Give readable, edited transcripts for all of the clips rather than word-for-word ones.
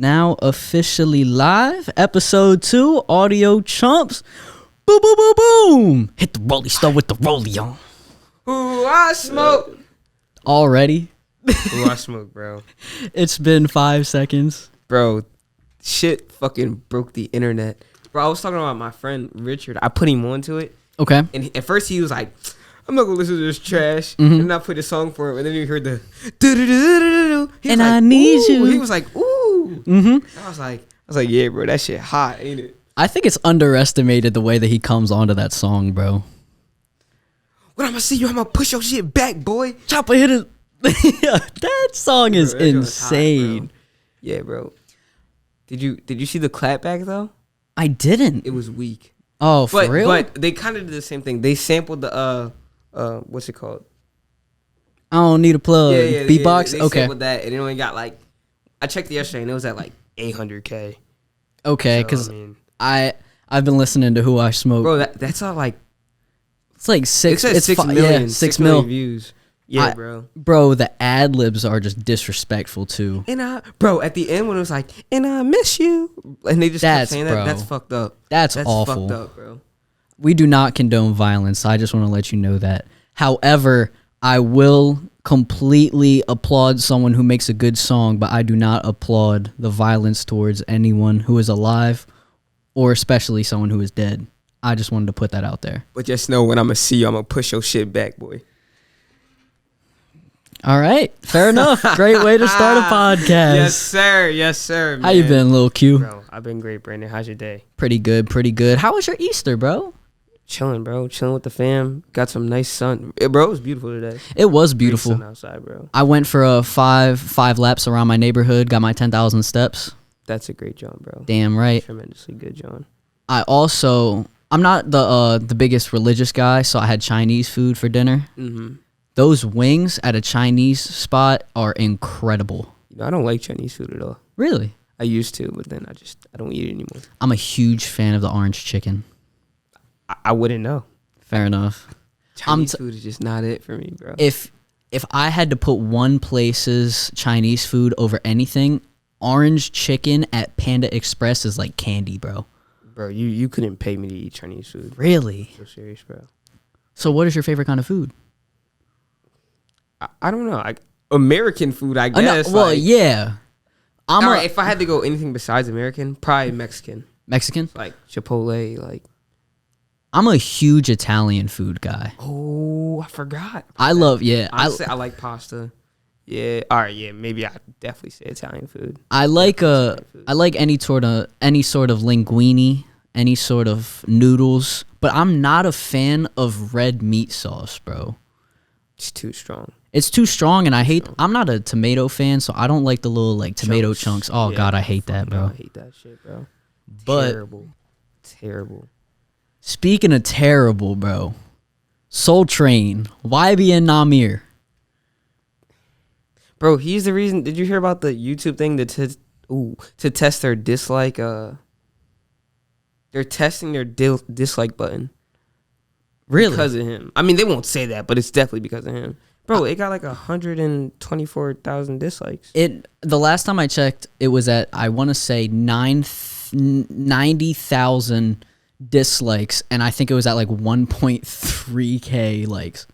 Now officially live, episode 2, Audiochumps. Boom, boom, boom, boom. Hit the rolly start with the rolly on. Ooh, I smoke. Already? Ooh, I smoke, bro. It's been 5 seconds. Bro, shit fucking broke the internet. Bro, I was talking about my friend Richard. I put him onto it. Okay. And at first he was like, I'm not gonna listen to this trash. Mm-hmm. And then I put a song for him. And then he heard the do-do-do-do-do-do. And I need you. He was like, ooh. Mm-hmm. I was like, yeah, bro, that shit hot, ain't it? I think it's underestimated the way that he comes onto that song, bro. When I'm gonna see you, I'm gonna push your shit back, boy. Chopper hit it. That song is Bro, that joint was insane. hot, bro. Yeah, bro. Did you see the clap back though? I didn't. It was weak. Oh, for real? But they kind of did the same thing. They sampled the what's it called? I don't need a plug. Beatbox? They Okay. sampled that, and it only got like, I checked it yesterday, and it was at like 800K. Okay, because I've been listening to Who I Smoke. Bro, that's all like, It's like six. it says It's 6 fi- million, Yeah, 6 mil. million views. Yeah, bro. Bro, the ad libs are just disrespectful too. And bro, at the end when it was like, and I miss you, and they just kept saying that, bro. that's fucked up. That's awful. Fucked up, bro. We do not condone violence. I just want to let you know that. However, I will completely applaud someone who makes a good song, but I do not applaud the violence towards anyone who is alive, or especially someone who is dead. I just wanted to put that out there. But just know when I'm gonna see you, I'm gonna push your shit back, boy. All right, fair enough. Great way to start a podcast. Yes, sir. Yes, sir. Man. How you been, Lil Q? Bro, I've been great, Brandon. How's your day? Pretty good, pretty good. How was your Easter, bro? Chilling, bro. Chilling with the fam. Got some nice sun. Bro, it was beautiful today. It was beautiful. Great sun outside, bro. I went for a five laps around my neighborhood. Got my 10,000 steps. That's a great John, bro. Damn right. Tremendously good, John. I'm not the biggest religious guy, so I had Chinese food for dinner. Mm-hmm. Those wings at a Chinese spot are incredible. You know, I don't like Chinese food at all. Really? I used to, but then I don't eat it anymore. I'm a huge fan of the orange chicken. I wouldn't know. Fair enough. Chinese food is just not it for me, bro. If I had to put one place's Chinese food over anything, orange chicken at Panda Express is like candy, bro. Bro, you couldn't pay me to eat Chinese food. Really? So serious, bro. So what is your favorite kind of food? I don't know. American food, I guess. Yeah. Alright, if I had to go anything besides American, probably Mexican. Mexican? Like Chipotle, like. I'm a huge Italian food guy. Oh, I forgot. I like pasta. Yeah. All right. Yeah. Maybe I definitely say Italian food. I like any sort of linguine, any sort of noodles, but I'm not a fan of red meat sauce, bro. It's too strong. It's too strong, and I'm not a tomato fan, so I don't like the little like tomato chunks. Oh yeah, God, I hate that, bro. I hate that shit, bro. But terrible. Speaking of terrible, bro, Soul Train, YB and Namir. Bro, he's the reason. Did you hear about the YouTube thing to test their dislike? They're testing their dislike button. Really? Because of him. I mean, they won't say that, but it's definitely because of him. Bro, it got like 124,000 dislikes. The last time I checked, it was at, I want to say 90,000 dislikes, and I think it was at like 1.3K likes.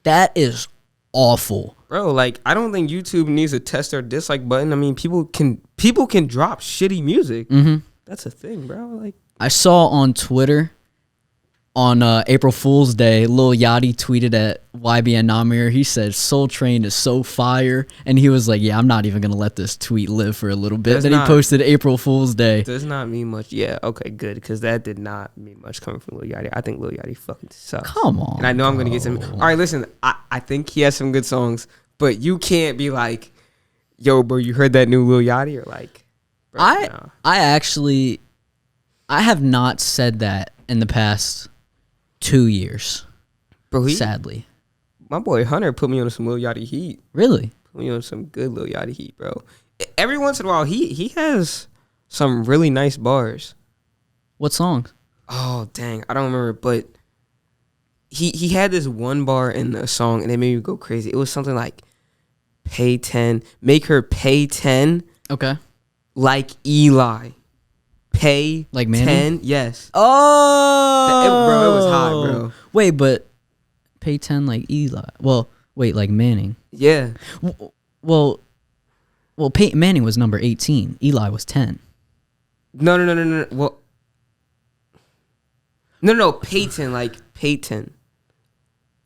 That is awful. Bro, like, I don't think YouTube needs to test their dislike button. I mean, people can drop shitty music. Mm-hmm. That's a thing, bro. Like, I saw on Twitter on April Fool's Day, Lil Yachty tweeted at YB and Namir. He said, Soul Train is so fire. And he was like, yeah, I'm not even going to let this tweet live for a little bit. Then he posted April Fool's Day. Does not mean much. Yeah, okay, good. Because that did not mean much coming from Lil Yachty. I think Lil Yachty fucking sucks. Come on. And I know I'm going to get some. All right, listen. I think he has some good songs. But you can't be like, yo, bro, you heard that new Lil Yachty? Or like, bro, I have not said that in the past 2 years, bro. Sadly, my boy Hunter put me on some Lil Yachty heat. Really? Put me on some good Lil Yachty heat, bro. Every once in a while, he has some really nice bars. What songs? Oh dang, I don't remember, but he had this one bar in the song, and it made me go crazy. It was something like, "Pay 10, make her pay 10." Okay. like Eli. Pay Like Manning? 10, yes. Oh, Bro, it was hot, bro. Wait, but pay 10 like Eli. Well, wait, like Manning. Yeah. Well, Peyton Manning was number 18. Eli was 10. No. Well, no. Peyton, like Peyton.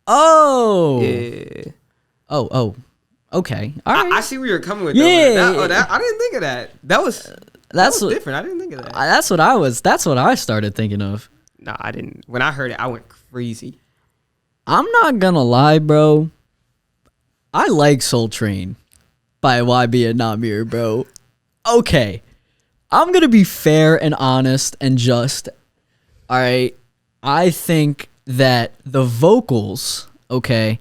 Oh. Yeah. Oh. Okay. All right. I see where you're coming with. Yeah. That, I didn't think of that. That was different. I didn't think of that. That's what I started thinking of. No, I didn't. When I heard it, I went crazy. I'm not gonna lie, bro. I like Soul Train by YB and Namir, bro. Okay. I'm gonna be fair and honest and just. All right. I think that the vocals, okay.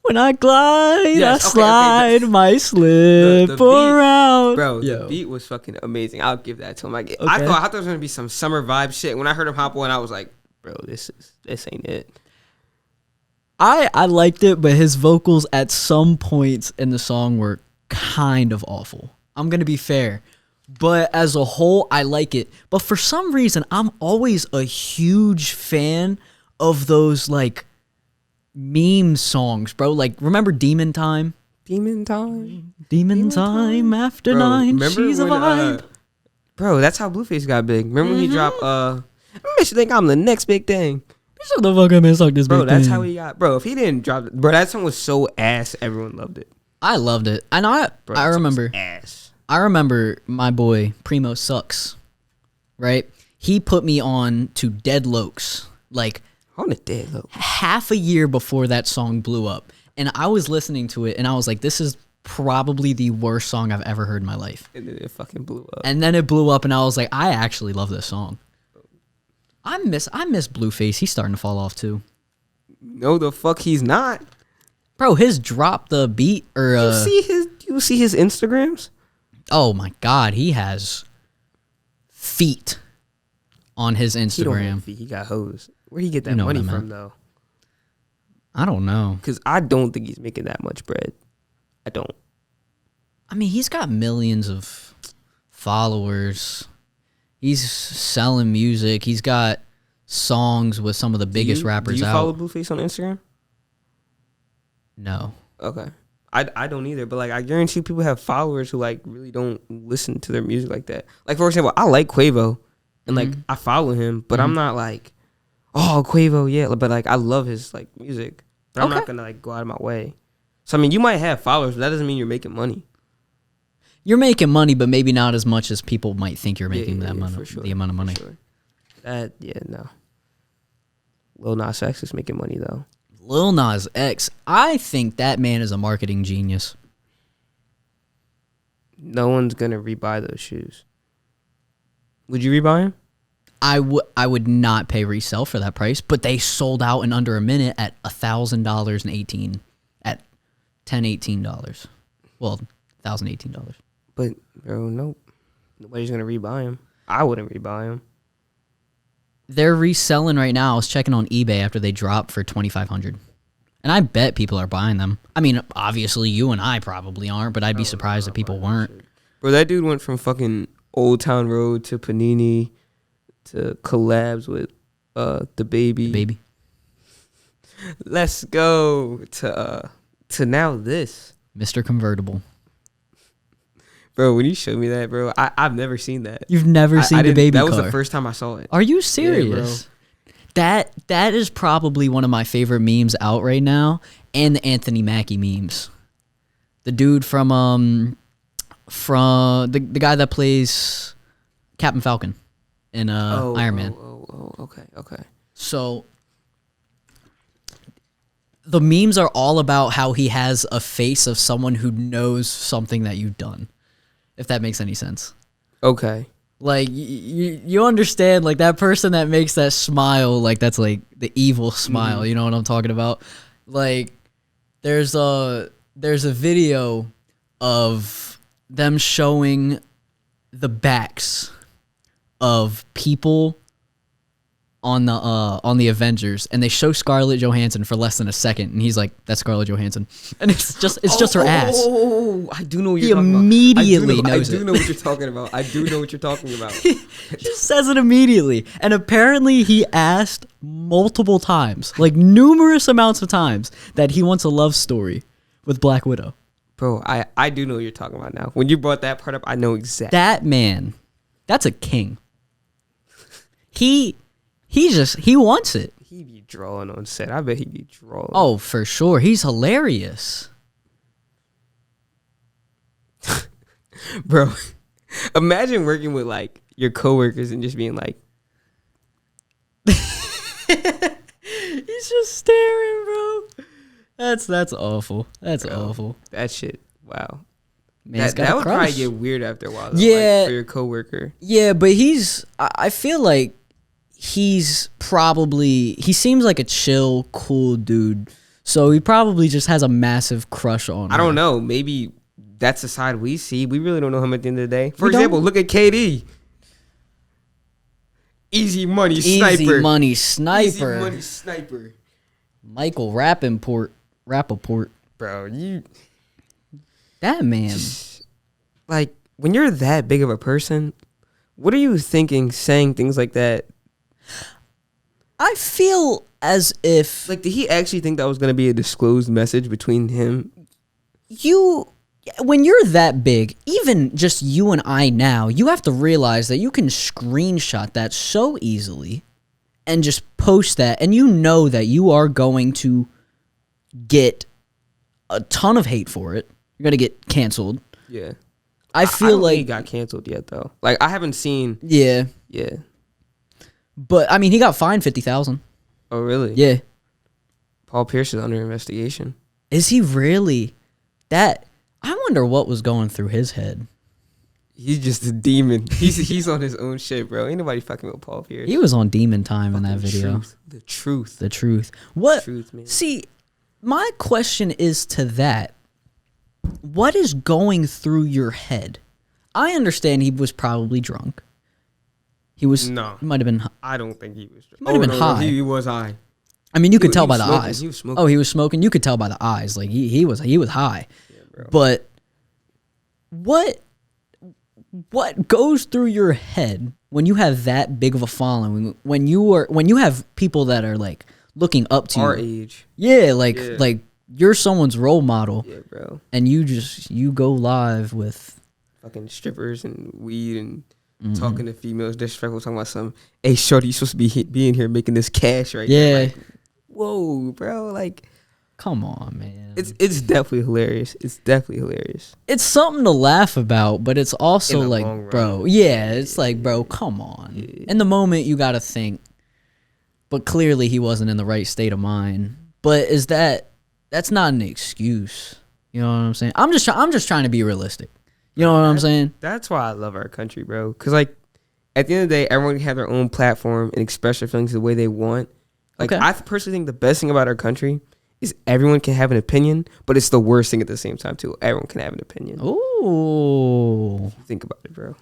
When I glide, Yes, I slide, my slip the beat, around. Bro, Yo. the beat was fucking amazing. I'll give that to him. I Okay. thought there was gonna be some summer vibe shit. When I heard him hop on, I was like, bro, this ain't it. I liked it, but his vocals at some points in the song were kind of awful. I'm gonna be fair. But as a whole, I like it. But for some reason, I'm always a huge fan of those like meme songs, bro. Like, remember Demon Time? Demon Time. Demon time after Bro, 9. remember She's a when, vibe. bro, that's how Blueface got big. Remember when he dropped makes you think I'm the next big thing. Shut the fuck up and suck this Bro, big that's thing. how he got. Bro, if he didn't drop it, bro, that song was so ass. Everyone loved it. I loved it. And Bro, I that song was remember. ass. I remember my boy Primo Sucks, right? He put me on to Dead Lokes like On the dead low. half a year before that song blew up. And I was listening to it and I was like, this is probably the worst song I've ever heard in my life. And then it fucking blew up. And then it blew up and I was like, I actually love this song. I miss Blueface. He's starting to fall off too. No, the fuck he's not. Bro, his drop the beat or You see his Instagrams? oh my god, he has feet on his He don't Instagram. have feet. He got hoes. Where'd he get that You know money what I from, meant. though? I don't know. Because I don't think he's making that much bread. I don't. I mean, he's got millions of followers. He's selling music. He's got songs with some of the biggest rappers Do you out. follow Blueface on Instagram? No. Okay. I don't either, but like I guarantee you people have followers who like really don't listen to their music like that. Like for example, I like Quavo and like I follow him, but I'm not like, oh Quavo, yeah. But like I love his like music. But I'm not gonna like go out of my way. So I mean you might have followers, but that doesn't mean you're making money. You're making money, but maybe not as much as people might think you're making money. for sure, The amount of money. for sure. No. Lil Nas X is making money though. Lil Nas X, I think that man is a marketing genius. No one's gonna rebuy those shoes. Would you rebuy them? I would not pay resale for that price, but they sold out in under a minute at $1,000 at $1,018. Well, $1,018. But bro, nope. Nobody's gonna rebuy them. I wouldn't rebuy them. They're reselling right now. I was checking on eBay after they dropped for $2,500, and I bet people are buying them. I mean, obviously you and I probably aren't, but I'd be surprised if people weren't. Bro, that dude went from fucking Old Town Road to Panini to collabs with the baby. Baby, Let's go to now this. Mr. Convertible. Bro, when you showed me that, bro, I've never seen that. You've never seen I the didn't- baby That was car. the first time I saw it. Are you serious? That is probably one of my favorite memes out right now, and the Anthony Mackie memes. The dude from the guy that plays Captain Falcon in Iron Man. Okay. So the memes are all about how he has a face of someone who knows something that you've done, if that makes any sense. Okay. Like, you understand, like, that person that makes that smile, like, that's, like, the evil smile, you know what I'm talking about? Like, there's a video of them showing the backs of people on the Avengers, and they show Scarlett Johansson for less than a second, and he's like, "That's Scarlett Johansson," and it's just her ass. Oh, I do know what He you're talking immediately about. knows I do it. know what you're talking about. I do know what you're talking about. Just says it immediately, and apparently he asked multiple times, like numerous amounts of times, that he wants a love story with Black Widow. Bro, I do know what you're talking about now. When you brought that part up, I know exactly. That man, that's a king. He wants it. He be drawing on set. I bet he be drawing. Oh, for sure. He's hilarious. Bro, imagine working with like your coworkers and just being like, He's just staring, bro. That's awful. That's awful. that shit. Wow. Man's got that a would crush. probably get weird after a while. Though, Yeah. like, for your coworker. Yeah, but I feel like he seems like a chill, cool dude. So he probably just has a massive crush on her. I don't know. Maybe that's the side we see. We really don't know him at the end of the day. For We example, don't. look at KD. Easy money sniper. Easy money Easy sniper. money sniper. Michael Rappaport. Bro, you That man. like when you're that big of a person, what are you thinking saying things like that? I feel as if Like, did he actually think that was going to be a disclosed message between him? when you're that big, even just you and I now, you have to realize that you can screenshot that so easily and just post that, and you know that you are going to get a ton of hate for it. You're going to get canceled. Yeah. I feel don't think like he got canceled yet, though. Like, I haven't seen. yeah, Yeah. but I mean, he got fined $50,000. Oh, really? Yeah. Paul Pierce is under investigation. Is he really? That I wonder what was going through his head. He's just a demon. He's on his own shit, bro. Ain't nobody fucking with Paul Pierce. He was on demon time in that Fucking video. Truth. The truth. The truth. What? Truth, man. See, my question is to that. What is going through your head? I understand he was probably drunk. He was. No. He might have been. I don't think he was. Might have been high. He was high. I mean, you could He tell by was the smoking. eyes. He was smoking. Oh, he was smoking. You could tell by the eyes. Like he was high. Yeah, bro. But what goes through your head when you have that big of a following? When you have people that are like looking up to Our you. age. Yeah, like Yeah. you're someone's role model, Yeah, bro. and you go live with Fucking strippers and weed and talking to females disrespectful, talking about some, hey, shorty, you supposed to be being here making this cash right now. yeah. Like, whoa, bro. Like, Come on, man. it's definitely hilarious. It's definitely hilarious. It's something to laugh about, but it's also In the like, long run. bro, yeah, it's like, bro, come on. Yeah. In the moment, you got to think, but clearly he wasn't in the right state of mind. But that's not an excuse. You know what I'm saying? I'm just trying to be realistic. You know what I'm saying? That's why I love our country, bro. Because, like, at the end of the day, everyone can have their own platform and express their feelings the way they want. Like, Okay. I personally think the best thing about our country is everyone can have an opinion, but it's the worst thing at the same time, too. Everyone can have an opinion. Ooh, Think about it, bro.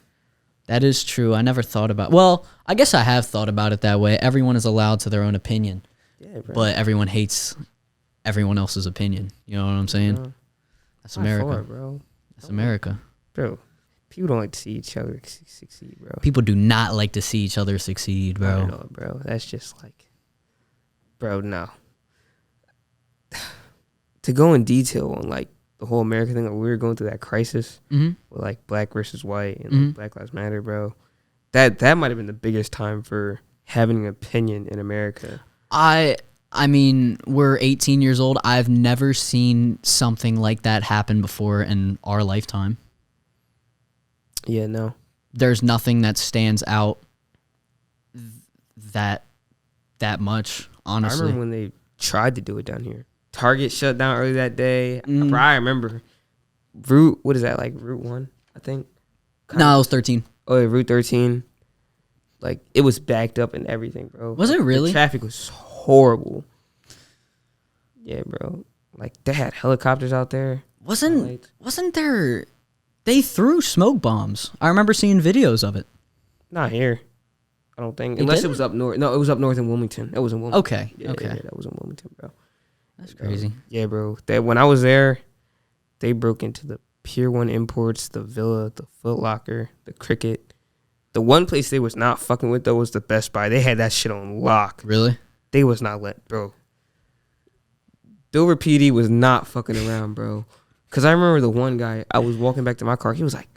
that is true. I never thought about. Well, I guess I have thought about it that way. Everyone is allowed to their own opinion, Yeah, bro. but everyone hates everyone else's opinion. You know what I'm saying? Bro, That's not America. for it, bro. That's America. Bro, people don't like to see each other succeed, bro. People do not like to see each other succeed, I bro. know, bro. That's just like, bro, no. To go in detail on like the whole America thing, like we were going through that crisis Mm-hmm. with like black versus white and Mhm. like Black Lives Matter, bro. That might have been the biggest time for having an opinion in America. I mean, we're 18 years old. I've never seen something like that happen before in our lifetime. Yeah, no. There's nothing that stands out that much, I honestly. remember when they tried to do it down here. Target shut down early that day. Mm. Bro, I remember Route, what is that, like Route 1, I think? No, it was 13. Oh, yeah, Route 13. Like, it was backed up and everything, bro. Was it really? The traffic was horrible. Yeah, bro. Like, they had helicopters out there. Wasn't there? They threw smoke bombs. I remember seeing videos of it. Not here. I don't think. Unless it was up north. No, it was up north in Wilmington. That was in Wilmington. Okay. Yeah, okay. Yeah, that was in Wilmington, bro. That's crazy. Yeah, bro. When I was there, they broke into the Pier 1 Imports, the Villa, the Foot Locker, the Cricket. The one place they was not fucking with, though, was the Best Buy. They had that shit on lock. Really? They was not bro. Dover PD was not fucking around, bro. Because I remember the one guy, I was walking back to my car. He was like,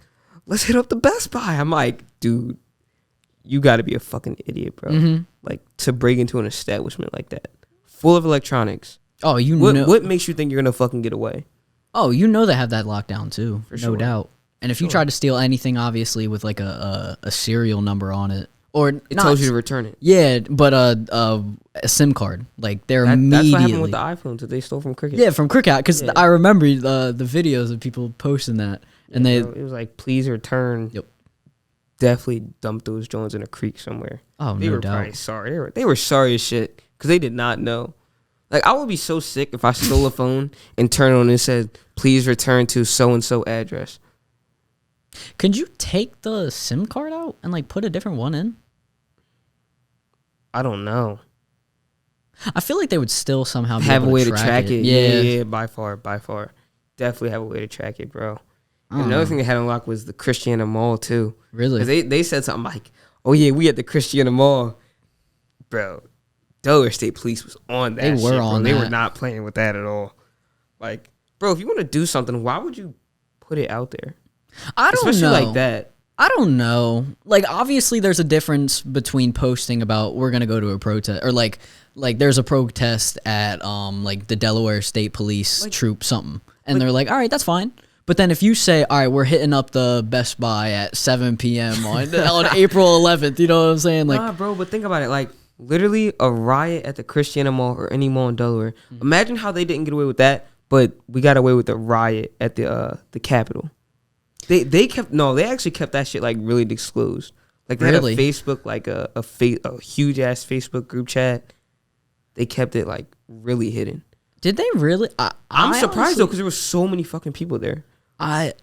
let's hit up the Best Buy. I'm like, dude, you got to be a fucking idiot, bro. Mm-hmm. Like, to break into an establishment like that. Full of electronics. Oh, What makes you think you're going to fucking get away? Oh, you know they have that locked down, too. For sure. No doubt. And if you try to steal anything, obviously, with like a serial number on it, or it tells you to return it. Yeah, but a SIM card, like they're immediately. That's what happened with the iPhones that they stole from Cricket. Yeah, from Cricket, because I remember the videos of people posting that, and it was like, please return. Yep. Definitely dumped those Jones in a creek somewhere. Oh, they no were doubt. Probably sorry. They were sorry as shit because they did not know. Like, I would be so sick if I stole a phone and turned on and said, please return to so and so address. Could you take the SIM card out and like put a different one in? I don't know. I feel like they would still somehow be have able a way to track it. Yeah, by far. Definitely have a way to track it, bro. And another thing they had unlocked was the Christiana Mall too. Really? Because they said something like, "Oh yeah, we at the Christiana Mall, bro." Delaware State Police was on that. They were on that. They were not playing with that at all. Like, bro, if you want to do something, why would you put it out there? I don't know. Especially like that. I don't know. Like, obviously, there's a difference between posting about we're gonna go to a protest, or like there's a protest at like the Delaware State Police troop something, and they're like, all right, that's fine. But then if you say, all right, we're hitting up the Best Buy at 7 p.m. on April 11th, you know what I'm saying? Like, nah, bro, but think about it. Like, literally a riot at the Christiana Mall or any mall in Delaware. Imagine how they didn't get away with that, but we got away with the riot at the Capitol. They actually kept that shit like really disclosed. Like, they had a Facebook, like a huge ass Facebook group chat. They kept it like really hidden. Did they really? I'm surprised though, because there were so many fucking people there. I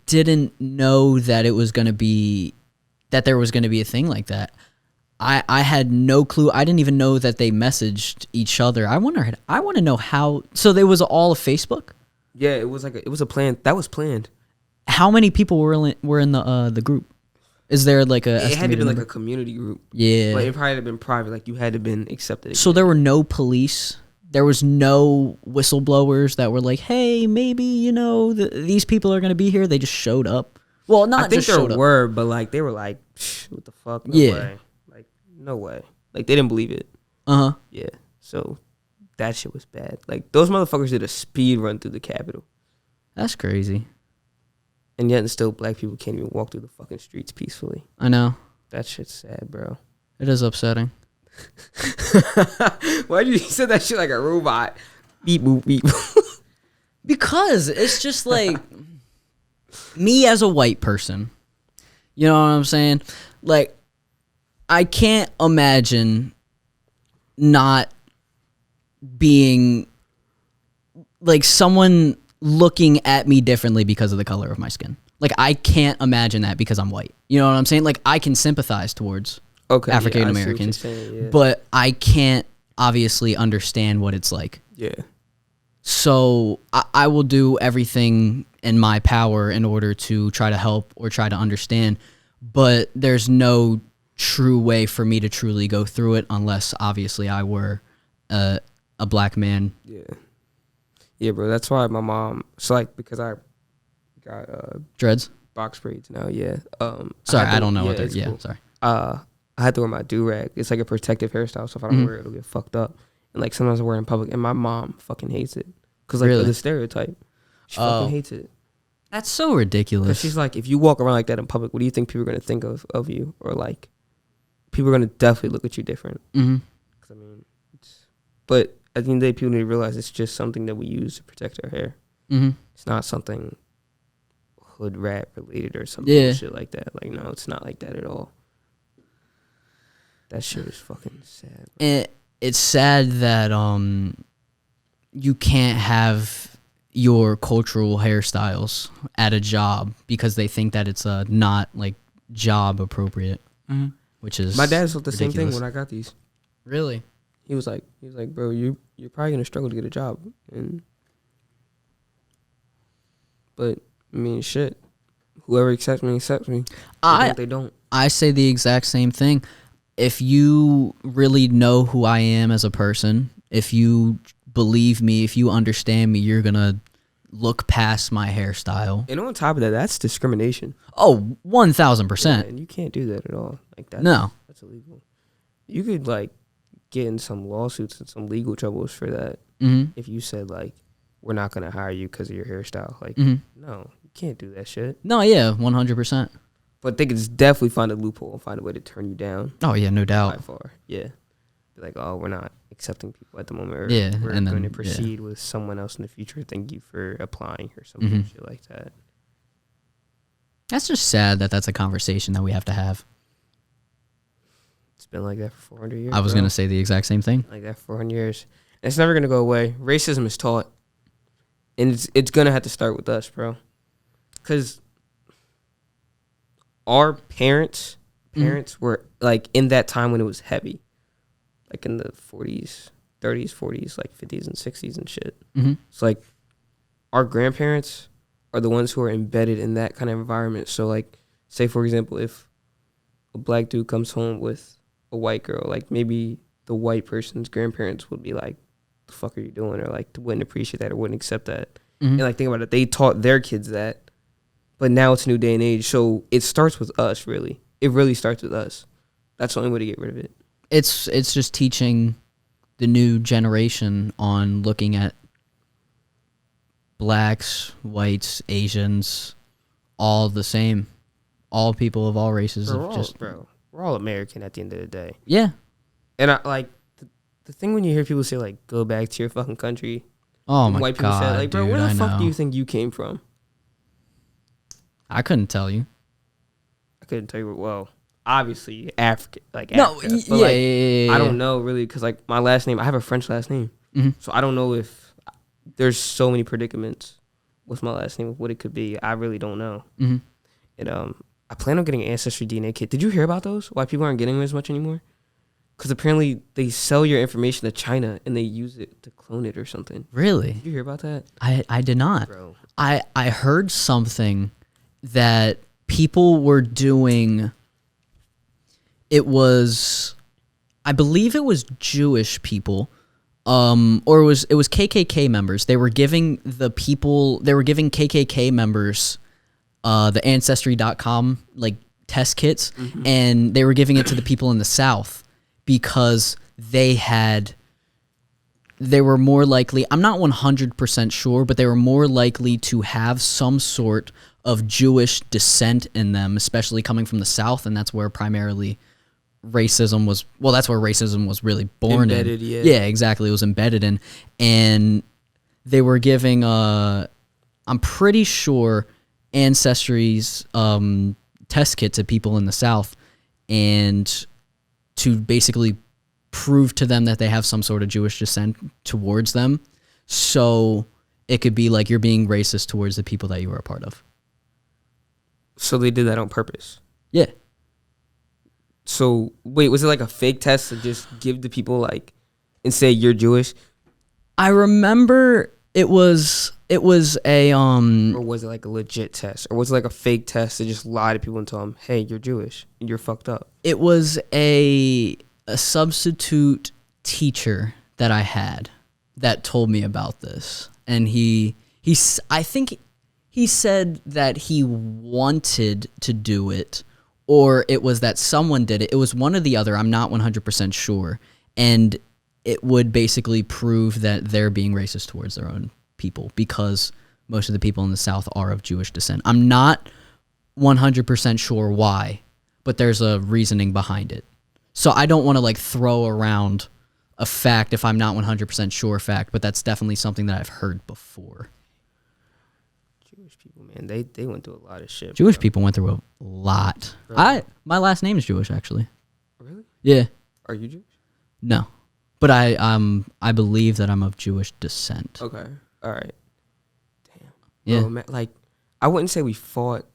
didn't know that there was gonna be a thing like that. I had no clue. I didn't even know that they messaged each other. I want to know how. So there was all of Facebook. Yeah, it was a plan. That was planned. How many people were in the group? Is there like a? It had to be like a community group. Yeah, but it probably had to been private. Like, you had to been accepted. Again. So there were no police. There was no whistleblowers that were like, "Hey, maybe these people are gonna be here." They just showed up. Well, not. I think just there were, but like they were like, "What the fuck? No way. Like, no way." Like, they didn't believe it. Yeah. So that shit was bad. Like, those motherfuckers did a speed run through the Capitol. That's crazy. And yet, still, black people can't even walk through the fucking streets peacefully. I know. That shit's sad, bro. It is upsetting. Why'd you say that shit like a robot? Beep boop beep. Because it's just like me as a white person. You know what I'm saying? Like, I can't imagine not being like someone looking at me differently because of the color of my skin. Like, I can't imagine that because I'm white. You know what I'm saying? Like, I can sympathize towards African Americans, but I can't obviously understand what it's like. Yeah. So I will do everything in my power in order to try to help or try to understand, but there's no true way for me to truly go through it unless obviously I were a black man. Yeah. Yeah, bro. That's why my mom. So like, because I got dreads, box braids now. Yeah. Sorry, I don't know what they're. Yeah, cool. Sorry. I had to wear my do-rag. It's like a protective hairstyle, so if I don't wear it, it'll get fucked up. And like, sometimes I wear it in public, and my mom fucking hates it because like the stereotype. She fucking hates it. That's so ridiculous. Because she's like, if you walk around like that in public, what do you think people are gonna think of you? Or like, people are gonna definitely look at you different. Mm-hmm. I mean, but at the end of the day, people need to realize it's just something that we use to protect our hair. Mm-hmm. It's not something hood rat related or some bullshit like that. Like, no, it's not like that at all. That shit is fucking sad. It's sad that you can't have your cultural hairstyles at a job because they think that it's not like job appropriate. Mm-hmm. which is my dad thought the same ridiculous. thing when I got these. Really? He was like, bro, you're probably gonna struggle to get a job, but I mean, shit. Whoever accepts me. They don't. I say the exact same thing. If you really know who I am as a person, if you believe me, if you understand me, you're gonna look past my hairstyle. And on top of that, that's discrimination. Oh, 1,000%. And you can't do that at all. Like that. No. That's illegal. You could like get in some lawsuits and some legal troubles for that if you said like, we're not gonna hire you because of your hairstyle. Like, no, you can't do that shit. No, yeah, 100%. But they could definitely find a loophole and find a way to turn you down. Oh yeah, no doubt. By far, yeah. Be like, oh, we're not accepting people at the moment. Or Yeah, we're and going to then, proceed with someone else in the future. Thank you for applying or something shit like that. That's just sad that that's a conversation that we have to have. It's been like that for 400 years. I was going to say the exact same thing. Like that for 400 years. And it's never going to go away. Racism is taught. And it's going to have to start with us, bro. Because our parents were like in that time when it was heavy. Like in the 40s, 30s, 40s, like 50s and 60s and shit. It's like our grandparents are the ones who are embedded in that kind of environment. So like, say for example, if a black dude comes home with a white girl, like maybe the white person's grandparents would be like, the fuck are you doing? Or like wouldn't appreciate that or wouldn't accept that. And like think about it, they taught their kids that. But now it's a new day and age. So it starts with us, really. It really starts with us. That's the only way to get rid of it. It's just teaching the new generation on looking at blacks, whites, Asians, all the same. All people of all races. We're all American at the end of the day. Yeah. And I like the thing when you hear people say like, go back to your fucking country. Oh my white people God, say like, bro, dude, where the I fuck know. do you think you came from? I couldn't tell you. I couldn't tell you. Well, obviously Africa. But yeah. I don't know really because like my last name, I have a French last name, so I don't know if there's so many predicaments with my last name, what it could be. I really don't know. And I plan on getting an Ancestry DNA kit. Did you hear about those? Why people aren't getting them as much anymore? Because apparently they sell your information to China and they use it to clone it or something. Really? Did you hear about that? I did not. Bro. I heard something that people were doing. It was, I believe it was Jewish people, or it was KKK members. They were giving KKK members the Ancestry.com like test kits, and they were giving it to the people in the South because they were more likely, I'm not 100% sure, but they were more likely to have some sort of Jewish descent in them, especially coming from the South, and that's where primarily racism was really born embedded, in. Yeah, exactly. It was embedded in. And they were giving, I'm pretty sure, Ancestry's test kit to people in the South, and to basically prove to them that they have some sort of Jewish descent towards them. So it could be like you're being racist towards the people that you were a part of. So they did that on purpose? Yeah. So, wait, was it like a fake test to just give to people like and say you're Jewish? I remember it was a or was it like a legit test? Or was it like a fake test to just lie to people and tell them, hey, you're Jewish and you're fucked up? It was a substitute teacher that I had that told me about this. And I think he said that he wanted to do it, or it was that someone did it. It was one or the other. I'm not 100% sure. And it would basically prove that they're being racist towards their own people because most of the people in the South are of Jewish descent. I'm not 100% sure why, but there's a reasoning behind it. So I don't want to like throw around a fact if I'm not 100% sure fact, but that's definitely something that I've heard before. Jewish people, man, they went through a lot of shit. Jewish people went through a lot. My last name is Jewish, actually. Really? Yeah. Are you Jewish? No, but I believe that I'm of Jewish descent. Okay. All right. Damn. Yeah. Bro, man, like, I wouldn't say we fought.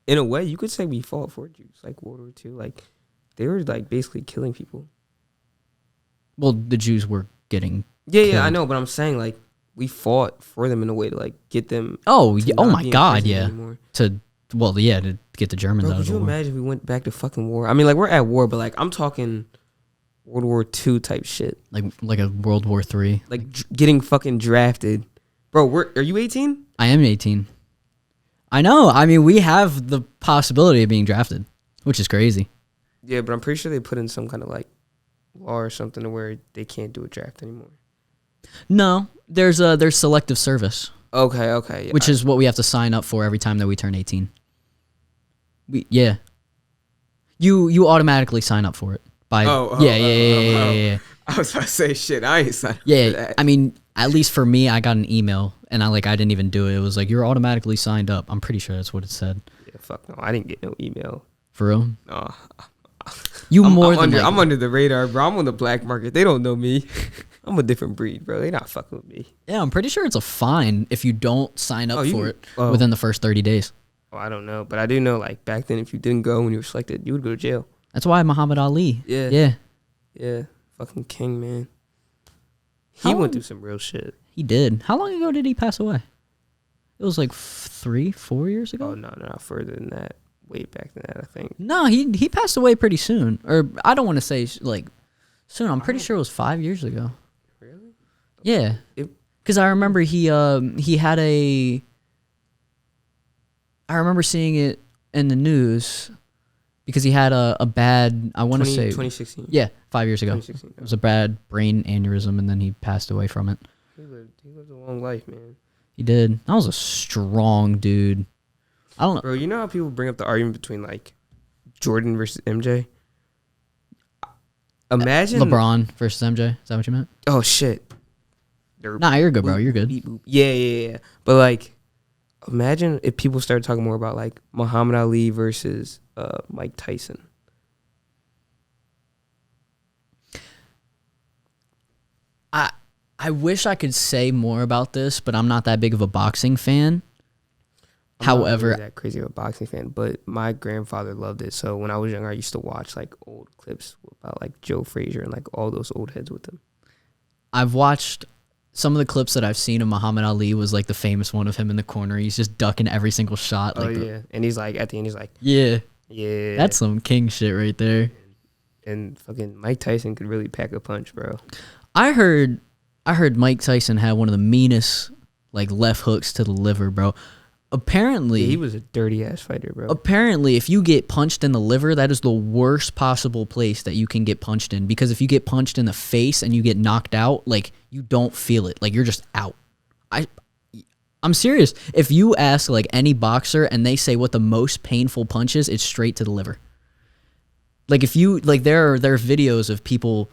In a way, you could say we fought for Jews, like World War II. Like, they were like basically killing people. Well, the Jews were getting Yeah, I know, but I'm saying like we fought for them in a way to like get them. Oh my be in God, prison yeah. anymore. To get the Germans Bro, out of could the you war. imagine if we went back to fucking war? I mean, like we're at war, but like I'm talking World War II type shit. Like a World War III. Like getting fucking drafted. Bro, are you 18? I am 18. I know. I mean, we have the possibility of being drafted, which is crazy. Yeah, but I'm pretty sure they put in some kind of like law or something to where they can't do a draft anymore. No, there's selective service. Okay. Which is what we have to sign up for every time that we turn 18. Yeah. You automatically sign up for it. Yeah. I was about to say shit. I ain't signed up for that. I mean, at least for me, I got an email and I didn't even do it. It was like, you're automatically signed up. I'm pretty sure that's what it said. Yeah, fuck no. I didn't get no email. For real? No. I'm under the radar, bro. I'm on the black market. They don't know me. I'm a different breed, bro. They not fucking with me. Yeah, I'm pretty sure it's a fine if you don't sign up for it Oh. within the first 30 days. Oh, I don't know, but I do know like back then, if you didn't go when you were selected, you would go to jail. That's why Muhammad Ali. Yeah. Fucking king, man. He went through some real shit. He did. How long ago did he pass away? It was like 3-4 years ago. Oh no, not further than that. Way back than that, I think. No, he passed away pretty soon. Or I don't want to say like soon. I'm pretty sure it was 5 years ago. Really? Yeah. Because I remember he had a. I remember seeing it in the news because he had a bad. I want to say 2016. Yeah, 5 years ago. 2016. It was a bad brain aneurysm, and then he passed away from it. He lived a long life, man. He did. That was a strong dude. I don't know. Bro, you know how people bring up the argument between like Jordan versus MJ? Imagine LeBron versus MJ. Is that what you meant? Oh shit. Nah, you're good, bro. You're good. Yeah. But like, imagine if people started talking more about like Muhammad Ali versus Mike Tyson. I wish I could say more about this, but I'm not that big of a boxing fan. However, I'm not really that crazy of a boxing fan, but my grandfather loved it. So when I was younger, I used to watch like old clips about like Joe Frazier and like all those old heads with him. I've watched some of the clips that I've seen of Muhammad Ali was like the famous one of him in the corner. He's just ducking every single shot. And he's like at the end, he's like, yeah, yeah, that's some king shit right there. And fucking Mike Tyson could really pack a punch, bro. I heard Mike Tyson had one of the meanest like left hooks to the liver, bro. Apparently, he was a dirty ass fighter, bro. Apparently, if you get punched in the liver, that is the worst possible place that you can get punched in. Because if you get punched in the face and you get knocked out, like you don't feel it, like you're just out. I'm serious. If you ask like any boxer and they say what the most painful punch is, it's straight to the liver. Like if you like, there are videos of people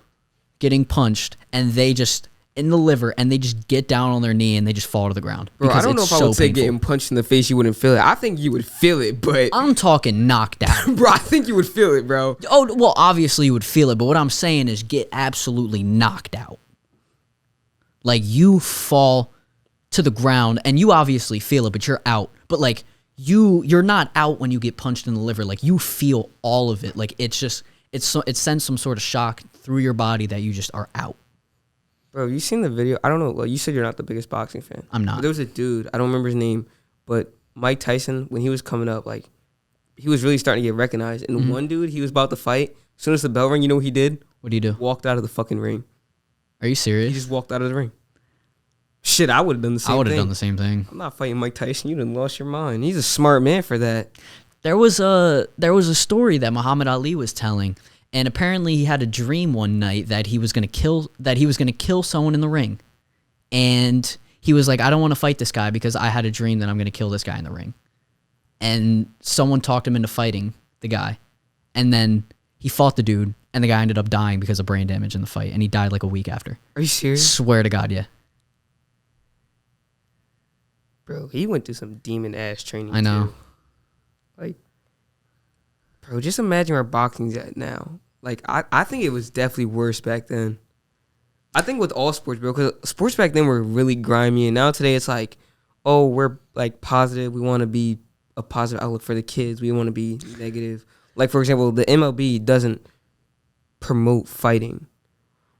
getting punched and they just in the liver and they just get down on their knee and they just fall to the ground. Bro, I don't know if I would say getting punched in the face you wouldn't feel it. I think you would feel it, but I'm talking knocked out. Bro, I think you would feel it, bro. Oh, well, obviously you would feel it, but what I'm saying is get absolutely knocked out. Like you fall to the ground and you obviously feel it, but you're out. But like you're not out when you get punched in the liver. Like you feel all of it. Like it sends some sort of shock through your body that you just are out. Bro, you seen the video? I don't know. Well, you said you're not the biggest boxing fan. I'm not. But there was a dude, I don't remember his name, but Mike Tyson, when he was coming up, like, he was really starting to get recognized. And one dude, he was about to fight. As soon as the bell rang, you know what he did? What do you do? Walked out of the fucking ring. Are you serious? He just walked out of the ring. Shit, I would have done the same thing. I would have done the same thing. I'm not fighting Mike Tyson. You done lost your mind. He's a smart man for that. There was a story that Muhammad Ali was telling. And apparently he had a dream one night that he was gonna kill someone in the ring. And he was like, I don't want to fight this guy because I had a dream that I'm gonna kill this guy in the ring. And someone talked him into fighting the guy. And then he fought the dude, and the guy ended up dying because of brain damage in the fight, and he died like a week after. Are you serious? Swear to God, yeah. Bro, he went through some demon ass training. I know. Too. Like, bro, just imagine where boxing's at now. Like, I think it was definitely worse back then. I think with all sports, bro, because sports back then were really grimy, and now today it's like, oh, we're like positive. We want to be a positive outlook for the kids. We want to be negative. Like, for example, the MLB doesn't promote fighting.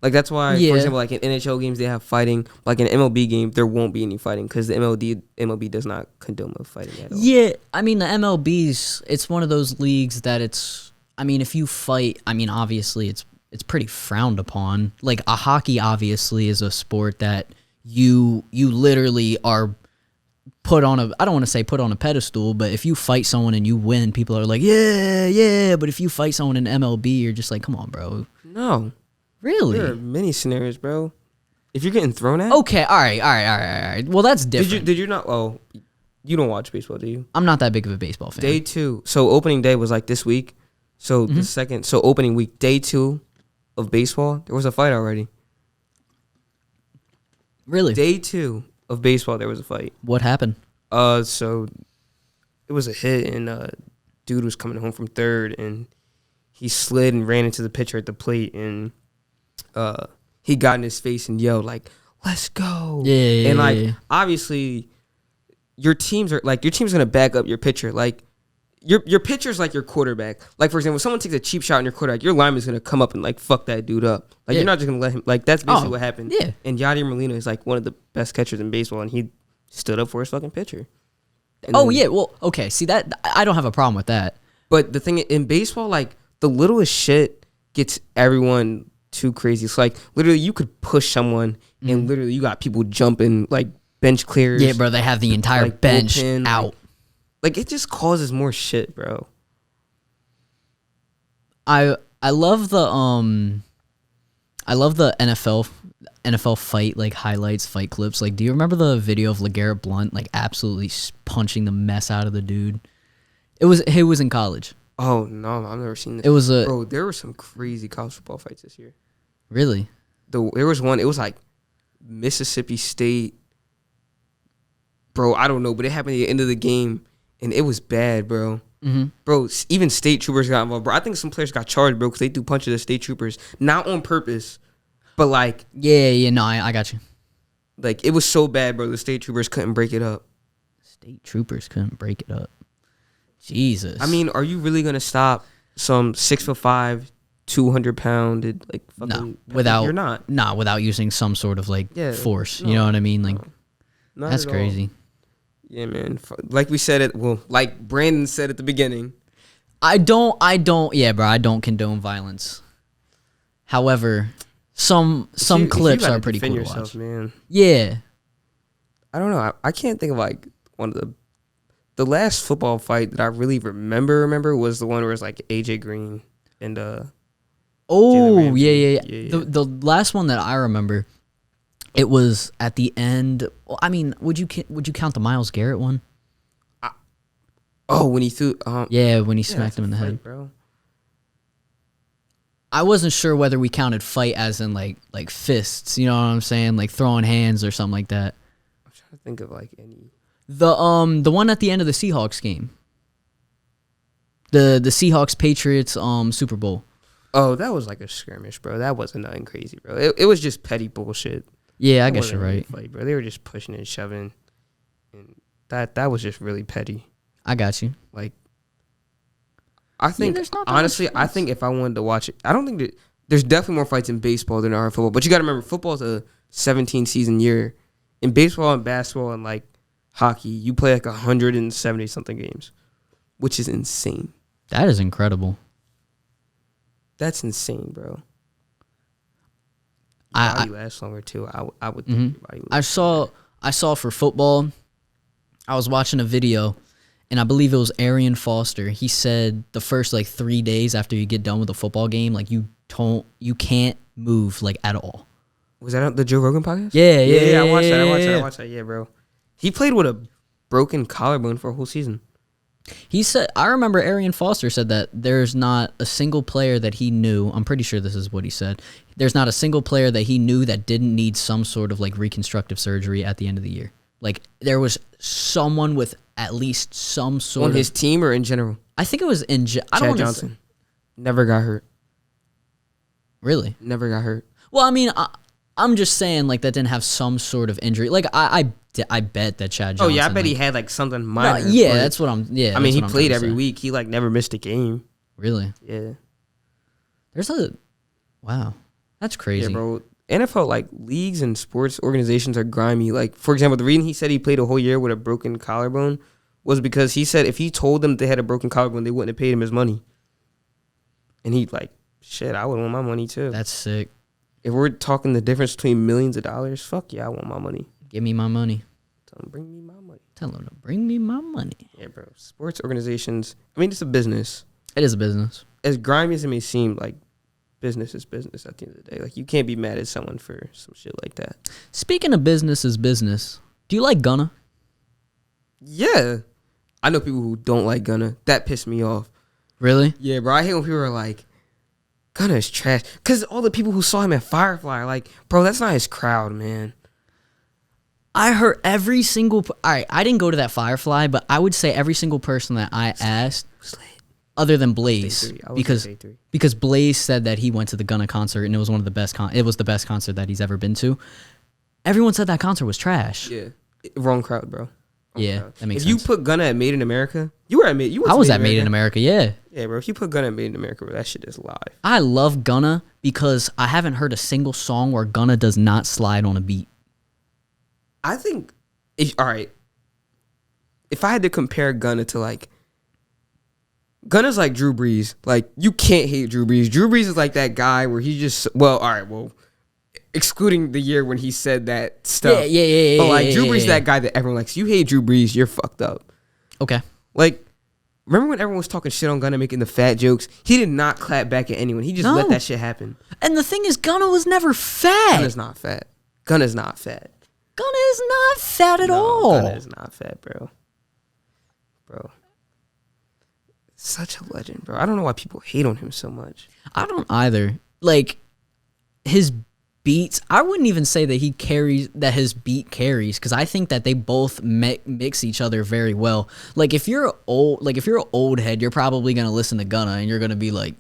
Like, that's why, for example, like in NHL games, they have fighting. Like in an MLB game, there won't be any fighting because the MLB does not condone the fighting at all. Yeah, I mean, the MLB's, it's one of those leagues that it's, I mean, if you fight, I mean, obviously it's pretty frowned upon. Like a hockey obviously is a sport that you literally are put on a, I don't want to say put on a pedestal, but if you fight someone and you win, people are like, yeah. But if you fight someone in MLB, you're just like, come on, bro. No. Really? There are many scenarios, bro. If you're getting thrown at. Okay, all right. Well, that's different. Did you not? Oh, you don't watch baseball, do you? I'm not that big of a baseball fan. Day 2. So opening day was like this week. So the second, so opening week, day 2 of baseball, there was a fight already. Really? Day 2 of baseball, there was a fight. What happened? So it was a hit, and dude was coming home from third, and he slid and ran into the pitcher at the plate, and he got in his face and yelled like, "Let's go!" Yeah. And like, obviously, your team's gonna back up your pitcher. Like, your pitcher's like your quarterback. Like, for example, if someone takes a cheap shot on your quarterback, your lineman's gonna come up and like fuck that dude up. Like, you're not just gonna let him. Like, that's basically what happened. Yeah. And Yadier Molina is like one of the best catchers in baseball, and he stood up for his fucking pitcher. And yeah. Well, okay. See, that I don't have a problem with that. But the thing in baseball, like, the littlest shit gets everyone too crazy. It's like, literally, you could push someone, and literally, you got people jumping, like, bench clears. Yeah, bro, they have the entire like, bench bullpen, out. Like, it just causes more shit, bro. I love the NFL fight, like, highlights, fight clips. Like, do you remember the video of LeGarrette Blount, like, absolutely punching the mess out of the dude? He was in college. Oh, no, I've never seen this. It was Bro, there were some crazy college football fights this year. Really? There was one, it was like Mississippi State. Bro, I don't know, but it happened at the end of the game, and it was bad, bro. Mm-hmm. Bro, even state troopers got involved, bro. I think some players got charged, bro, because they threw punches at state troopers. Not on purpose, but like... Yeah, no, I got you. Like, it was so bad, bro, the state troopers couldn't break it up. State troopers couldn't break it up. Jesus. I mean, are you really going to stop some 6'5", 200-pound, like, fucking... No, without... You're not. Nah, without using some sort of, like, force. You know what I mean? Like, that's crazy. All. Yeah, man. Like we said it, well, like Brandon said at the beginning. I don't condone violence. However, some clips are pretty cool to watch. Man. Yeah. I don't know. I can't think of like one of the last football fight that I really remember was the one where it's like AJ Green and Oh, yeah. The last one that I remember, it was at the end. Well, I mean, would you count the Myles Garrett one? When he threw when he smacked him in the head, bro. I wasn't sure whether we counted fight as in like fists, you know what I'm saying? Like throwing hands or something like that. I'm trying to think of like any. The one at the end of the Seahawks game. The Seahawks Patriots Super Bowl. Oh, that was like a skirmish, bro. That wasn't nothing crazy, bro. It was just petty bullshit. Yeah, I guess you're right. Fight, bro. They were just pushing and shoving, and that was just really petty. I got you. Like, I think honestly, I think if I wanted to watch it, I don't think that there's definitely more fights in baseball than there are in football. But you got to remember, football's a 17-season year. In baseball and basketball and like hockey, you play like 170 something games, which is insane. That is incredible. That's insane, bro. Body lasts longer too. I would think your body I saw for football. I was watching a video, and I believe it was Arian Foster. He said the first like 3 days after you get done with a football game, like you can't move like at all. Was that on the Joe Rogan podcast? Yeah. I watched that. Yeah, bro. He played with a broken collarbone for a whole season. He said, I remember Arian Foster said that there's not a single player that he knew. I'm pretty sure this is what he said. There's not a single player that he knew that didn't need some sort of like reconstructive surgery at the end of the year. Like there was someone with at least some sort on his team or in general. I think it was in. Chad Johnson never got hurt. Really? Never got hurt. Well, I mean, I'm just saying like that didn't have some sort of injury. Like I bet that Chad Johnson. Oh yeah, I bet he had like something minor. No, yeah, that's what I'm. Yeah, I mean, he played every week. He like never missed a game. Really? Yeah. Wow. That's crazy. Yeah, bro. NFL like leagues and sports organizations are grimy. Like, for example, the reason he said he played a whole year with a broken collarbone was because he said if he told them they had a broken collarbone, they wouldn't have paid him his money. And he like, shit, I would want my money too. That's sick. If we're talking the difference between millions of dollars, fuck yeah, I want my money. Give me my money. Tell them bring me my money. Tell them to bring me my money. Yeah, bro. Sports organizations. I mean, it's a business. It is a business. As grimy as it may seem, like business is business at the end of the day. Like you can't be mad at someone for some shit like that. Speaking of business is business, do you like Gunna? Yeah. I know people who don't like Gunna. That pissed me off. Really? Yeah, bro. I hate when people are like, Gunna is trash. Because all the people who saw him at Firefly are like, bro, that's not his crowd, man. I heard every single... All right, I didn't go to that Firefly, but I would say every single person that I asked, other than Blaze, because Blaze said that he went to the Gunna concert and it was one of the best... it was the best concert that he's ever been to. Everyone said that concert was trash. Yeah. Wrong crowd, bro. Yeah, that makes sense. If you put Gunna at Made in America, you were at Made. I was at Made in America, yeah. Yeah, bro. If you put Gunna at Made in America, bro, that shit is live. I love Gunna because I haven't heard a single song where Gunna does not slide on a beat. I think, all right. If I had to compare Gunna to like, Gunna's like Drew Brees. Like you can't hate Drew Brees. Drew Brees is like that guy where he just excluding the year when he said that stuff. Yeah. But like Drew Brees is that guy that everyone likes. You hate Drew Brees, you're fucked up. Okay. Like, remember when everyone was talking shit on Gunna making the fat jokes? He did not clap back at anyone. He just let that shit happen. And the thing is, Gunna was never fat. Gunna's not fat. Gunna's not fat. Gunna is not fat at all. Gunna is not fat, bro. Bro. Such a legend, bro. I don't know why people hate on him so much. I don't either. Like, his beats, I wouldn't even say that his beat carries, because I think that they both mix each other very well. Like if you're an old head, you're probably gonna listen to Gunna and you're gonna be like,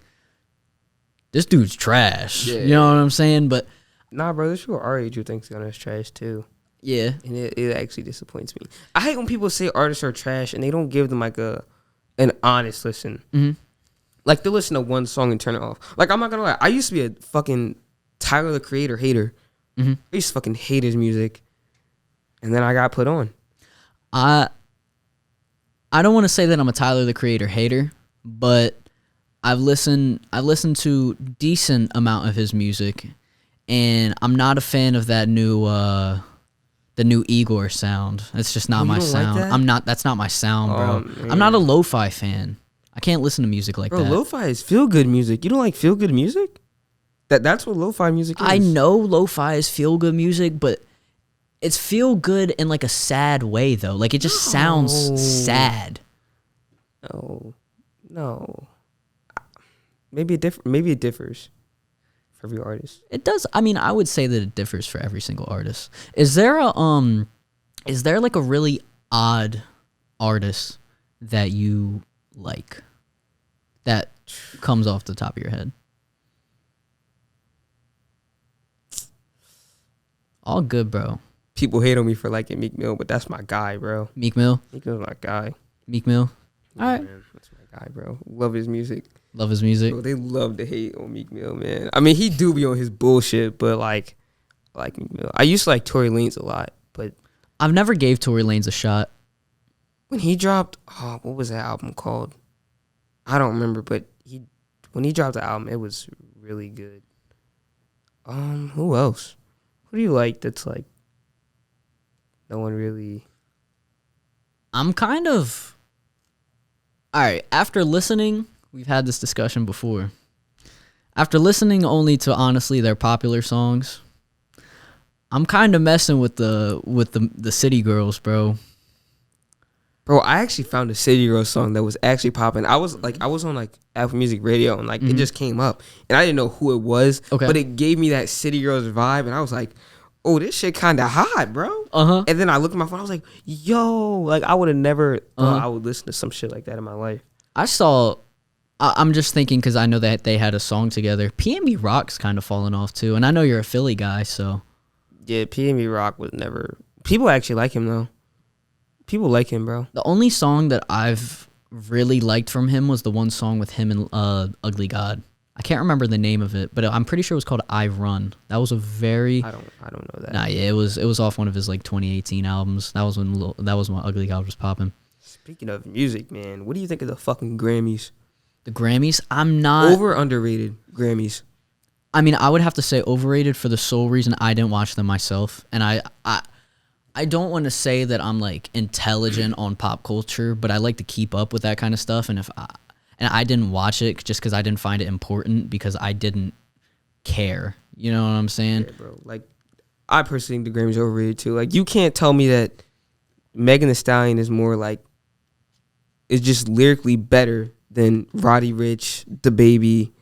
this dude's trash. Yeah. You know what I'm saying? But nah, bro, there's people our age who thinks Gunna's trash too. Yeah. And it actually disappoints me. I hate when people say artists are trash and they don't give them like an honest listen. Mm-hmm. Like they listen to one song and turn it off. Like I'm not gonna lie, I used to be a fucking Tyler the Creator hater. Mm-hmm. I used to fucking hate his music, and then I got put on. I don't want to say that I'm a Tyler the Creator hater, but I've listened to decent amount of his music, and I'm not a fan of that the new Igor sound. That's just not my sound. Like that's not my sound, bro. Man. I'm not a lo-fi fan. I can't listen to music like that. Bro, lo-fi is feel good music. You don't like feel good music? That's what lo-fi music is. I know lo-fi is feel-good music, but it's feel-good in like a sad way, though. Like, it just sounds sad. No. Maybe it differs for every artist. It does. I mean, I would say that it differs for every single artist. Is there like a really odd artist that you like that comes off the top of your head? All good, bro. People hate on me for liking Meek Mill, but that's my guy, bro. Meek Mill? Meek Mill's my guy. Meek Mill? Yeah, all right. Man, that's my guy, bro. Love his music. Love his music? Bro, they love to hate on Meek Mill, man. I mean, he do be on his bullshit, but like, I like Meek Mill. I used to like Tory Lanez a lot, but I've never gave Tory Lanez a shot. When he dropped, what was that album called? I don't remember, but when he dropped the album, it was really good. Who else? Who do you like that's like no one really... I'm kind of... Alright, after listening, we've had this discussion before. After listening only to, honestly, their popular songs, I'm kind of messing with the City Girls, bro. Bro, I actually found a City Girls song that was actually popping. I was on like Apple Music Radio and like it just came up and I didn't know who it was, but it gave me that City Girls vibe and I was like, oh, this shit kind of hot, bro. Uh-huh. And then I looked at my phone, I was like, yo, like I would have never thought I would listen to some shit like that in my life. I'm just thinking because I know that they had a song together. P&B Rock's kind of falling off too, and I know you're a Philly guy, so. Yeah, P&B Rock was never... People actually like him though. People like him, bro. The only song that I've really liked from him was the one song with him and Ugly God. I can't remember the name of it, but I'm pretty sure it was called I Run. That was a very I don't know that. Nah, yeah, it was off one of his like 2018 albums. That was when Ugly God was popping. Speaking of music, man, what do you think of the fucking Grammys? The Grammys, I'm not Over underrated Grammys. I mean, I would have to say overrated for the sole reason I didn't watch them myself, and I don't want to say that I'm like intelligent on pop culture, but I like to keep up with that kind of stuff. And I didn't watch it just because I didn't find it important because I didn't care. You know what I'm saying? Yeah, bro. Like, I personally think the Grammys are overrated too. Like, you can't tell me that Megan Thee Stallion is more like is just lyrically better than Roddy Ricch, The Baby.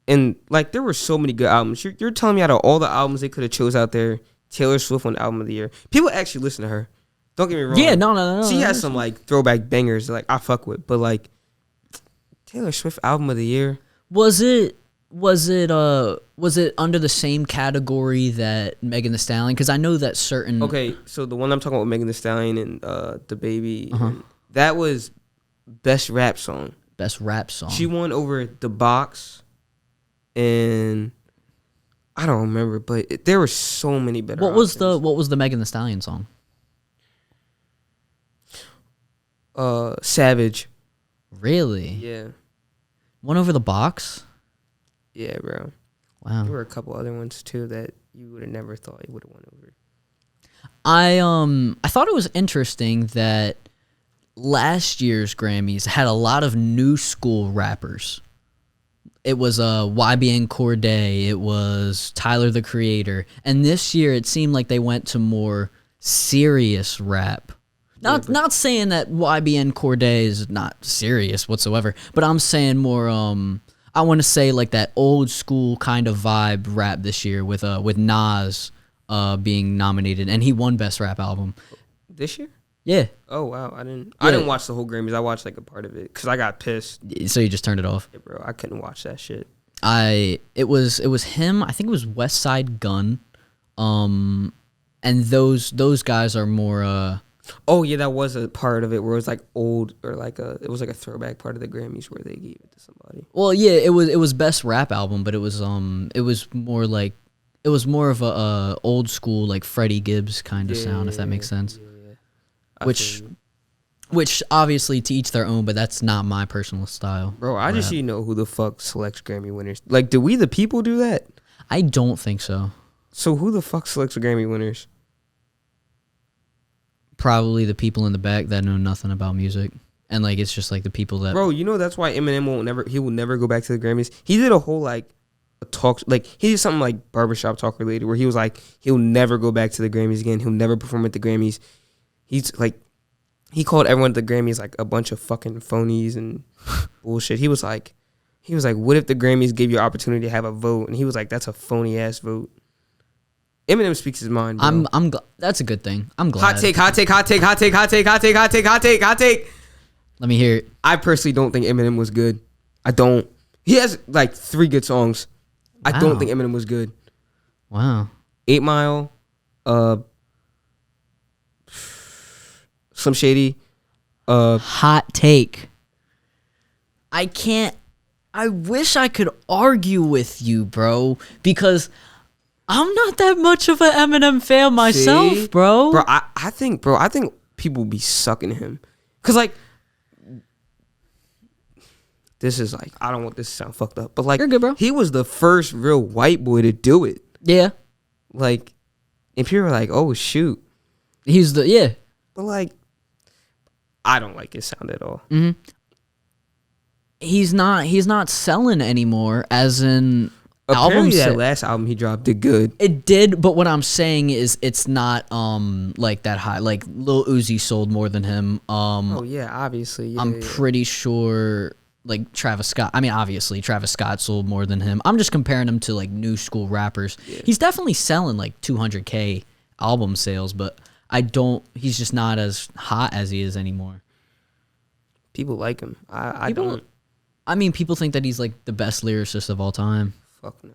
And like, there were so many good albums. You're telling me out of all the albums they could have chose out there, Taylor Swift won Album of the Year. People actually listen to her. Don't get me wrong. Yeah, no. She has some like throwback bangers like I fuck with, but like Taylor Swift Album of the Year. Was it under the same category that Megan Thee Stallion? Because I know that certain. Okay, so the one I'm talking about with Megan Thee Stallion and The Baby, and that was Best Rap Song. Best Rap Song. She won over The Box, and I don't remember, but there were so many better. What was the Megan Thee Stallion song? Savage. Really? Yeah. Won over The Box? Yeah, bro. Wow. There were a couple other ones too that you would have never thought you would have won over. I thought it was interesting that last year's Grammys had a lot of new school rappers. It was YBN Cordae, it was Tyler the Creator, and this year it seemed like they went to more serious rap. Not saying that YBN Cordae is not serious whatsoever, but I'm saying more I want to say like that old school kind of vibe rap this year with Nas being nominated, and he won Best Rap Album This year? Yeah. Oh wow, I didn't watch the whole Grammys. I watched like a part of it because I got pissed. So you just turned it off? Yeah, bro, I couldn't watch that shit. It was him. I think it was West Side Gun, and those guys are more. Oh yeah, that was a part of it where it was like old or like it was like a throwback part of the Grammys where they gave it to somebody. Well, yeah, it was Best Rap Album, but it was more like it was more of a old school like Freddie Gibbs kind of sound, if that makes sense. Yeah. Which obviously to each their own, but that's not my personal style. Bro, I just need to know who the fuck selects Grammy winners. Like, do we the people do that? I don't think so. So who the fuck selects the Grammy winners? Probably the people in the back that know nothing about music. And like it's just like the people that Bro, you know that's why Eminem will never go back to the Grammys. He did a whole like a talk, like he did something like Barbershop Talk related where he was like he'll never go back to the Grammys again. He'll never perform at the Grammys. He's like, he called everyone at the Grammys like a bunch of fucking phonies and bullshit. He was like, what if the Grammys gave you an opportunity to have a vote? And he was like, that's a phony ass vote. Eminem speaks his mind, bro. That's a good thing. I'm glad. Hot take. Let me hear it. I personally don't think Eminem was good. I don't. He has like 3 good songs. I don't think Eminem was good. Wow. 8 Mile, Slim Shady. Hot take. I wish I could argue with you, bro, because I'm not that much of an Eminem fan myself, See? bro. Bro, I think people be sucking him. Cause like, this is like, I don't want this to sound fucked up, but like, you're good, bro. He was the first real white boy to do it. Yeah. Like, and people were like, oh shoot. But like, I don't like his sound at all. Mm-hmm. He's not selling anymore, as in apparently that last album he dropped did good. It did, but what I'm saying is it's not like that high. Like Lil Uzi sold more than him. Oh yeah, obviously. Yeah, I'm pretty sure like Travis Scott. I mean, obviously Travis Scott sold more than him. I'm just comparing him to like new school rappers. Yeah. He's definitely selling like 200K album sales, but he's just not as hot as he is anymore. People like him. I don't. I mean, people think that he's like the best lyricist of all time. Fuck no.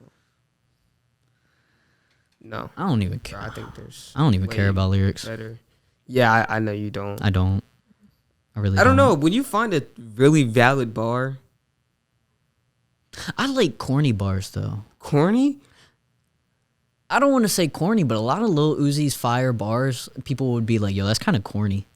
No. I don't even care. I think there's. I don't even care about lyrics. Better. Yeah, I know you don't. I don't. really I don't know. When you find a really valid bar, I like corny bars though. corny. I don't want to say corny, but a lot of Lil Uzi's fire bars, people would be like, "Yo, that's kind of corny."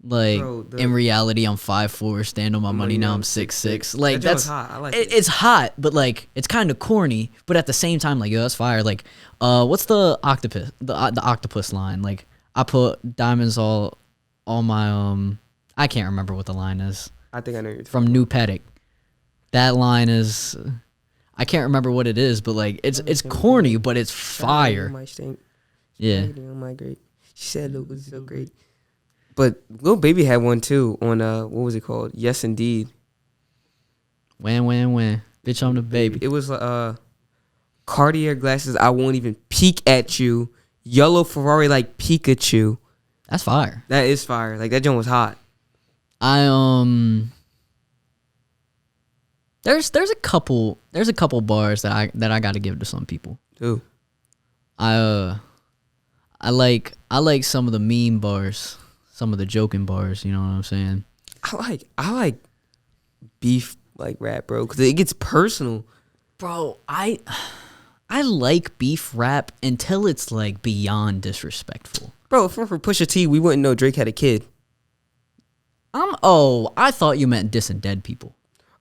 Like, Bro, in reality, I'm 5'4", stand on my money. Now I'm 6'6". Like, that's hot. I like it. It's hot, but like, it's kind of corny. But at the same time, like, yo, that's fire. Like, what's the octopus? The octopus line? Like, I put diamonds all my I can't remember what the line is. I think I know you're from New Paddock. That line is, I can't remember what it is, but like, it's corny, but it's fire. Yeah. She said it was so great. But Lil Baby had one too on what was it called? Yes Indeed. When, bitch, I'm the baby. It was Cartier glasses. I won't even peek at you. Yellow Ferrari like Pikachu. That's fire. That is fire. Like that joint was hot. There's a couple bars that I got to give to some people. Ooh. I like some of the meme bars, some of the joking bars. You know what I'm saying? I like beef like rap, bro, because it gets personal. Bro, I like beef rap until it's like beyond disrespectful. Bro, if it were for Pusha T, we wouldn't know Drake had a kid. I thought you meant dissing dead people.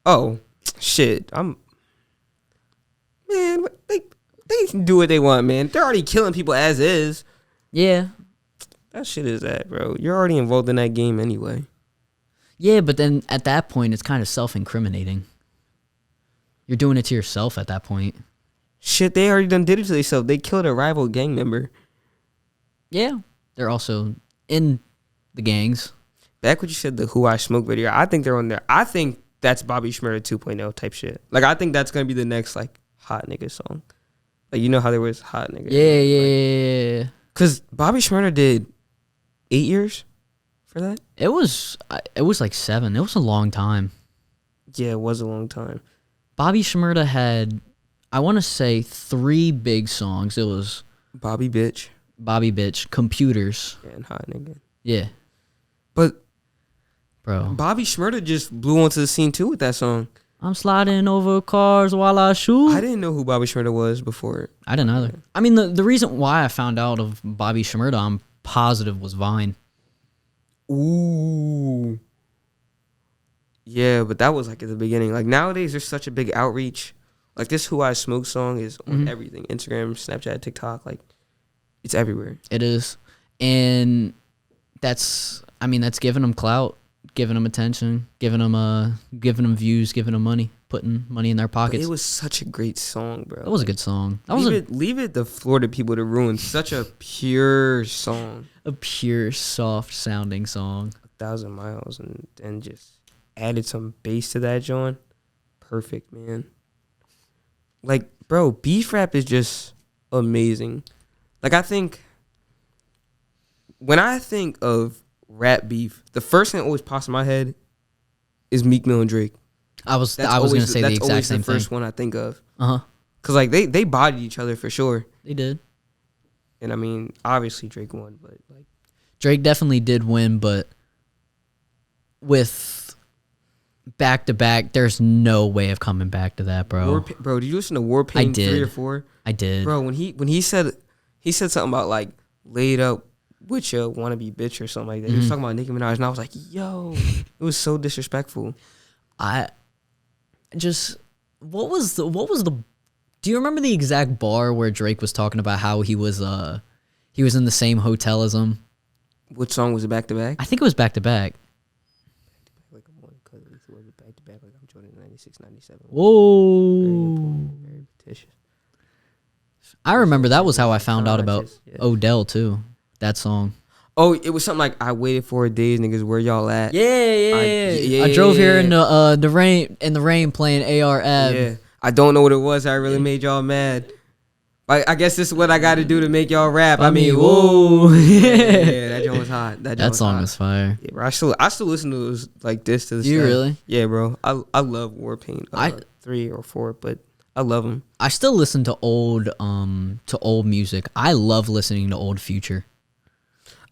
Oh, shit. Man, they can do what they want, man. They're already killing people as is. Yeah. That shit is that, bro. You're already involved in that game anyway. Yeah, but then at that point, it's kind of self-incriminating. You're doing it to yourself at that point. Shit, they already done did it to themselves. They killed a rival gang member. Yeah. They're also in the gangs. Back when you said the Who I Smoke video, I think they're on there. I think that's Bobby Shmurda 2.0 type shit. Like, I think that's going to be the next, like, hot nigga song. Like, you know how there was hot nigga? Yeah. Because Bobby Shmurda did 8 years for that? It was like 7. It was a long time. Yeah, it was a long time. Bobby Shmurda had, I want to say, 3 big songs. It was Bobby Bitch, Computers, and Hot Nigga. Yeah. But, bro, Bobby Shmurda just blew onto the scene too with that song. I'm sliding over cars while I shoot. I didn't know who Bobby Shmurda was before. I didn't either. I mean, the reason why I found out of Bobby Shmurda, I'm positive, was Vine. Ooh. Yeah, but that was like at the beginning. Like nowadays, there's such a big outreach. Like this Who I Smoke song is on everything. Instagram, Snapchat, TikTok. Like it's everywhere. It is. And that's giving them clout, giving them attention, giving them views, giving them money, putting money in their pockets. But it was such a great song, bro. That was a good song. Leave it the Florida people to ruin such a pure song. A pure, soft sounding song. 1,000 miles and just added some bass to that joint. Perfect, man. Like, bro, beef rap is just amazing. Like, when I think of rap beef, the first thing that always pops in my head is Meek Mill and Drake. I was gonna say the exact same thing. That's always the first one I think of. Uh-huh. Cause like they bodied each other for sure. They did. And I mean, obviously Drake won, but like Drake definitely did win, but with back to back, there's no way of coming back to that, bro. Bro, did you listen to Warpaint 3 or 4? I did. Bro, when he said something about like laid up with your wannabe bitch or something like that. He was talking about Nicki Minaj, and I was like, yo, it was so disrespectful. What was the do you remember the exact bar where Drake was talking about how he was in the same hotel as him? What song was it, back to back? I think it was back to back. Like I'm one cuz it was back to back like I'm Jordan 96 97. Whoa. Very repetitious. I remember that was how I found out about Odell too. That song. Oh, it was something like I waited 4 days, niggas. Where y'all at? Yeah. I drove here in the rain playing AR Ab. Yeah. I don't know what it was. I really made y'all mad. I guess this is what I got to do to make y'all rap. I mean, whoa. Yeah, that joint was hot. That song was fire. Yeah, bro, I still listen to those like this to this day. You really? Yeah, bro. I love Warpaint 3 or 4, but I love them. I still listen to old music. I love listening to old Future.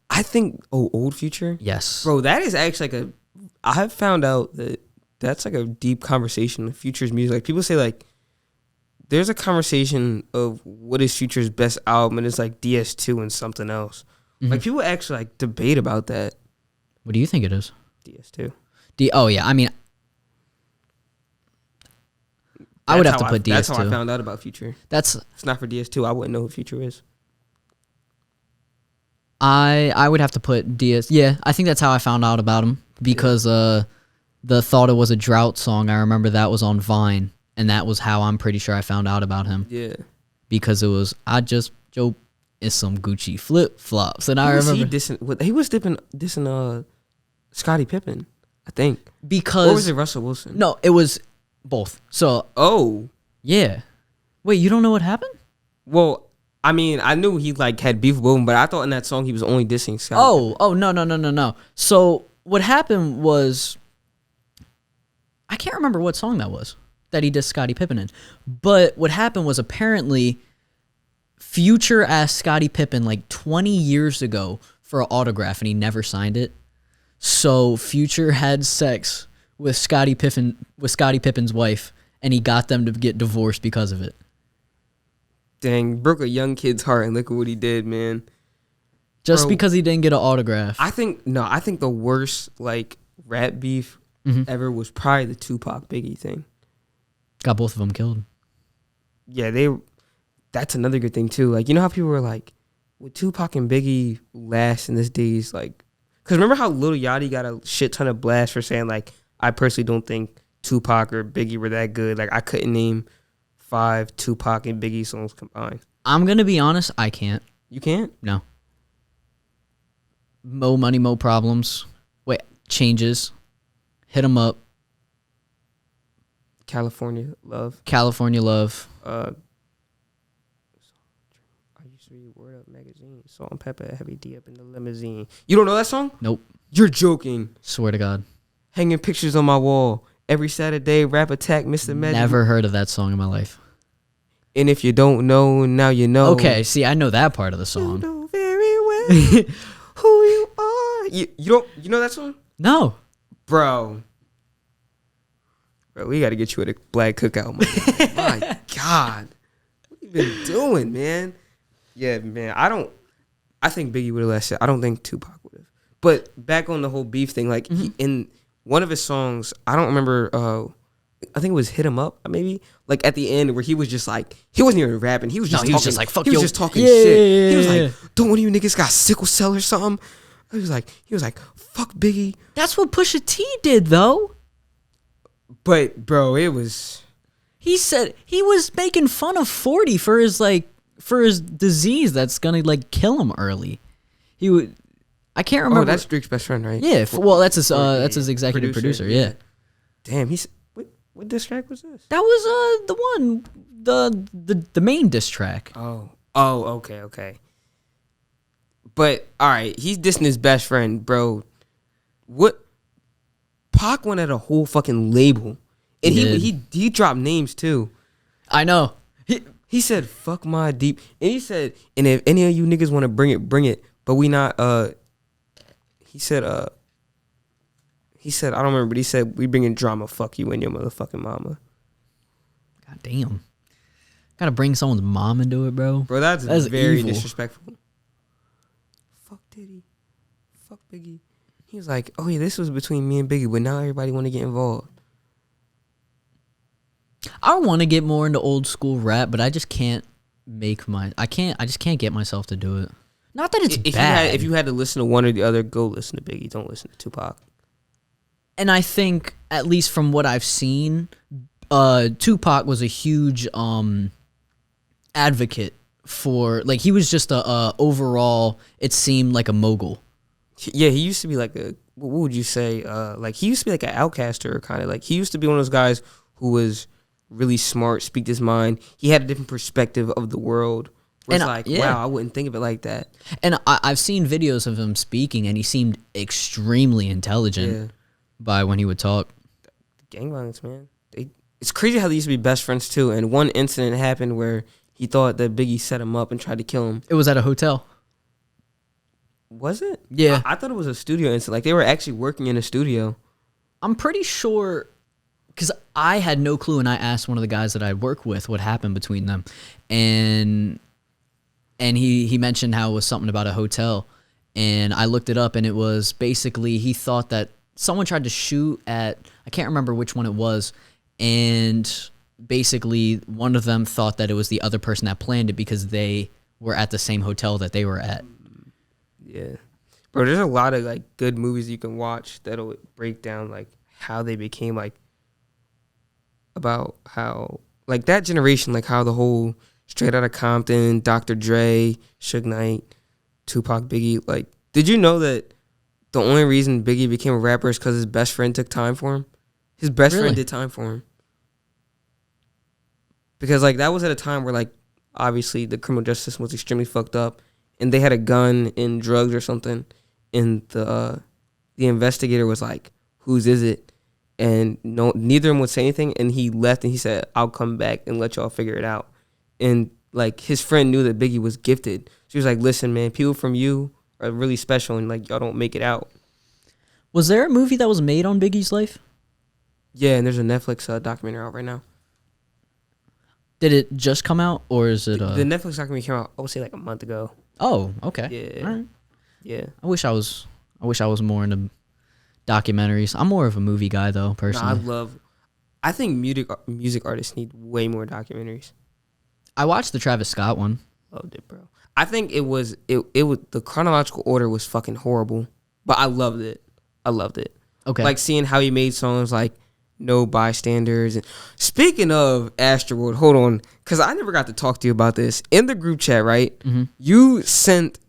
I think old Future. Yes, Bro, that is actually like I have found out that that's like a deep conversation of Future's music. Like people say like there's a conversation of what is Future's best album, and it's like DS2 and something else. Mm-hmm. Like people actually like debate about that. What do you think it is? DS2. Oh yeah, I mean, I would have to put DS2. That's how I found out about Future. If it's not for DS2, I wouldn't know who Future is. I would have to put DS. Yeah, I think that's how I found out about him because the Thought It Was a Drought song. I remember that was on Vine, and that was how I'm pretty sure I found out about him. Yeah, because it was I just Joe in some Gucci flip flops, and I remember he was dissing Scottie Pippen, I think. Because or was it Russell Wilson? No, it was both. So yeah. Wait, you don't know what happened? Well, I mean, I knew he like had beef with him, but I thought in that song he was only dissing Scottie. Oh, no. So what happened was, I can't remember what song that was that he dissed Scottie Pippen in. But what happened was apparently Future asked Scottie Pippen like 20 years ago for an autograph, and he never signed it. So Future had sex with Scottie Pippen's wife, and he got them to get divorced because of it. Dang, broke a young kid's heart, and look at what he did, man. Just because he didn't get an autograph. I think the worst like rap beef ever was probably the Tupac Biggie thing. Got both of them killed. Yeah, that's another good thing too. Like, you know how people were like, would Tupac and Biggie last in this days? Like, because remember how Lil Yachty got a shit ton of blast for saying like, I personally don't think Tupac or Biggie were that good. Like, I couldn't name 5 Tupac and Biggie songs combined. I'm gonna be honest, I can't. You can't? No. Mo Money, Mo Problems. Wait, Changes. Hit 'Em Up. California Love. I used to read Word Up magazine. Salt and Pepper, Heavy D up in the limousine. You don't know that song? Nope. You're joking. Swear to God. Hanging pictures on my wall. Every Saturday, Rap Attack, Mr. Magic. Never heard of that song in my life. And if you don't know, now you know. Okay, see, I know that part of the song. You know very well who you are. You know that song? No. Bro, we got to get you at a black cookout, man. My God. What you been doing, man? Yeah, man, I think Biggie would have lasted. I don't think Tupac would have. But back on the whole beef thing, like, in one of his songs, I don't remember, I think it was Hit 'Em Up, maybe? Like, at the end, where he was just like, he wasn't even rapping. He was just talking. Just like, fuck he yo. was just talking shit. He was like, don't one of you niggas got sickle cell or something? He was like, fuck Biggie. That's what Pusha T did, though. But, bro, it was... He said he was making fun of 40 for his disease that's gonna like kill him early. He would. I can't remember. Oh, that's Drake's best friend, right? Yeah. Well, that's his executive producer. Yeah. Damn. What diss track was this? That was the one, the main diss track. Oh. Okay. But all right, he's dissing his best friend, bro. What? Pac went at a whole fucking label, and he dropped names too. I know. He said, fuck my deep. And he said, and if any of you niggas want to bring it. But we not, he said, I don't remember, but he said, we bringing drama, fuck you and your motherfucking mama. God damn. Gotta bring someone's mom into it, bro. Bro, that's very evil. Disrespectful. Fuck Diddy. Fuck Biggie. He was like, oh yeah, this was between me and Biggie, but now everybody want to get involved. I want to get more into old school rap, but I just can't I just can't get myself to do it. Not that it's bad. If you had to listen to one or the other, go listen to Biggie. Don't listen to Tupac. And I think, at least from what I've seen, Tupac was a huge advocate for, like, he was just a overall, it seemed like a mogul. Yeah, he used to be like what would you say? Like, he used to be like an outcaster, kind of. Like, he used to be one of those guys who was really smart, speak his mind. He had a different perspective of the world. It's like, wow, I wouldn't think of it like that. And I've seen videos of him speaking, and he seemed extremely intelligent by when he would talk. Gang violence, man. It's crazy how they used to be best friends, too. And one incident happened where he thought that Biggie set him up and tried to kill him. It was at a hotel. Was it? Yeah. I thought it was a studio incident. Like they were actually working in a studio. I'm pretty sure, because I had no clue, and I asked one of the guys that I work with what happened between them, and he mentioned how it was something about a hotel, and I looked it up, and it was basically he thought that someone tried to shoot at, I can't remember which one it was, and basically one of them thought that it was the other person that planned it because they were at the same hotel that they were at. Yeah. Bro, there's a lot of like good movies you can watch that'll break down like how they became like about how like that generation, like how the whole Straight Outta Compton, Dr. Dre, Suge Knight, Tupac, Biggie, like did you know that the only reason Biggie became a rapper is because his best friend took time for him? His best friend did time for him. Because like that was at a time where like obviously the criminal justice system was extremely fucked up and they had a gun and drugs or something. And the investigator was like, "Whose is it?" And neither of them would say anything. And he left and he said, "I'll come back and let y'all figure it out." And like his friend knew that Biggie was gifted. She was like, "Listen, man, people from you are really special, and like y'all don't make it out." Was there a movie that was made on Biggie's life? Yeah, and there's a Netflix documentary out right now. Did it just come out, or is it? The Netflix documentary came out, I would say, like a month ago. Oh, okay. Yeah. All right. Yeah. I wish I was more into documentaries. I'm more of a movie guy though, personally. I think music artists need way more documentaries. I watched the Travis Scott one. Loved it, bro. I think it was the chronological order was fucking horrible, but I loved it. Okay. Like seeing how he made songs like No Bystanders. And speaking of Astroworld, hold on, because I never got to talk to you about this. In the group chat, right? Mm-hmm. You sent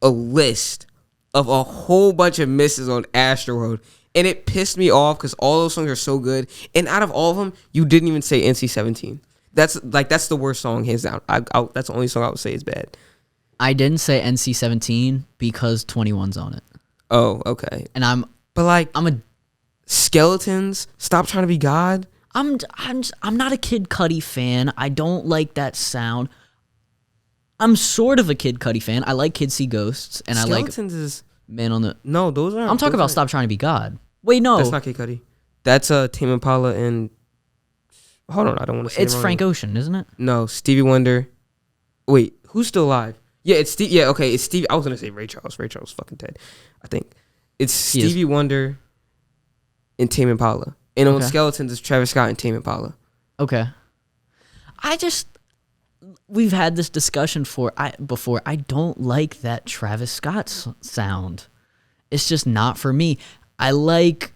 a list of a whole bunch of misses on Astroworld, and it pissed me off because all those songs are so good. And out of all of them, you didn't even say NC-17. That's the worst song hands down. That's the only song I would say is bad. I didn't say NC-17 because 21's on it. Oh, okay. And I'm a Skeletons, Stop Trying to Be God. I'm not a Kid Cudi fan. I don't like that sound. I'm sort of a Kid Cudi fan. I like Kids See Ghosts, and Skeletons is Man on the. No, those aren't. I'm talking about Stop Trying to Be God. Wait, no, that's not Kid Cudi. That's Tame Impala and. Hold on, I don't want to say it's it wrong. Frank Ocean, isn't it? No, Stevie Wonder. Wait, who's still alive? Yeah, it's Steve. Yeah, okay, it's Stevie. I was gonna say Ray Charles. Ray Charles fucking dead. I think it's Stevie Wonder and Tame Impala. And on Skeletons, it's Travis Scott and Tame Impala. Okay. We've had this discussion before. I don't like that Travis Scott sound. It's just not for me. I like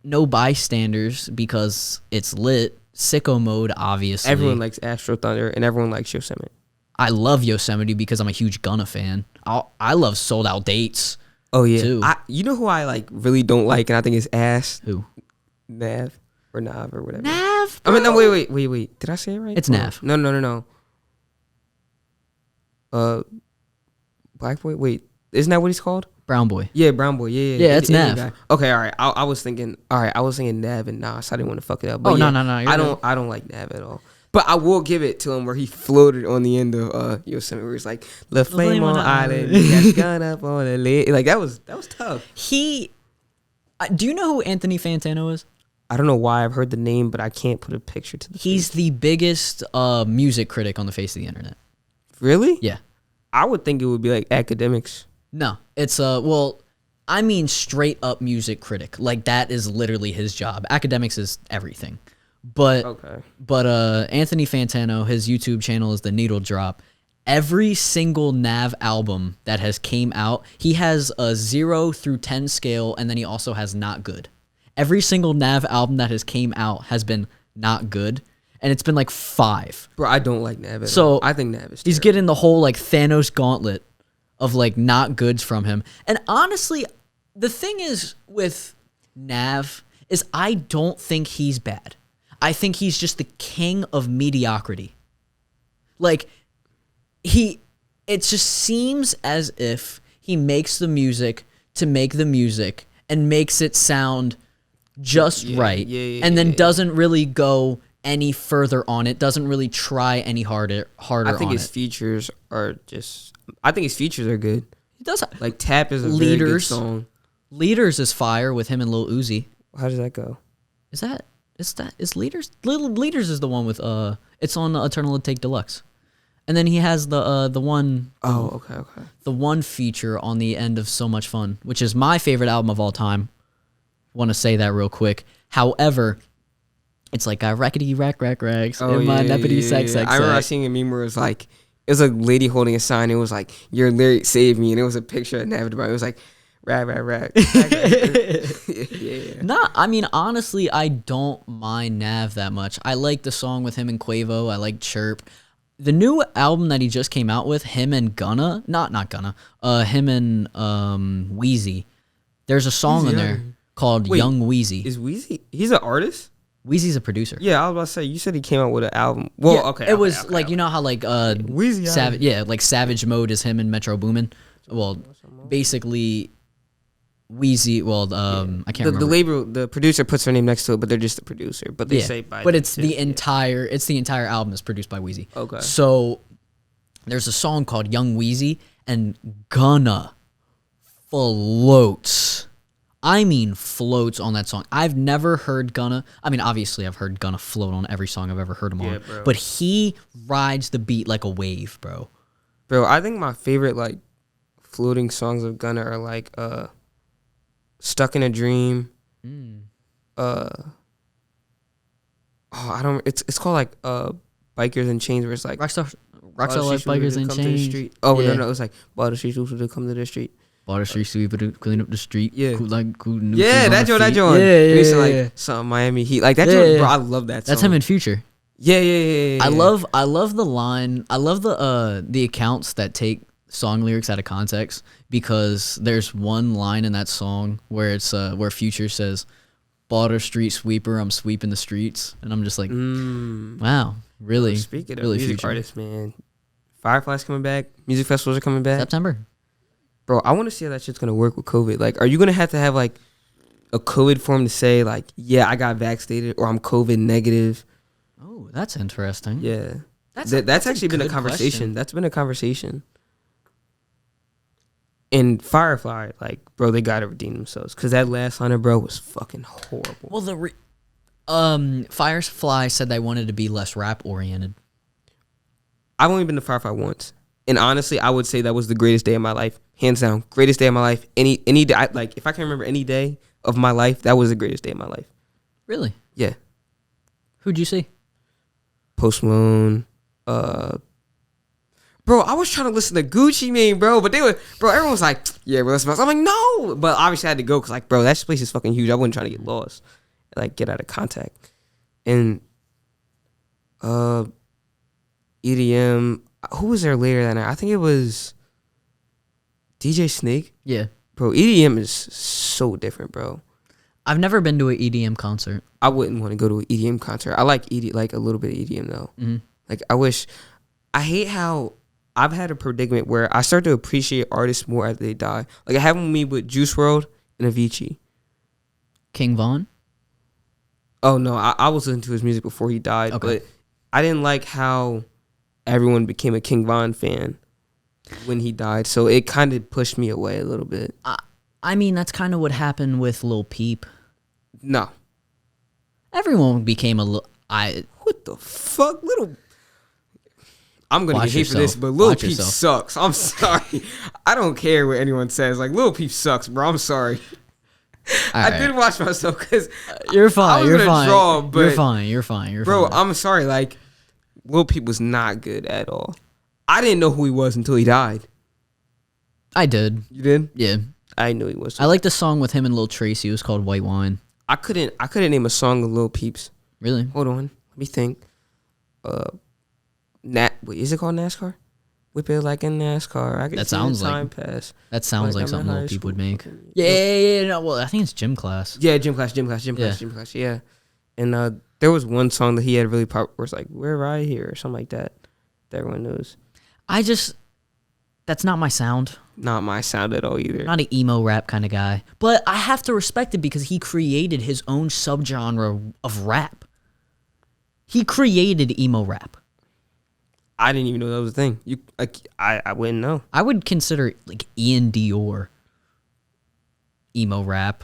No Bystanders because it's lit. Sicko Mode, obviously. Everyone likes Astro Thunder, and everyone likes Yosemite. I love Yosemite because I'm a huge Gunna fan. I love Sold Out Dates. Oh yeah, too. You know who I like really don't like, and I think is ass. Who? Nav or whatever. Nav. I mean, no, wait. Did I say it right? It's Nav. No. Black Boy. Wait, isn't that what he's called? Brown Boy. Yeah, Brown Boy. Yeah. Yeah, it's Nav. Okay, all right. I was thinking Nav and Nas. I didn't want to fuck it up. But no. I don't like Nav at all. But I will give it to him where he floated on the end of Yosemite, where he's like, "The flame on the island, got gun up on the lid." Like that was tough. Do you know who Anthony Fantano is? I don't know why I've heard the name, but I can't put a picture to the. He's the biggest music critic on the face of the internet. Really? Yeah. I would think it would be like academics. No, it's straight up music critic. Like that is literally his job. Academics is everything. But Anthony Fantano, his YouTube channel is The Needle Drop. Every single Nav album that has came out, he has a 0 through 10 scale, and then he also has not good. Every single Nav album that has came out has been not good, and it's been like 5. Bro, I don't like Nav at So all. I think Nav is terrible. He's getting the whole like Thanos gauntlet of like not goods from him. And honestly, the thing is with Nav is I don't think he's bad. I think he's just the king of mediocrity. Like it just seems as if he makes the music to make the music and makes it sound just right. And then doesn't really go any further on it, doesn't really try any harder I think on his features are good. He does. Like Tap is a very good song. Leaders is fire with him and Lil Uzi. How does that go? Is Leaders? Leaders is the one with it's on Eternal Take Deluxe. And then he has the one. Oh, okay. The one feature on the end of So Much Fun, which is my favorite album of all time. Want to say that real quick. However, it's like a rackety rags in my neppity sex. I remember seeing a meme where it was like, it was a lady holding a sign. It was like, your lyric saved me. And it was a picture of Nav. It was like, rag. Yeah. Nah, I mean, honestly, I don't mind Nav that much. I like the song with him and Quavo. I like Chirp. The new album that he just came out with, him and Gunna, him and Wheezy. There's a song in there called Young Wheezy. Is Wheezy? He's an artist? Wheezy's a producer. Yeah, I was about to say, you said he came out with an album. Well, yeah, okay. It was like, you know how like Wheezy, Savage, like Savage Mode is him and Metro Boomin. Well, basically Wheezy, I can't remember. The producer puts her name next to it, but they're just the producer. But they say by but it's the entire album is produced by Wheezy. Okay. So there's a song called Young Wheezy, and Gunna floats. I mean floats on that song. I've never heard Gunna. I mean, obviously I've heard Gunna float on every song I've ever heard him on. Bro. But he rides the beat like a wave, bro. Bro, I think my favorite like floating songs of Gunna are like Stuck in a Dream. It's called like Bikers in Chains, where it's like Rockstar like Bikers in Chains. Oh yeah. No, it was like bought the street sweeper to come to the street. Bought the street sweeper to clean up the street. Yeah. That joint. Yeah. Like some Miami Heat. Like that joint, bro, I love that song. That's him in Future. Yeah. I love the line. I love the accounts that take song lyrics out of context, because there's one line in that song where it's where Future says, "Bought a street sweeper, I'm sweeping the streets," and I'm just like, wow, really. Speaking of really music Future artists, man, Firefly's coming back. Music festivals are coming back. September. Bro, I want to see how that shit's gonna work with COVID. Like, are you gonna have to have like a COVID form to say like, yeah, I got vaccinated, or I'm COVID negative? Oh, that's interesting. Yeah, that's actually been a conversation. Question. That's been a conversation. And Firefly, like, bro, they gotta redeem themselves, because that last 100, bro, was fucking horrible. Well, Firefly said they wanted to be less rap oriented. I've only been to Firefly once, and honestly, I would say that was the greatest day of my life, hands down, greatest day of my life. Any day, like, if I can remember any day of my life, that was the greatest day of my life. Really? Yeah. Who'd you see? Post Malone. Bro, I was trying to listen to Gucci Mane, bro, but everyone was like, yeah, bro, let's. I'm like, no, but obviously I had to go, because, like, bro, that place is fucking huge. I wasn't trying to get lost, like, get out of contact. And EDM, who was there later that night? I think it was DJ Snake. Yeah. Bro, EDM is so different, bro. I've never been to an EDM concert. I wouldn't want to go to an EDM concert. I like like a little bit of EDM though. Mm-hmm. Like, I hate how I've had a predicament where I start to appreciate artists more as they die. Like, I have me with Juice WRLD and Avicii. King Von? Oh no, I was listening to his music before he died, okay. But I didn't like how everyone became a King Von fan when he died, so it kind of pushed me away a little bit. I mean, that's kind of what happened with Lil Peep. No. Everyone became a little... What the fuck? I'm going to get hate for this, but Lil Peep sucks. I'm sorry. I don't care what anyone says. Like, Lil Peep sucks, bro. I'm sorry. I did watch myself, because you're fine. You're fine. Draw, but you're fine. Bro, I'm sorry. Like, Lil Peep was not good at all. I didn't know who he was until he died. I did. You did? Yeah. I knew he was. I like the song with him and Lil Tracy. It was called White Wine. I couldn't name a song of Lil Peep's. Really? Hold on. Let me think. Wait, is it called NASCAR? Whip it like a NASCAR. I that sounds time like pass. That sounds like something Lil Peep would make. Yeah. No, well, I think it's Gym Class. Yeah, Gym Class. Yeah. And there was one song that he had really pop where it's like, "We're right here" or something like that. That everyone knows. That's not my sound. Not my sound at all either. Not an emo rap kind of guy. But I have to respect it, because he created his own subgenre of rap. He created emo rap. I didn't even know that was a thing. You like I wouldn't know. I would consider like Ian Dior emo rap.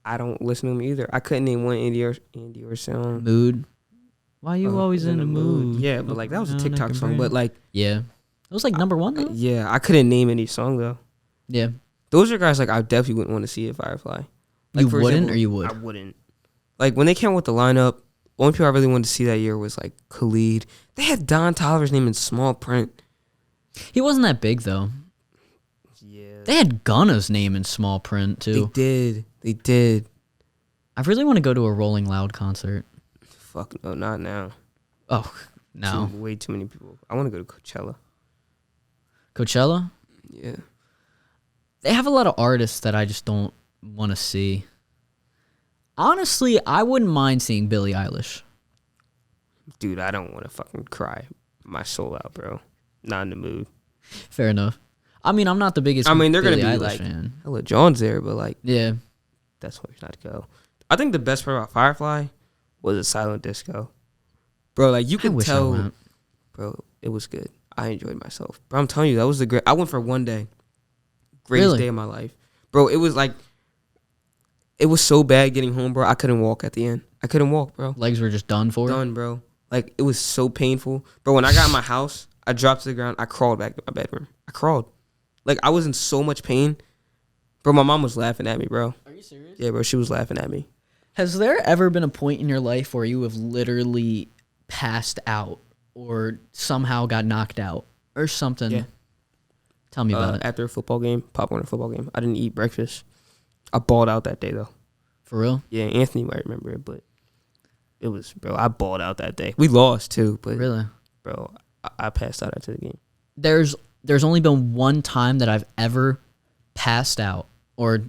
I don't listen to him either. I couldn't name one Ian Dior song. Mood. Why you always in the mood? Yeah, but like that was a TikTok song. But like, yeah, it was like number one though. Yeah, I couldn't name any song though. Yeah, those are guys like I definitely wouldn't want to see at Firefly. Like, you wouldn't, example, or you would? I wouldn't. Like when they came out with the lineup, the only people I really wanted to see that year was like Khalid. They had Don Toliver's name in small print. He wasn't that big though. Yeah, they had Gunna's name in small print too. They did. I really want to go to a Rolling Loud concert. Fuck no, not now. Oh, no. Way too many people. I want to go to Coachella. Coachella? Yeah. They have a lot of artists that I just don't want to see. Honestly, I wouldn't mind seeing Billie Eilish. Dude, I don't want to fucking cry my soul out, bro. Not in the mood. Fair enough. I mean, I'm not the biggest they're Billie gonna be Eilish like, fan. Hella John's there, but like, yeah, that's where he's not to go. I think the best part about Firefly was a silent disco. Bro, like you could tell, bro, it was good. I enjoyed myself. Bro, I'm telling you, that was the great. I went for one day. Greatest day of my life. Bro, it was like, it was so bad getting home, bro. I couldn't walk at the end. I couldn't walk, bro. Legs were just done for? Done, bro. Like, it was so painful. Bro, when I got in my house, I dropped to the ground. I crawled back to my bedroom. I crawled. Like, I was in so much pain. Bro, my mom was laughing at me, bro. Are you serious? Yeah, bro, she was laughing at me. Has there ever been a point in your life where you have literally passed out or somehow got knocked out or something? Yeah. Tell me about it. After a football game, Pop Warner football game, I didn't eat breakfast. I balled out that day, though. For real? Yeah, Anthony might remember it, but it was, bro, I balled out that day. We lost, too, but, really, bro, I passed out after the game. There's only been one time that I've ever passed out or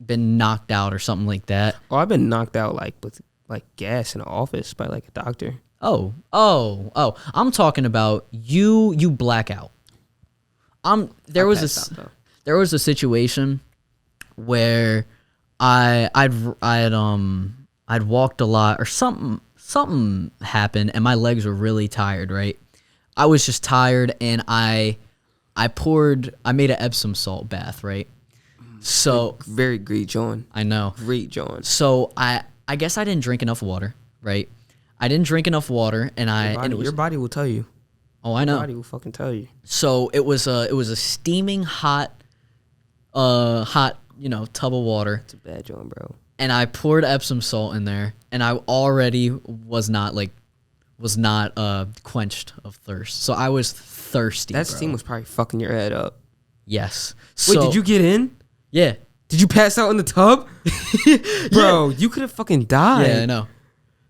been knocked out or something like that. Oh, I've been knocked out, like, with, like, gas in the office by, like, a doctor. Oh, I'm talking about you black out. There was a situation where I'd walked a lot or something happened and my legs were really tired, right? I was just tired and I made an Epsom salt bath, right? So very great, John. I know. Great, John. So I guess I didn't drink enough water, right? I didn't drink enough water and your body will tell you. Oh, I know. Your body will fucking tell you. So it was a steaming hot tub of water. It's a bad John, bro. And I poured Epsom salt in there, and I already was not quenched of thirst. So I was thirsty. That steam was probably fucking your head up. Yes. Wait, did you get in? Yeah. Did you pass out in the tub? Bro, you could have fucking died. Yeah, I know.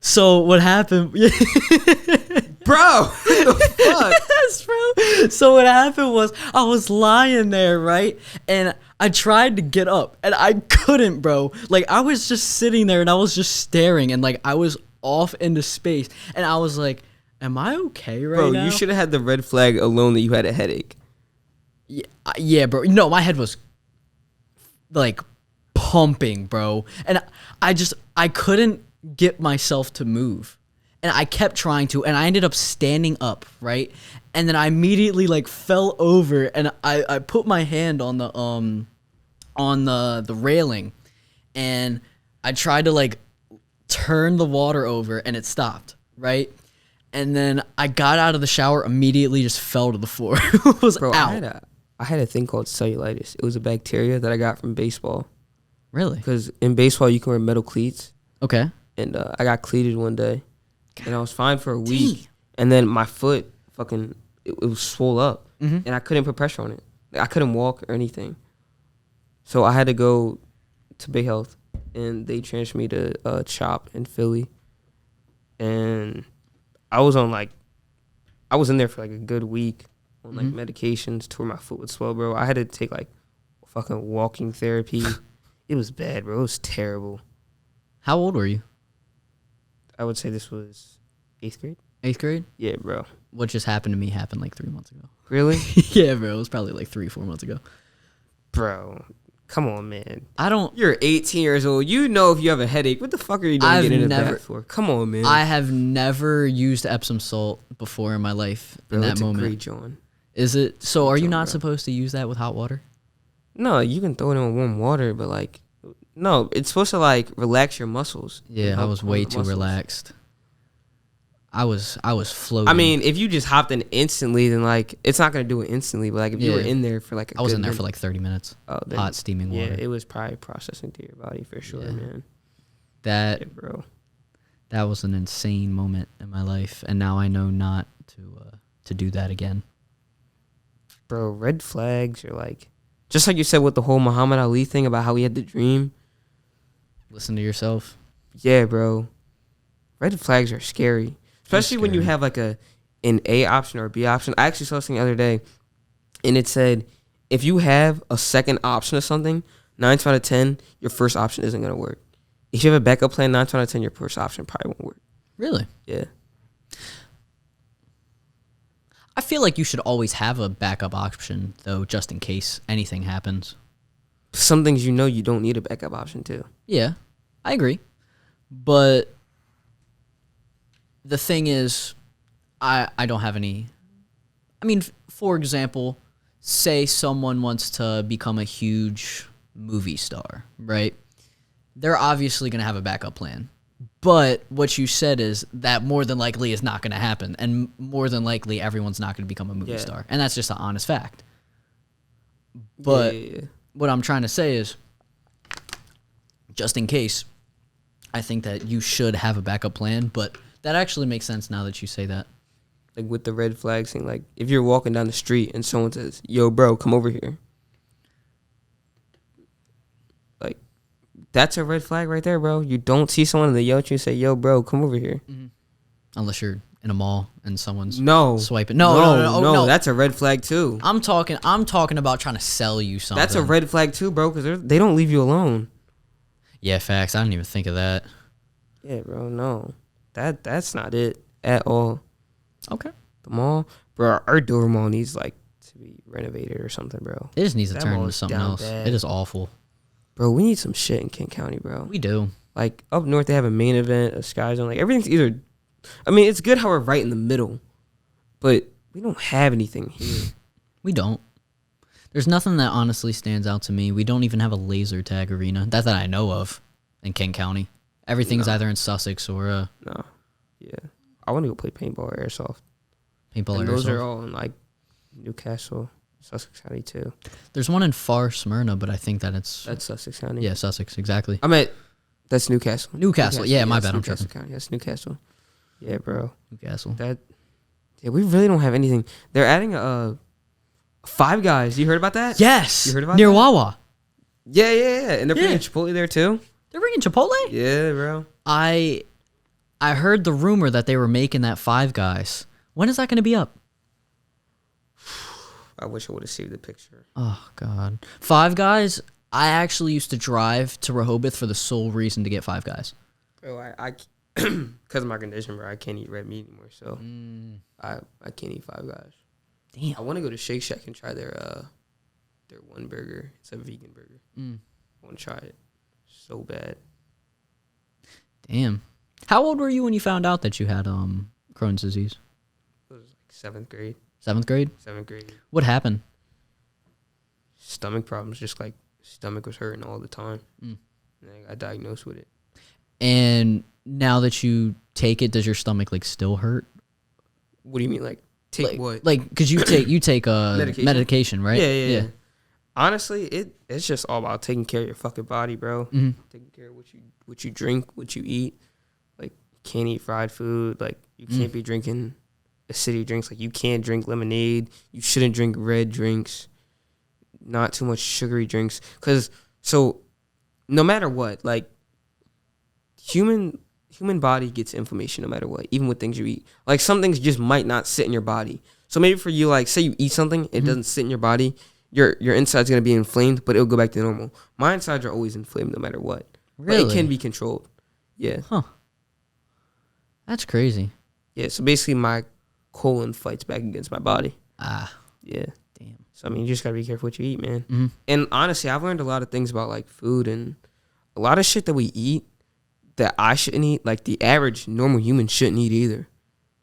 So what happened? Bro, what the fuck? Yes, bro. So what happened was I was lying there, right? And I tried to get up and I couldn't, bro. Like I was just sitting there and I was just staring and like I was off into space and I was like, am I okay right now? Bro, you should have had the red flag alone that you had a headache. Yeah, bro. No, my head was like pumping, bro. And I couldn't get myself to move. And I kept trying to, and I ended up standing up, right? And then I immediately like fell over, and I put my hand on the railing, and I tried to like turn the water over, and it stopped, right? And then I got out of the shower, immediately just fell to the floor. It was Bro, out. I had a thing called cellulitis. It was a bacteria that I got from baseball. Really? Because in baseball you can wear metal cleats. Okay. And I got cleated one day. And I was fine for a week. And then my foot fucking, it was swole up. Mm-hmm. And I couldn't put pressure on it. I couldn't walk or anything. So I had to go to Big Health. And they transferred me to CHOP in Philly. And I was in there for like a good week on like medications to where my foot would swell, bro. I had to take like fucking walking therapy. It was bad, bro. It was terrible. How old were you? I would say this was 8th grade. 8th grade? Yeah, bro. What just happened to me happened like 3 months ago. Really? Yeah, bro. It was probably like 3-4 months ago. Bro, Come on, man. I don't. You're 18 years old. You know if you have a headache, what the fuck are you doing getting in the bath for? Come on, man. I have never used Epsom salt before in my life. Bro, in that it's moment, a great John. Is it? So are you not bro. supposed to use that with hot water? No, you can throw it in warm water, but like, no, it's supposed to like relax your muscles. Yeah, I was way too relaxed. I was floating. I mean, if you just hopped in instantly, then like it's not gonna do it instantly. But like if you were in there for like I was in there for like 30 minutes. Oh, then, hot steaming water. Yeah, it was probably processing through your body for sure, man. Bro. That was an insane moment in my life, and now I know not to do that again. Bro, red flags are like, just like you said with the whole Muhammad Ali thing about how he had the dream. Listen to yourself. Yeah, bro. Red flags are scary. Especially when you have like an A option or a B option. I actually saw something the other day, and it said, if you have a second option of something, 9 out of 10, your first option isn't going to work. If you have a backup plan, 9 out of 10, your first option probably won't work. Really? Yeah. I feel like you should always have a backup option, though, just in case anything happens. Some things you don't need a backup option to. Yeah, I agree. But the thing is, I don't have any... I mean, for example, say someone wants to become a huge movie star, right? They're obviously going to have a backup plan. But what you said is that more than likely is not going to happen. And more than likely, everyone's not going to become a movie star. And that's just an honest fact. But what I'm trying to say is, just in case, I think that you should have a backup plan. But that actually makes sense now that you say that. Like with the red flag thing, like if you're walking down the street and someone says, yo, bro, come over here. Like, that's a red flag right there, bro. You don't see someone and they yell at you and say, yo, bro, come over here. Mm-hmm. Unless you're in a mall and someone's swiping. No, that's a red flag too. I'm talking about trying to sell you something. That's a red flag too, bro, because they don't leave you alone. Yeah, facts. I didn't even think of that. Yeah, bro, no. That's not it at all. Okay. The mall, bro, our Dover mall needs like to be renovated or something, bro. It just needs to turn into something else. Bad. It is awful. Bro, we need some shit in Kent County, bro. We do. Like up north, they have a main event, a Sky Zone. Like everything's either. I mean, it's good how we're right in the middle, but we don't have anything here. We don't. There's nothing that honestly stands out to me. We don't even have a laser tag arena. That I know of in Kent County. Everything's either in Sussex or No. Yeah. I want to go play paintball or airsoft. Paintball and or those airsoft. are all in like Newcastle, Sussex County too. There's one in far Smyrna, but I think that's Sussex County. Yeah, Sussex, exactly. That's Newcastle. Newcastle. Yeah, my bad. I'm tripping. County. That's Newcastle. Yeah, bro. Newcastle. Yeah, we really don't have anything. They're adding Five Guys. You heard about that? Yes. You heard about near that? Wawa. Yeah. And they're bringing Chipotle there too. They're bringing Chipotle? Yeah, bro. I heard the rumor that they were making that Five Guys. When is that going to be up? I wish I would have saved the picture. Oh, God. Five Guys, I actually used to drive to Rehoboth for the sole reason to get Five Guys. Bro, I because of my condition, bro, I can't eat red meat anymore, so I can't eat Five Guys. Damn. I want to go to Shake Shack and try their one burger. It's a vegan burger. I want to try it so bad. Damn. How old were you when you found out that you had Crohn's disease? It was like 7th grade. 7th grade? 7th grade. What happened? Stomach problems, just like stomach was hurting all the time. And I got diagnosed with it. And now that you take it, does your stomach like still hurt? What do you mean, like take what? Like, cause you take medication, right? Yeah. Honestly, it's just all about taking care of your fucking body, bro. Taking care of what you drink, what you eat. Like, you can't eat fried food. Like, you can't be drinking acidic drinks. Like, you can't drink lemonade. You shouldn't drink red drinks. Not too much sugary drinks. So no matter what, like, human body gets inflammation no matter what, even with things you eat. Like, some things just might not sit in your body. So maybe for you, like, say you eat something, it doesn't sit in your body, your inside's going to be inflamed, but it'll go back to normal. My insides are always inflamed no matter what. Really? But it can be controlled. Yeah. Huh. That's crazy. Yeah, so basically my colon fights back against my body. Ah. Yeah. Damn. So I mean, you just gotta be careful what you eat, man. Mm-hmm. And honestly, I've learned a lot of things about like food and a lot of shit that we eat that I shouldn't eat. Like the average normal human shouldn't eat either.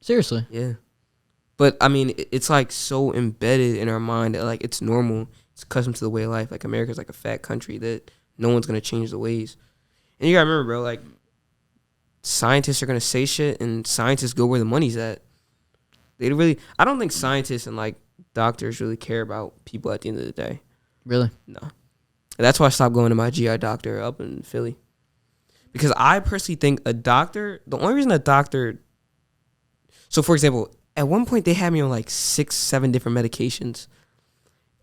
Seriously. Yeah. But I mean, it's like so embedded in our mind that like it's normal. It's accustomed to the way of life. Like America's like a fat country that no one's gonna change the ways. And you gotta remember, bro, like scientists are gonna say shit, and scientists go where the money's at. I don't think scientists and like doctors really care about people at the end of the day. Really? No. That's why I stopped going to my GI doctor up in Philly. Because I personally think the only reason a doctor, so for example, at one point they had me on like 6-7 different medications.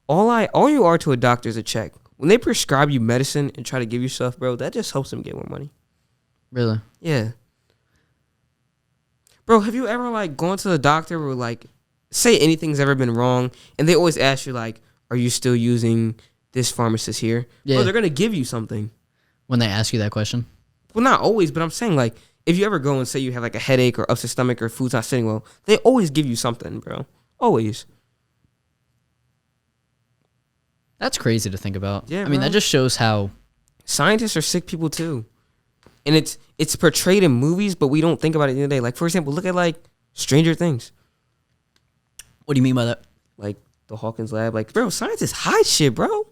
All you are to a doctor is a check. When they prescribe you medicine and try to give you stuff, bro, that just helps them get more money. Really? Yeah. Bro, have you ever like gone to the doctor or like say anything's ever been wrong and they always ask you like, are you still using this pharmacist here? Yeah. Bro, they're gonna give you something. When they ask you that question? Well, not always, but I'm saying like if you ever go and say you have like a headache or upset stomach or food's not sitting well, they always give you something, bro. Always. That's crazy to think about. Yeah, I mean, bro. that just shows how Scientists are sick people too. And it's portrayed in movies, but we don't think about it in the end of the day. Like, for example, look at like Stranger Things. What do you mean by that? Like the Hawkins lab. Like, bro, scientists hide shit, bro.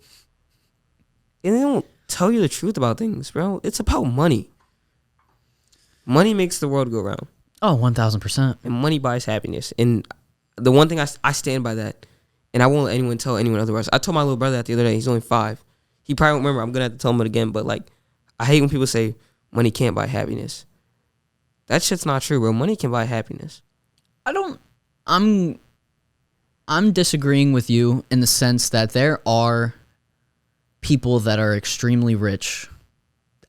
And they don't tell you the truth about things, bro. It's about money. Money makes the world go round. Oh, 1,000%. And money buys happiness. And the one thing I stand by that. And I won't let anyone tell anyone otherwise. I told my little brother that the other day. He's only 5. He probably won't remember. I'm going to have to tell him it again. But, like, I hate when people say money can't buy happiness. That shit's not true, bro. Money can buy happiness. I'm disagreeing with you in the sense that there are people that are extremely rich.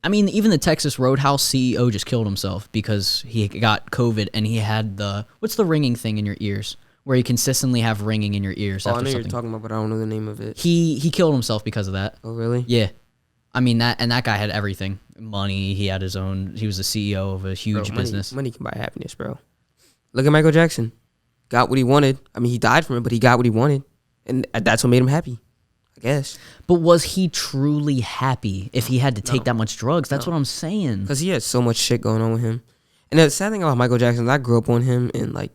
I mean, even the Texas Roadhouse CEO just killed himself because he got COVID and he had what's the ringing thing in your ears? Where you consistently have ringing in your ears Oh, after I know something. you're talking about, but I don't know the name of it. He killed himself because of that. Oh, really? Yeah. I mean, that guy had everything. Money, he had his own, he was the CEO of a huge business. Money can buy happiness, bro. Look at Michael Jackson. Got what he wanted. I mean, he died from it, but he got what he wanted. And that's what made him happy, I guess. But was he truly happy if he had to take that much drugs? That's what I'm saying. Because he had so much shit going on with him. And the sad thing about Michael Jackson is I grew up on him, and, like,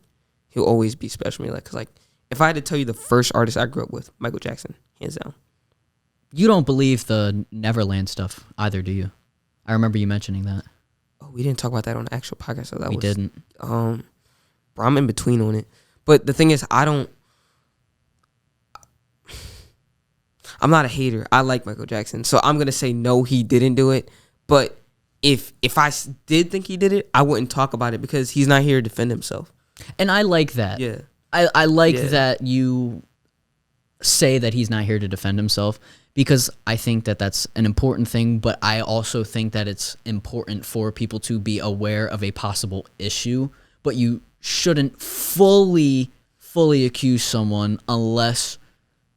he'll always be special to me. Like, because, like, if I had to tell you the first artist I grew up with, Michael Jackson, hands down. You don't believe the Neverland stuff either, do you? I remember you mentioning that. Oh, we didn't talk about that on the actual podcast. So We didn't. Bro, I'm in between on it. But the thing is, I'm not a hater. I like Michael Jackson. So I'm going to say no, he didn't do it. But if I did think he did it, I wouldn't talk about it because he's not here to defend himself. And I like that. Yeah. I like that you say that he's not here to defend himself because I think that that's an important thing, but I also think that it's important for people to be aware of a possible issue, but you shouldn't fully accuse someone unless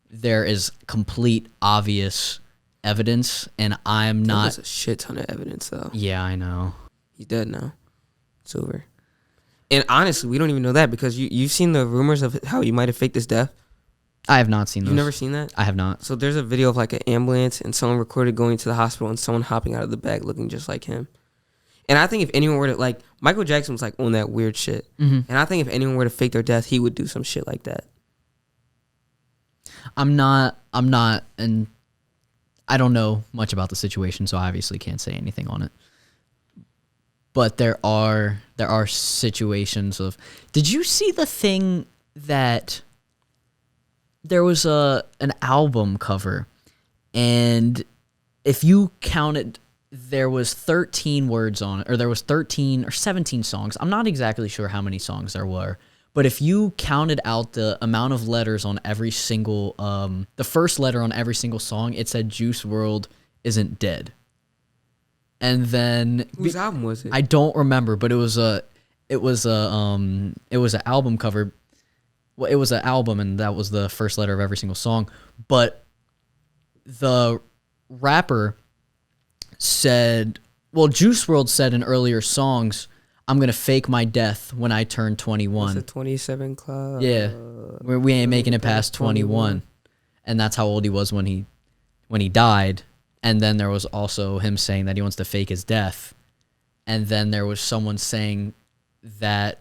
there is complete obvious evidence, and I'm not. There's a shit ton of evidence, though. Yeah, I know. He's dead now. It's over. And honestly, we don't even know that because you've seen the rumors of how he might have faked his death. I have not seen those. You've never seen that? I have not. So there's a video of like an ambulance and someone recorded going to the hospital and someone hopping out of the bag looking just like him. And I think if anyone were to, like, Michael Jackson was like on that weird shit. Mm-hmm. And I think if anyone were to fake their death, he would do some shit like that. I'm not, and I don't know much about the situation, so I obviously can't say anything on it. But there are situations of. Did you see the thing that there was an album cover, and if you counted, there was 13 words on it, or there was 13 or 17 songs. I'm not exactly sure how many songs there were. But if you counted out the amount of letters on every single, the first letter on every single song, it said Juice WRLD isn't dead. And then Whose album was it? I don't remember, but it was an album cover. Well, it was an album, and that was the first letter of every single song. But the rapper said, well, Juice WRLD said in earlier songs, I'm gonna fake my death when I turn 21. What's the 27 Club? Yeah, we ain't making it past 21, and that's how old he was when he died. And then there was also him saying that he wants to fake his death, and then there was someone saying that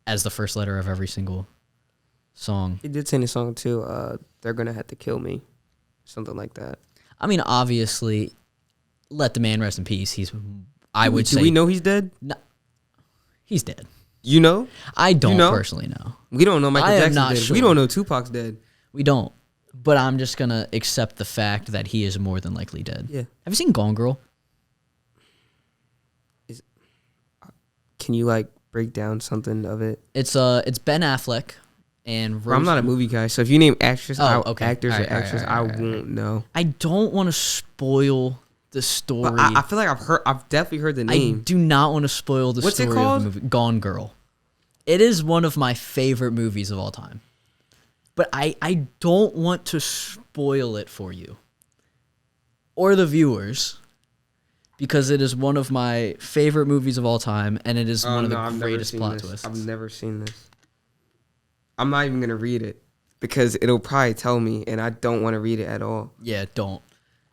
as the first letter of every single song. He did sing a song too. They're gonna have to kill me, something like that. I mean, obviously, let the man rest in peace. I would say. Do we know he's dead? No, he's dead. You know? I don't you know? personally know. We don't know Michael Jackson's dead. Sure. We don't know Tupac's dead. We don't. But I'm just gonna accept the fact that he is more than likely dead. Yeah. Have you seen Gone Girl? Can you like break down something of it? It's Ben Affleck and Rose. I'm not a movie guy, so if you name actors or actors, I won't know. I don't want to spoil the story. But I feel like I've definitely heard the name. I do not want to spoil the What's story it called? of the movie. Gone Girl. It is one of my favorite movies of all time. But I don't want to spoil it for you or the viewers because it is one of my favorite movies of all time, and it is one of the greatest plot twists. I've never seen this. I'm not even going to read it because it'll probably tell me, and I don't want to read it at all. Yeah, don't.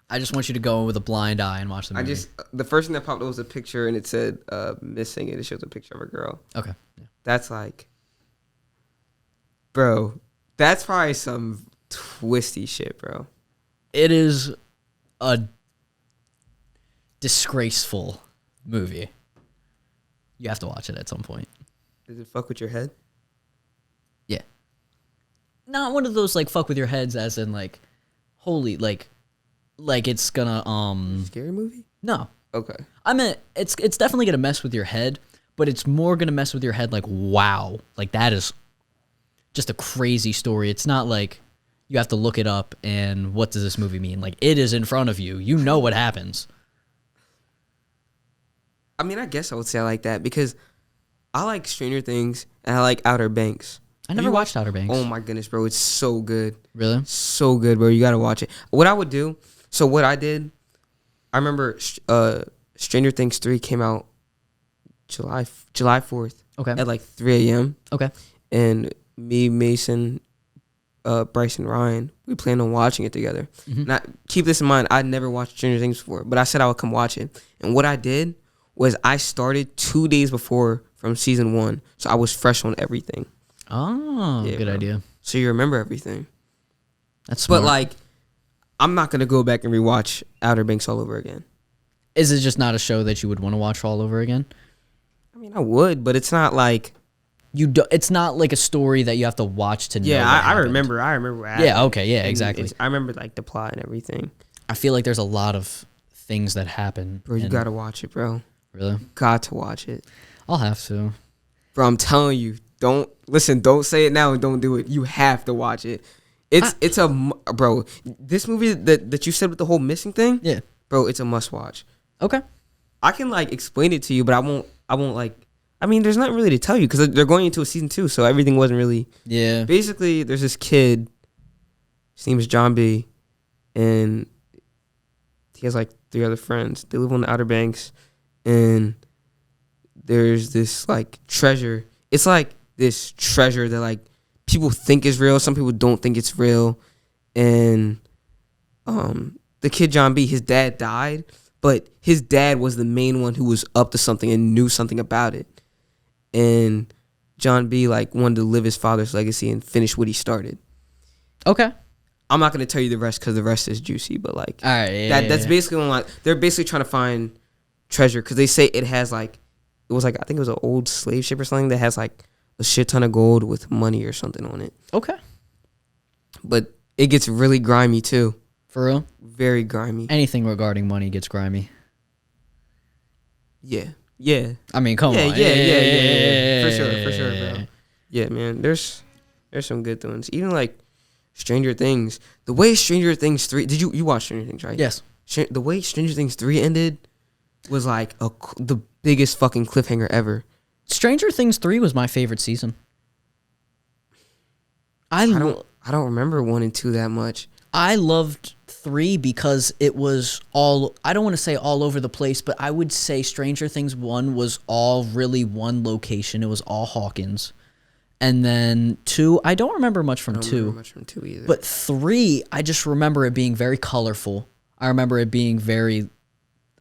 I just want you to go in with a blind eye and watch the movie. The first thing that popped up was a picture, and it said missing, and it shows a picture of a girl. Okay. Yeah. That's like, bro, that's probably some twisty shit, bro. It is a disgraceful movie. You have to watch it at some point. Does it fuck with your head? Yeah. Not one of those like fuck with your heads as in like holy like it's gonna Scary movie? No. Okay. I mean it's definitely gonna mess with your head, but it's more gonna mess with your head like wow. Like that is just a crazy story. It's not like you have to look it up and what does this movie mean? Like it is in front of you. You know what happens. I mean, I guess I would say I like that because I like Stranger Things and I like Outer Banks. I never watched Outer Banks. Oh my goodness, bro. It's so good. Really? So good, bro. You got to watch it. What I would do, so what I did, I remember Stranger Things 3 came out July 4th. Okay. At like 3 a.m. Okay. And me, Mason, Bryce, and Ryan, we planned on watching it together. Mm-hmm. Now, keep this in mind. I'd never watched Stranger Things before, but I said I would come watch it. And what I did was I started 2 days before from season 1, so I was fresh on everything. Oh, Yeah, good bro. idea. So you remember everything. That's smart. But like, I'm not gonna go back and rewatch Outer Banks all over again. Is it just not a show that you would want to watch all over again? I mean, I would, but it's not like It's not like a story that you have to watch to know. yeah. what I happened. remember. I remember. What Yeah. happened. Okay. Yeah. And Exactly. I remember like the plot and everything. I feel like there's a lot of things that happen. Bro, you and- gotta watch it, bro. Really? Got to watch it, I'll have to. bro. I'm telling you. Don't listen. Don't say it now and don't do it. You have to watch it. It's a bro. This movie that you said with the whole missing thing. Yeah. Bro, it's a must watch. Okay. I can like explain it to you, but I won't like. I mean, there's nothing really to tell you because they're going into a season 2, so everything wasn't really. Yeah. Basically, there's this kid. His name is John B, and he has like 3 other friends. They live on the Outer Banks, and there's this like treasure. It's like this treasure that like people think is real. Some people don't think it's real, and the kid John B, his dad died, but his dad was the main one who was up to something and knew something about it. And John B like wanted to live his father's legacy and finish what he started. Okay. I'm not gonna tell you the rest because the rest is juicy, but like All right. Yeah, that's basically when, like they're basically trying to find treasure because they say it has like it was like I think it was an old slave ship or something that has like a shit ton of gold with money or something on it. Okay. But it gets really grimy too. For real? Very grimy. Anything regarding money gets grimy. Yeah. Yeah. I mean, come on. Yeah. For sure, bro. Yeah, man. There's some good ones. Even like Stranger Things. The way Stranger Things 3 did you watch Stranger Things, right? Yes. The way Stranger Things 3 ended was like the biggest fucking cliffhanger ever. Stranger Things 3 was my favorite season. I don't remember 1 and 2 that much. I loved 3 because it was all, I don't want to say all over the place, but I would say Stranger Things 1 was all really one location. It was all Hawkins. And then 2, I don't remember much from 2. I don't remember much from 2 either. But 3, I just remember it being very colorful. I remember it being very,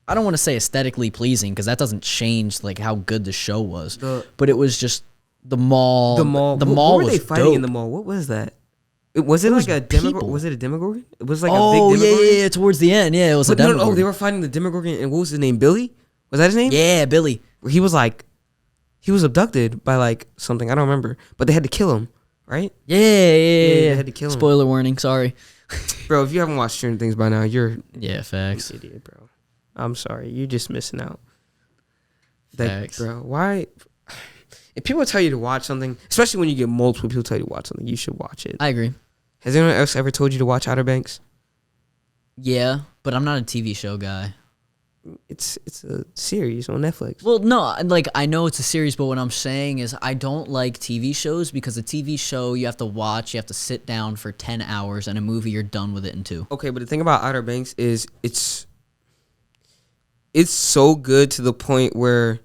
I don't want to say aesthetically pleasing because that doesn't change like how good the show was. But it was just the mall. The mall what were was they fighting dope. in the mall? What was that? Was it like a Demogorgon? Was it a Demogorgon? It was like a big Demogorgon? Yeah. Towards the end, yeah, it was a Demogorgon. No, they were fighting the Demogorgon, and what was his name? Billy? Was that his name? Yeah, Billy. He was abducted by like something, I don't remember, but they had to kill him, right? Yeah. They had to kill him. Spoiler warning, sorry. Bro, if you haven't watched Stranger Things by now, you're facts. an idiot, bro. I'm sorry, you're just missing out. Facts. Bro, why? If people tell you to watch something, especially when you get multiple people tell you to watch something, you should watch it. I agree. Has anyone else ever told you to watch Outer Banks? Yeah, but I'm not a TV show guy. It's a series on Netflix. Well, no, like I know it's a series, but what I'm saying is I don't like TV shows because a TV show you have to watch, you have to sit down for 10 hours, and a movie you're done with it in 2. Okay, but the thing about Outer Banks is it's so good to the point where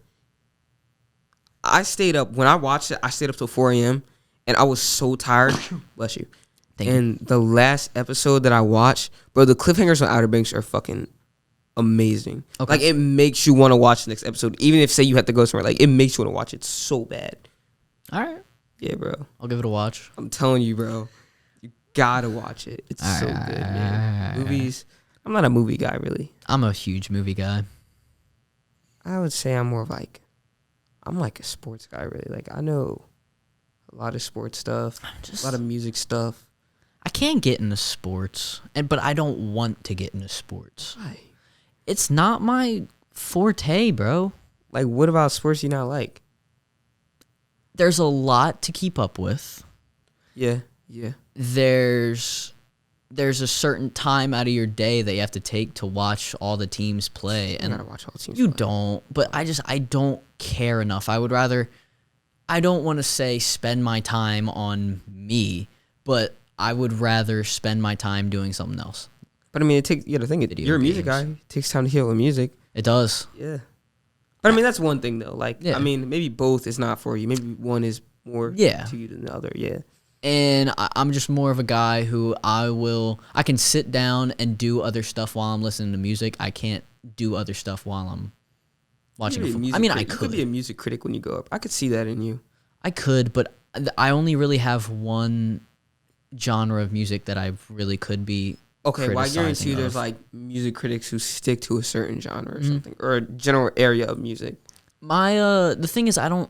I stayed up when I watched it. I stayed up till 4 a.m. and I was so tired. Bless you. And the last episode that I watched, bro, the cliffhangers on Outer Banks are fucking amazing. Okay. Like, it makes you want to watch the next episode. Even if, say, you have to go somewhere. Like, it makes you want to watch it so bad. All right. Yeah, bro. I'll give it a watch. I'm telling you, bro. You gotta watch it. It's so good, man. Movies. I'm not a movie guy, really. I'm a huge movie guy. I would say I'm more of like, I'm like a sports guy, really. Like, I know a lot of sports stuff, a lot of music stuff. I can't get into sports, but I don't want to get into sports. Why? It's not my forte, bro. Like, what about sports you not like? There's a lot to keep up with. Yeah. There's a certain time out of your day that you have to take to watch all the teams play. And you gotta watch all the teams you play. don't, but I don't care enough. I would rather, I don't want to say spend my time on me, but I would rather spend my time doing something else. But I mean, you gotta think, you're a music guy. It takes time to heal with music. It does. Yeah. But I mean, that's one thing though. Like, yeah. I mean, maybe both is not for you. Maybe one is more to you than the other. Yeah. And I'm just more of a guy who I can sit down and do other stuff while I'm listening to music. I can't do other stuff while I'm watching a film. I mean, I could. You could be a music critic when you grow up. I could see that in you. I could, but I only really have one genre of music that I really could be. Okay, well, I guarantee you there's like music critics who stick to a certain genre or something, or a general area of music. The thing is, I don't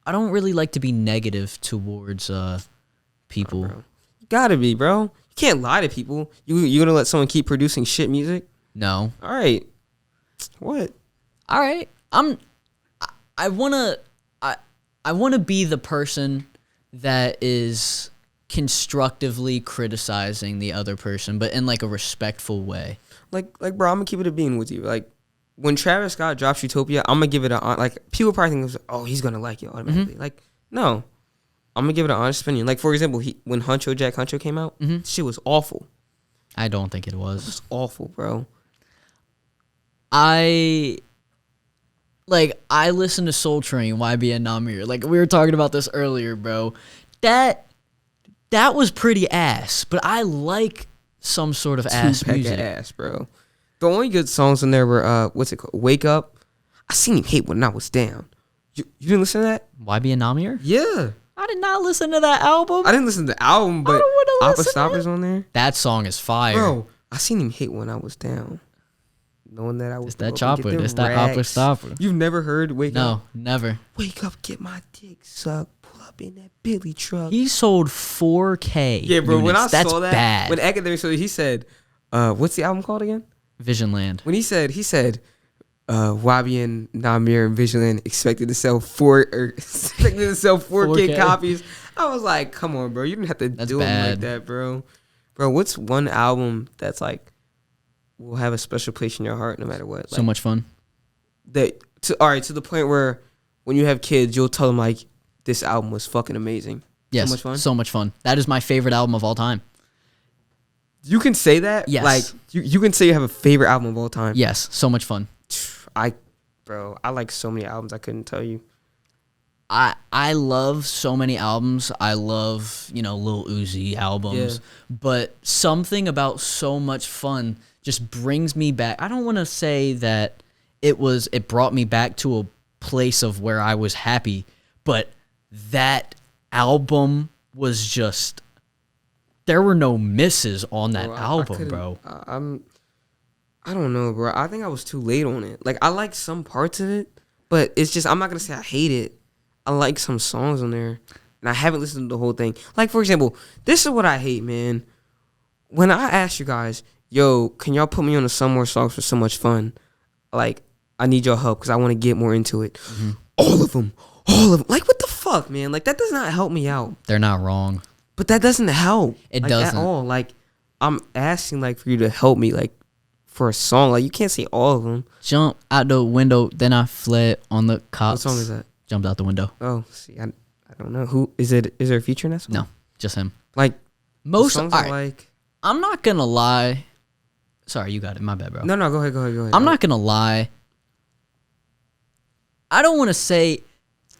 really like to be negative towards people. You gotta be, bro. You can't lie to people. You gonna let someone keep producing shit music? No. All right. What? All right. I wanna be the person that is constructively criticizing the other person, but in like a respectful way. Like, bro, I'm gonna keep it a bean with you. Like, when Travis Scott drops Utopia, I'm gonna give it like, people probably think, oh, he's gonna like it automatically. Like, no, I'm gonna give it an honest opinion. Like, for example, when Jack Huncho came out, shit was awful. I don't think it was. It was awful, bro. I listened to Soul Train, YB and Namir. Like, we were talking about this earlier, bro. That was pretty ass, but I like some sort of ass music. Ass, bro. The only good songs in there were what's it called? Wake Up. I seen him hate when I was down. You didn't listen to that? YB and Namir? Yeah. I did not listen to that album. I didn't listen to the album, but Appa Stopper's on there. That song is fire. Bro, I seen him hate when I was down. Knowing that I was. It's that chopper. It's that Appa Stopper. You've never heard Wake Up? No, never. Wake up, get my dick sucked. Pull up in that Billy truck. He sold 4K. Yeah, bro. Units. When I That's saw that, bad. when Academic showed it, he said, "What's the album called again?" Visionland. When he said, YB and Namir and Visionland expected to sell 4K copies. I was like, come on, bro. You didn't have to do it like that, bro. Bro, what's one album that's like will have a special place in your heart no matter what? So much fun. To the point where when you have kids, you'll tell them like, this album was fucking amazing. Yes, so much fun. So much fun. That is my favorite album of all time. You can say that? Yes. Like, you can say you have a favorite album of all time. Yes, so much fun. I like so many albums I couldn't tell you. I love so many albums. I love, Lil Uzi albums. Yeah. But something about So Much Fun just brings me back. I don't want to say that it brought me back to a place of where I was happy, but that album was just, there were no misses on that album, bro. I don't know, bro. I think I was too late on it. Like, I like some parts of it, but it's just, I'm not going to say I hate it. I like some songs on there, and I haven't listened to the whole thing. Like, for example, this is what I hate, man. When I ask you guys, yo, can y'all put me on some more songs for So Much Fun? Like, I need your help because I want to get more into it. Mm-hmm. All of them. Like, what the fuck, man? Like, that does not help me out. They're not wrong. But that doesn't help. It doesn't. At all. Like, I'm asking, like, for you to help me, like, for a song. Like, you can't say all of them. Jump out the window, then I fled on the cops. What song is that? Jumped out the window. Oh, see, I don't know. Who is it? Is there a feature in that song? No, just him. Like, most songs are like... I'm not going to lie. Sorry, you got it. My bad, bro. No, go ahead. I'm not going to lie. I don't want to say...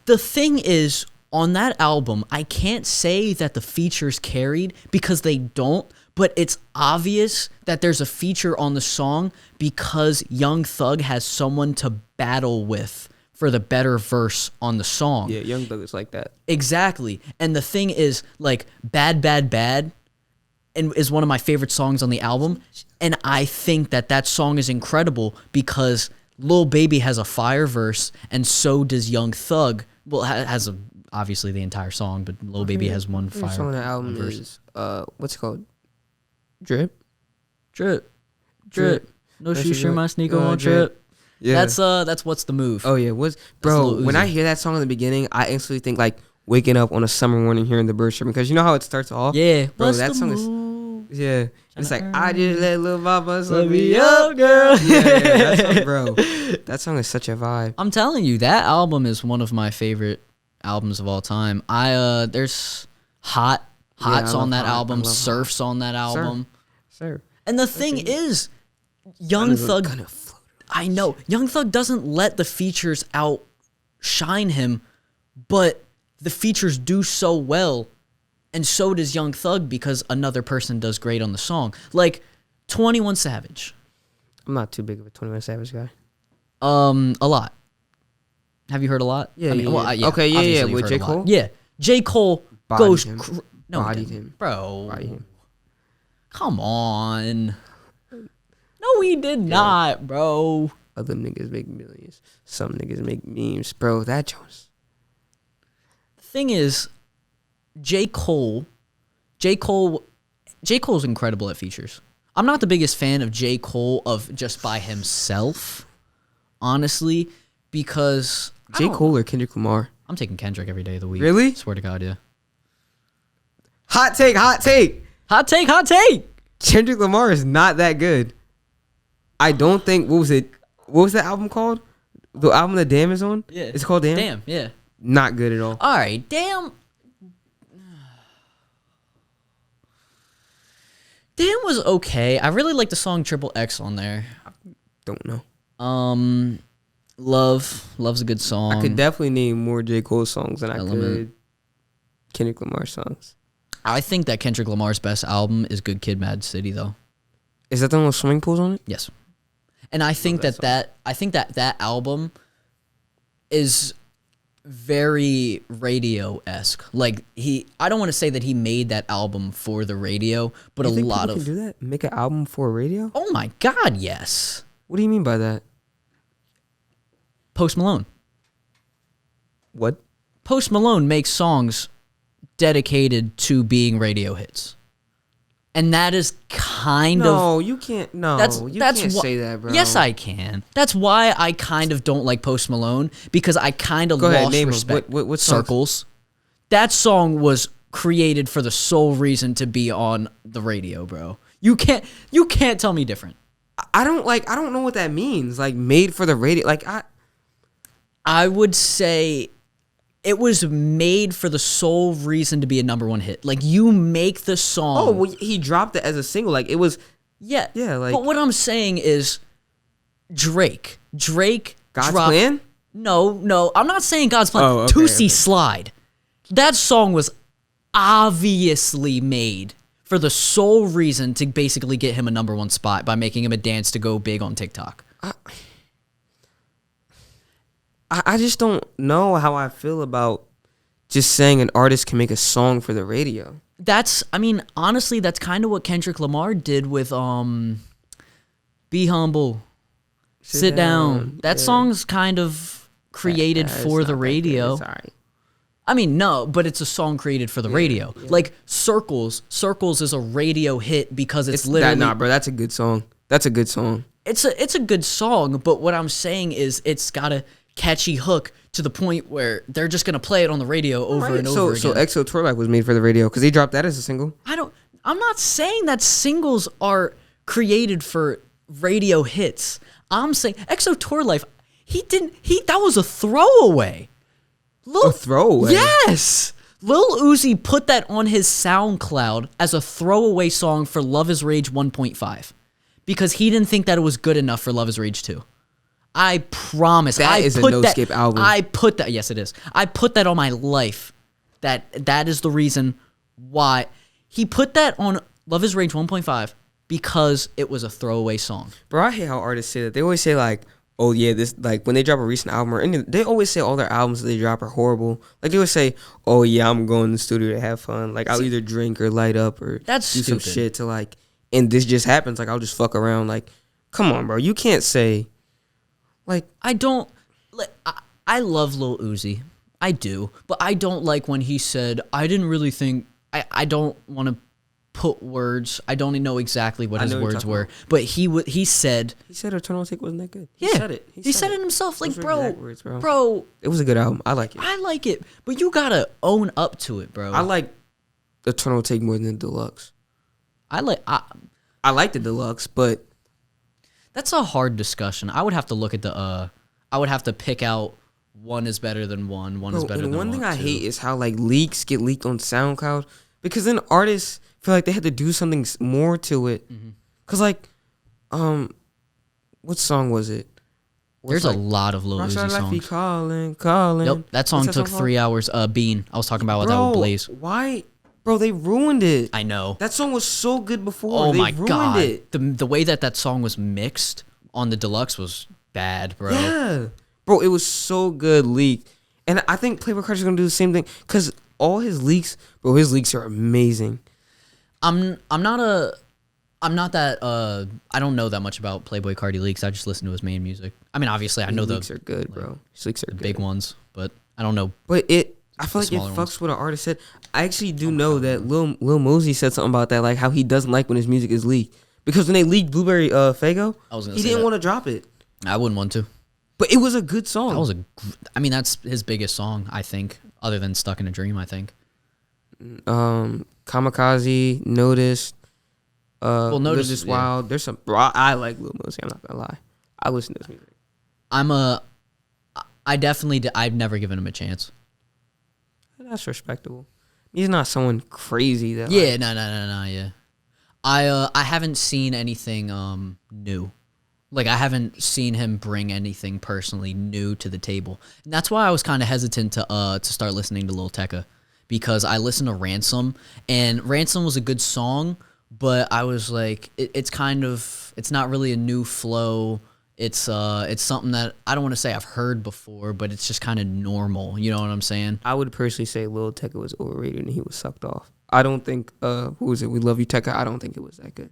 The thing is, on that album, I can't say that the features carried because they don't, but it's obvious that there's a feature on the song because Young Thug has someone to battle with for the better verse on the song. Yeah, Young Thug is like that. Exactly. And the thing is, like, Bad, Bad, Bad and is one of my favorite songs on the album. And I think that song is incredible because Lil Baby has a fire verse, and so does Young Thug. Well, has obviously the entire song, but Lil Baby has one fire song on the album verse. Is, what's it called? Drip. No shoe, my sneaker on drip. Yeah, that's What's the Move. Oh yeah, bro? When I hear that song in the beginning, I instantly think like waking up on a summer morning hearing the birds chirping because you know how it starts off. Yeah, bro, that song is It's like I just let little mama let me up, girl. Yeah, that song, bro. That song is such a vibe. I'm telling you, that album is one of my favorite albums of all time. There's Hot's on that album, Surf's on that album. Surf. And the thing is, Young Thug. I know. Young Thug doesn't let the features outshine him, but the features do so well, and so does Young Thug because another person does great on the song. Like 21 Savage. I'm not too big of a 21 Savage guy. A lot. Have you heard a lot? Yeah, Okay, yeah. With J. Cole? Yeah. J. Cole Bodied him. Bodied him. Bro. Bodied him. Come on. No, he did not, bro. Other niggas make millions. Some niggas make memes. Bro, that Jones. The thing is, J. Cole's incredible at features. I'm not the biggest fan of J. Cole of just by himself, honestly, because... J. Cole or Kendrick Lamar? I'm taking Kendrick every day of the week. Really? Swear to God, yeah. Hot take. Hot take! Kendrick Lamar is not that good. I don't think... What was that album called? The album that Damn is on? Yeah. It's called Damn? Damn, yeah. Not good at all. All right, Damn... Damn was okay. I really like the song Triple X on there. Don't know. Love's a good song. I could definitely name more J. Cole songs than I could Kendrick Lamar songs. I think that Kendrick Lamar's best album is Good Kid, Mad City, though. Is that the one with swimming pools on it? Yes. And I think that album is very radio-esque. Like I don't want to say that he made that album for the radio, but you think people can do that? Make an album for radio? Oh my God, yes. What do you mean by that? Post Malone. What? Post Malone makes songs dedicated to being radio hits. And that is kind of... No, you can't. No, you can't say that, bro. Yes, I can. That's why I kind of don't like Post Malone, because I kind of lost respect. What Circles. That song was created for the sole reason to be on the radio, bro. You can't tell me different. I don't know what that means. Like, made for the radio. Like, I would say it was made for the sole reason to be a #1 hit. Like, you make the song. Oh, well, he dropped it as a single. Like, it was. Yeah. Yeah, like. But what I'm saying is Drake God's dropped. Plan? No. I'm not saying God's Plan. Oh, okay, Tootsie okay. Slide. That song was obviously made for the sole reason to basically get him a #1 spot by making him a dance to go big on TikTok. I just don't know how I feel about just saying an artist can make a song for the radio. Honestly, that's kind of what Kendrick Lamar did with Be Humble, Sit Down. That song's kind of created for the radio. Sorry. I mean, no, but it's a song created for the radio. Yeah. Like Circles is a radio hit because it's literally bro, that's a good song. That's a good song. It's a good song, but what I'm saying is it's got a catchy hook to the point where they're just gonna play it on the radio over and over again. So EXO Tour Life was made for the radio because he dropped that as a single. I'm not saying that singles are created for radio hits. I'm saying EXO Tour Life, that was a throwaway. A throwaway? Yes! Lil Uzi put that on his SoundCloud as a throwaway song for Love is Rage 1.5 because he didn't think that it was good enough for Love is Rage 2. I promise. That is a no-skip album. Yes, it is. I put that on my life. That is the reason why. He put that on Love is Rage 1.5 because it was a throwaway song. Bro, I hate how artists say that. They always say, like, oh, yeah, this, like, when they drop a recent album, or any, they always say all their albums that they drop are horrible. Like, they always say, oh, yeah, I'm going to the studio to have fun. Like, I'll either drink or light up or do some shit to, like, and this just happens. Like, I'll just fuck around. Like, come on, bro. You can't say, like. I love Lil Uzi. I do. But I don't like when he said, I didn't really think, I don't want to put words. I don't even know exactly what his words were. But he said. He said Eternal Take wasn't that good. Yeah. He said it. He said it himself. Like, bro. It was a good album. I like it. I like it. But you got to own up to it, bro. I like Eternal Take more than the Deluxe. I like the Deluxe, but. That's a hard discussion. I would have to look at I would have to pick out one is better than one is better than one. One thing I hate is how, like, leaks get leaked on SoundCloud because then artists feel like they had to do something more to it. Mm-hmm. Cause like, what song was it? There's a lot of Lil Uzi songs. Calling. Yep, that song took 3 hours. Bean. I was talking about that with Blaze. Why? Bro, they ruined it. I know. That song was so good before. Oh they my ruined god. It. The way that song was mixed on the Deluxe was bad, bro. Yeah. Bro, it was so good leaked. And I think Playboi Carti's gonna do the same thing. Cause all his leaks are amazing. I'm not that I don't know that much about Playboi Carti leaks. I just listen to his main music. I mean, obviously I know the leaks are good, bro. His leaks are the good. Big ones, but I don't know. But I feel like it fucks what an artist said. I actually do know that Lil Mosey said something about that, like how he doesn't like when his music is leaked. Because when they leaked Blueberry Faygo, he didn't want to drop it. I wouldn't want to. But it was a good song. That's his biggest song, I think, other than Stuck in a Dream, I think. Kamikaze, Notice, Notice is Wild. There's some, bro, I like Lil Mosey, I'm not gonna lie. I listen to his music. I've never given him a chance. That's respectable. He's not someone crazy that. Yeah, no, yeah. I haven't seen anything new. Like, I haven't seen him bring anything personally new to the table. And that's why I was kind of hesitant to start listening to Lil Tecca. Because I listened to Ransom, and Ransom was a good song, but I was like, it's not really a new flow. It's something that I don't want to say I've heard before, but it's just kind of normal. You know what I'm saying? I would personally say Lil Tecca was overrated and he was sucked off. I don't think, who was it? We Love You Tecca. I don't think it was that good.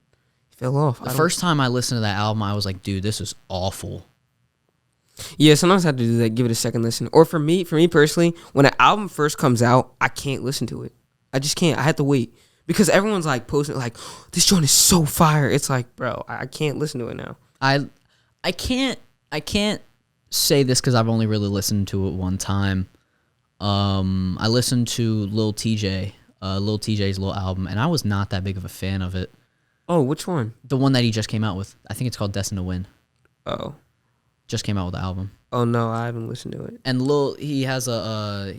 He fell off. The first time I listened to that album, I was like, dude, this is awful. Yeah, sometimes I have to do that, give it a second listen. Or for me personally, when an album first comes out, I can't listen to it. I just can't. I have to wait. Because everyone's like posting like, oh, this joint is so fire. It's like, bro, I can't listen to it now. I can't say this because I've only really listened to it one time. I listened to Lil TJ's little album, and I was not that big of a fan of it. Oh, which one? The one that he just came out with. I think it's called Destined to Win. Oh. Just came out with the album. Oh, no, I haven't listened to it. And he has a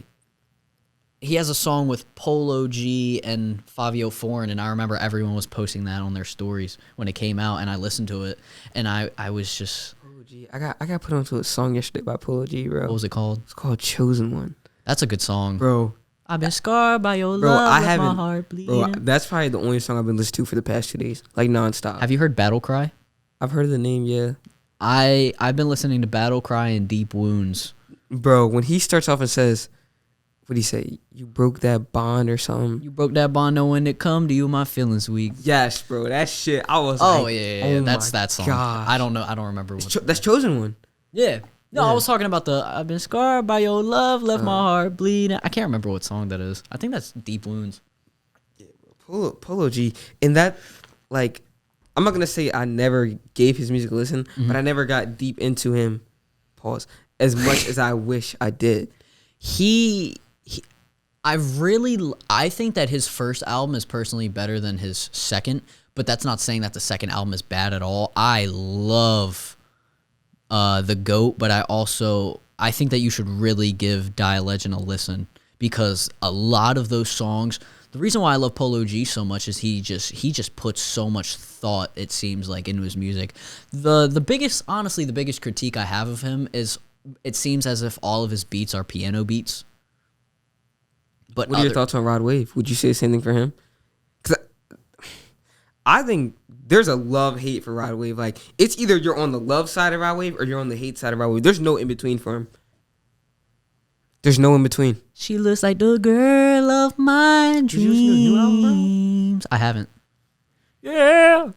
he has a song with Polo G and Fabio Foreign, and I remember everyone was posting that on their stories when it came out, and I listened to it, and I was just... Polo G. I got put onto a song yesterday by Polo G, bro. What was it called? It's called Chosen One. That's a good song. Bro. I've been scarred by your love, I left haven't, my heart bleeding. Bro, that's probably the only song I've been listening to for the past 2 days, like nonstop. Have you heard Battle Cry? I've heard of the name, yeah. I've been listening to Battle Cry and Deep Wounds. Bro, when he starts off and says, what'd he say? You broke that bond or something? You broke that bond knowing it come to you, my feelings weak. Yes, bro, that shit. I was yeah. That's that song. gosh. I don't know. I don't remember what. That's Chosen One. Yeah. No, Yeah. I was talking about the I've been scarred by your love, left my heart bleeding. I can't remember what song that is. I think that's Deep Wounds. Yeah, bro. Polo G. And that, like, I'm not going to say I never gave his music a listen, but I never got deep into him, pause, as much as I wish I did. I think that his first album is personally better than his second, but that's not saying that the second album is bad at all. I love The GOAT, but I think that you should really give Die Legend a listen, because a lot of those songs, the reason why I love Polo G so much is he just puts so much thought, it seems like, into his music. The biggest critique I have of him is it seems as if all of his beats are piano beats. But What are your thoughts on Rod Wave? Would you say the same thing for him? Because I think there's a love-hate for Rod Wave. Like, it's either you're on the love side of Rod Wave or you're on the hate side of Rod Wave. There's no in-between for him. There's no in-between. She looks like the girl of my dreams. Did you listen to the new album, I haven't. Yeah.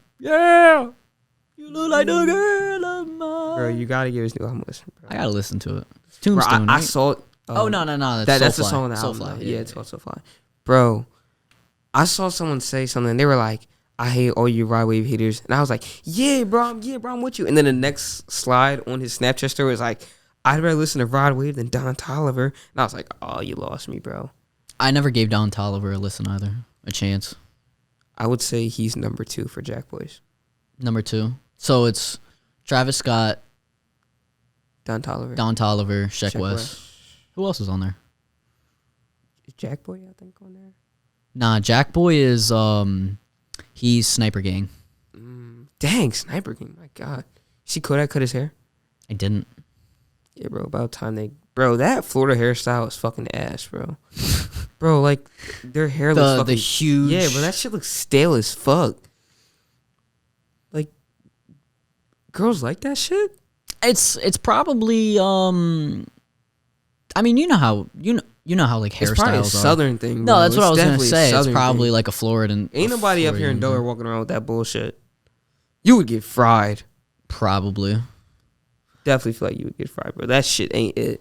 You look like the girl of my... Bro, you got to give his new album a listen, bro. I gotta listen to it. Bro, Tombstone, I right? saw... Oh, no. That's the Soulfly. song on the album. Soulfly, Yeah, it's called Soulfly. Bro, I saw someone say something. They were like, I hate all you Rod Wave haters. And I was like, yeah, bro, I'm with you. And then the next slide on his Snapchat story was like, I'd rather listen to Rod Wave than Don Toliver. And I was like, oh, you lost me, bro. I never gave Don Toliver a listen either. A chance. I would say he's number 2 for Jack Boys. Number 2. So it's Travis Scott, Don Toliver. Sheck West. Who else is on there? Is Jack Boy, I think, on there? Nah, Jack Boy is he's Sniper Gang. Dang, Sniper King, my God. See Kodak cut his hair? I didn't. Yeah, bro, about time they... Bro, that Florida hairstyle is fucking ass, bro. Bro, like, their hair looks fucking... The huge... Yeah, bro, that shit looks stale as fuck. Like, girls like that shit? It's probably I mean, you know how like hairstyles It's probably a are. southern thing, No, bro. that's what I was gonna definitely a say. It's southern probably thing. like a Floridan. Ain't nobody up here in Delaware walking around with that bullshit. You would get fried. Probably. Definitely feel like you would get fried, bro. That shit ain't it.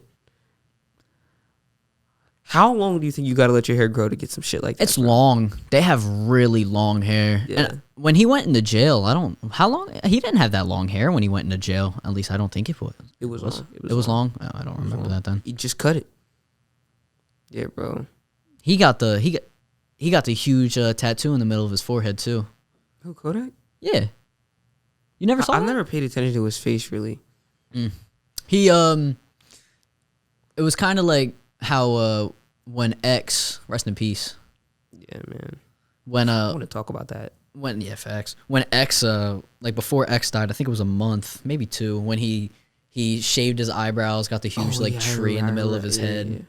How long do you think you gotta let your hair grow to get some shit like that? It's long. They have really long hair. Yeah. And when he went into jail, how long? He didn't have that long hair when he went into jail. At least I don't think it was. It was long. It was long. Oh, I don't remember that then. He just cut it. Yeah, bro. He got the huge tattoo in the middle of his forehead too. Who, Kodak? Yeah. You never saw I that? never paid attention to his face really. He it was kind of like how when X, rest in peace. Yeah, man. When I want to talk about that. facts. When X like before X died, I think it was a month, maybe 2, when he shaved his eyebrows, got the huge tree in the middle of his head. Yeah.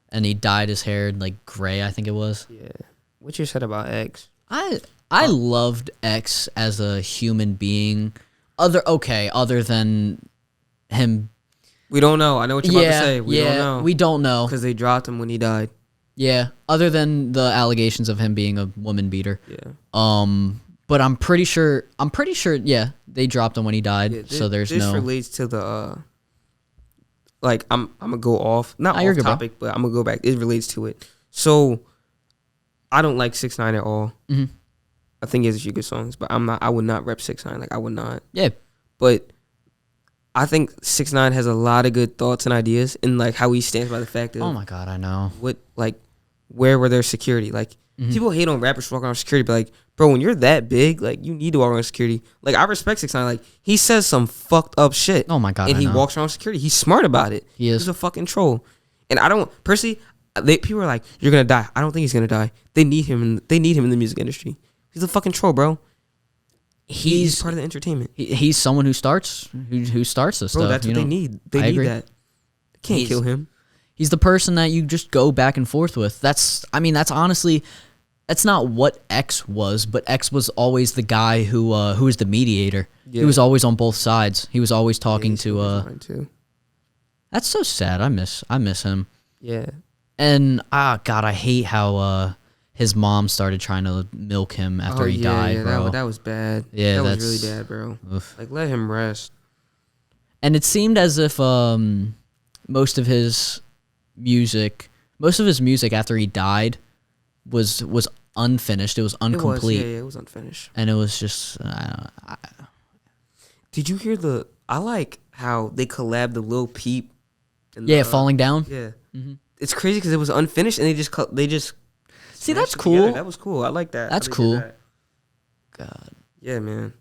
And he dyed his hair like gray, I think it was. Yeah. What you said about X? I loved X as a human being. Other than him. We don't know. I know what you're about to say. We don't know. We don't know. Because they dropped him when he died. Yeah. Other than the allegations of him being a woman beater. Yeah. But I'm pretty sure, yeah, they dropped him when he died. Yeah, so there's this relates to the like I'm gonna go off, not off topic, but I'm gonna go back. It relates to it. So I don't like 6ix9ine at all. Mm-hmm. I think he has a few good songs, but I would not rep 6ix9ine. Like I would not. Yeah. But I think 6ix9ine has a lot of good thoughts and ideas, and like how he stands by the fact that oh my God, I know. What like where were their security? Like people hate on rappers walking around security, but like, bro, when you're that big, like you need to walk around security. Like I respect 6ix9ine. Like he says some fucked up shit. Oh my God, and he walks around security. He's smart about it. He is. He's a fucking troll. And I don't personally. People are like, you're gonna die. I don't think he's gonna die. They need him. They need him in the music industry. He's a fucking troll, bro. He's part of the entertainment. He's someone who starts this stuff. Bro, that's what they need. They need that. They can't kill him. He's the person that you just go back and forth with. That's honestly, that's not what X was, but X was always the guy who was the mediator. Yeah. He was always on both sides. He was always talking to. That's so sad. I miss him. Yeah. And God, I hate how his mom started trying to milk him after he died, bro. That was bad. Yeah, that was really bad, bro. Oof. Like, let him rest. And it seemed as if most of his music after he died was unfinished. It was incomplete. It was unfinished. And it was just. Did you hear I like how they collabed the Lil Peep. Falling down. Yeah. Mm-hmm. It's crazy because it was unfinished and they just. See, that's cool. That was cool. I like that. That's cool. God. Yeah, man.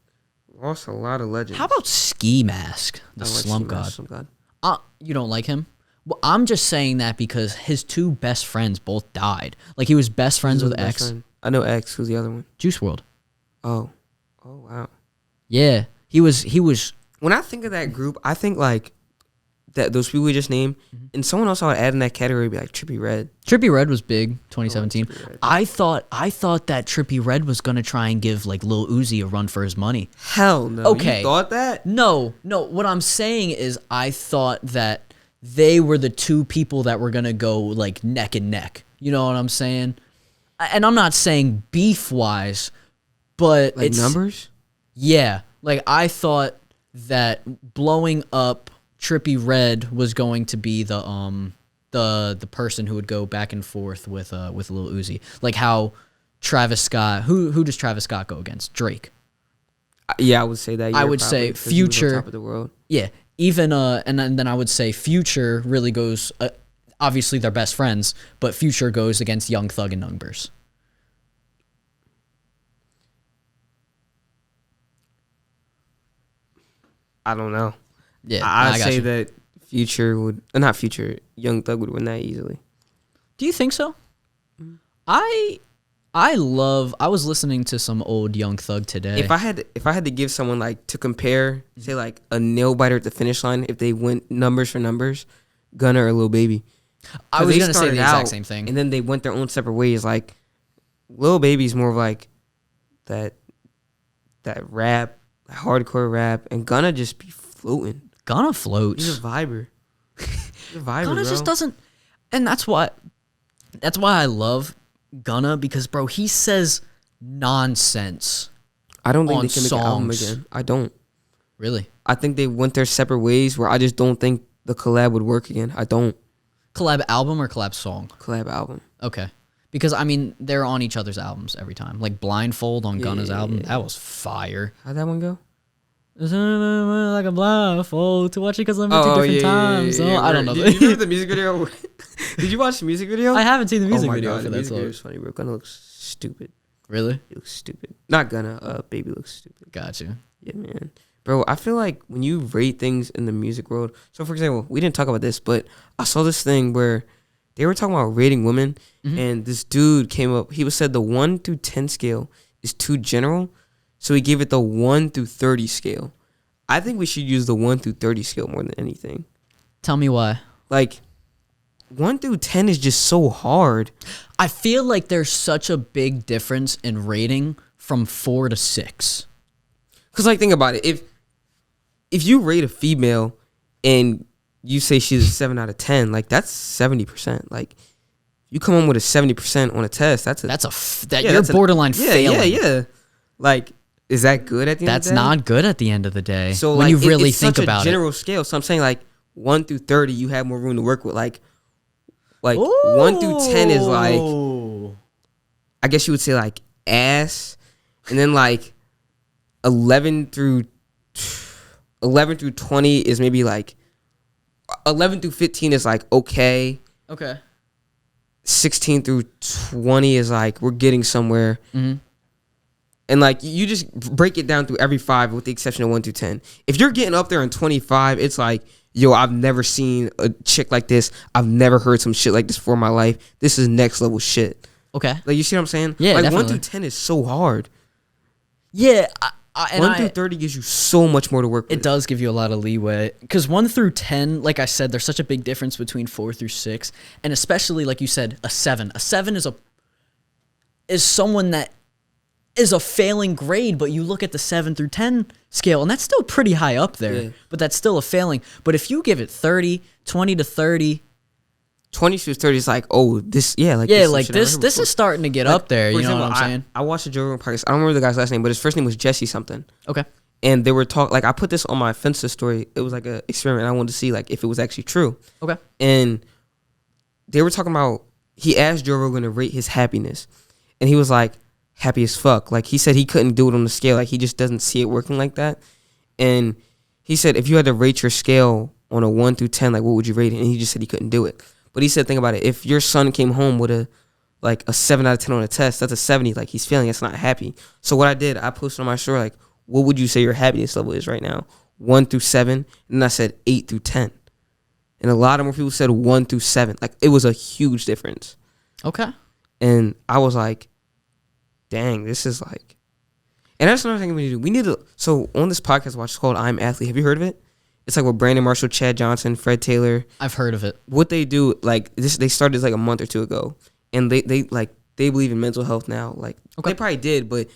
Lost a lot of legends. How about Ski Mask, the Slump God? You don't like him? Well, I'm just saying that because his two best friends both died. Like, he was best friends with X. Friend? I know X. Who's the other one? Juice WRLD. Oh, wow. Yeah, he was. When I think of that group, I think like that those people we just named, and someone else I would add in that category would be like Trippie Redd. Trippie Redd was big, 2017. I thought that Trippie Redd was gonna try and give like Lil Uzi a run for his money. Hell no. Okay. You thought that? No. What I'm saying is I thought that they were the two people that were gonna go like neck and neck. You know what I'm saying? And I'm not saying beef wise, but like it's numbers. Yeah, like I thought that blowing up Trippie Redd was going to be the person who would go back and forth with Lil Uzi, like how Travis Scott. Who does Travis Scott go against? Drake. Yeah, I would say that. I would say Future. Top of the world. Yeah, even and then I would say Future really goes. Obviously, they're best friends, but Future goes against Young Thug and Numbers. I don't know. Yeah, I'd say that Future would, not Future, Young Thug would win that easily. Do you think so? I was listening to some old Young Thug today. If I had to give someone like to compare, say like a nail biter at the finish line, if they went numbers for numbers, Gunna or Lil Baby. I was gonna say the exact same thing. And then they went their own separate ways. Like Lil Baby's more of like that rap, hardcore rap, and Gunna just be floating. Gunna floats. He's a viber. Gunna just doesn't, and that's why I love Gunna, because bro, he says nonsense. I don't think they can make an album again. I don't. Really? I think they went their separate ways where I just don't think the collab would work again. I don't. Collab album or collab song? Collab album. Okay. Because, I mean, they're on each other's albums every time. Like Blindfold on Gunna's album, that was fire. How'd that one go? Like a blindfold to watch it because I'm at two different times. Yeah. I don't know. Did you remember the music video? Did you watch the music video? I haven't seen the music video for the that music song. video is funny, bro. Gunna looks stupid. Really? He looks stupid. Not Gunna. Baby looks stupid. Gotcha. Yeah, man. Bro, I feel like when you rate things in the music world, so for example, we didn't talk about this, but I saw this thing where they were talking about rating women, and this dude came up. He said the 1 through 10 scale is too general, so he gave it the 1 through 30 scale. I think we should use the 1 through 30 scale more than anything. Tell me why. Like, 1 through 10 is just so hard. I feel like there's such a big difference in rating from 4 to 6. Because, like, think about it. If you rate a female and you say she's a 7 out of 10, like, that's 70%. Like, you come home with a 70% on a test, you're borderline failing. Yeah. Like, is that good at the end of the day? That's not good at the end of the day. So, when like, you really it's think such about a general scale. So I'm saying, like, 1 through 30, you have more room to work with. Like 1 through 10 is like, I guess you would say like ass, and then like 11 through 20 is maybe like 11 through 15 is like okay. Okay. 16 through 20 is like we're getting somewhere. Mm-hmm. And like you just break it down through every 5 with the exception of 1 through 10. If you're getting up there in 25, it's like yo, I've never seen a chick like this. I've never heard some shit like this before in my life. This is next level shit. Okay. Like, you see what I'm saying? Yeah, like definitely. 1 through 10 is so hard. Yeah, 1 through 30 gives you so much more to work with. It does give you a lot of leeway because 1 through 10, like I said, there's such a big difference between 4 through 6, and especially like you said, a 7. A 7 is someone that is a failing grade, but you look at the 7 through 10 scale, and that's still pretty high up there. Yeah. But that's still a failing. But if you give it 30, 20 to 30. 20 to 30 is like, oh, this, yeah. Like, yeah, like this is starting to get up there, you know what I'm saying? I watched a Joe Rogan podcast. I don't remember the guy's last name, but his first name was Jesse something. Okay. And they were talking, like, I put this on my Fences story. It was like an experiment. I wanted to see, like, if it was actually true. Okay. And they were talking about, he asked Joe Rogan to rate his happiness. And he was like, happy as fuck. Like, he said he couldn't do it on the scale. Like, he just doesn't see it working like that. And he said, if you had to rate your scale on a 1 through 10, like, what would you rate it? And he just said he couldn't do it. But he said, think about it. If your son came home with a 7 out of 10 on a test, that's a 70. Like, he's feeling it's not happy. So what I did, I posted on my story, like, what would you say your happiness level is right now? 1 through 7. And I said 8 through 10. And a lot of more people said 1 through 7. Like, it was a huge difference. Okay. And I was like, dang, this is like... And that's another thing we need to do. We need to... So, on this podcast I watched, it's called I'm Athlete. Have you heard of it? It's like with Brandon Marshall, Chad Johnson, Fred Taylor. I've heard of it. What they do, like, this, they started this like a month or two ago. And they believe in mental health now. Like, okay. They probably did, but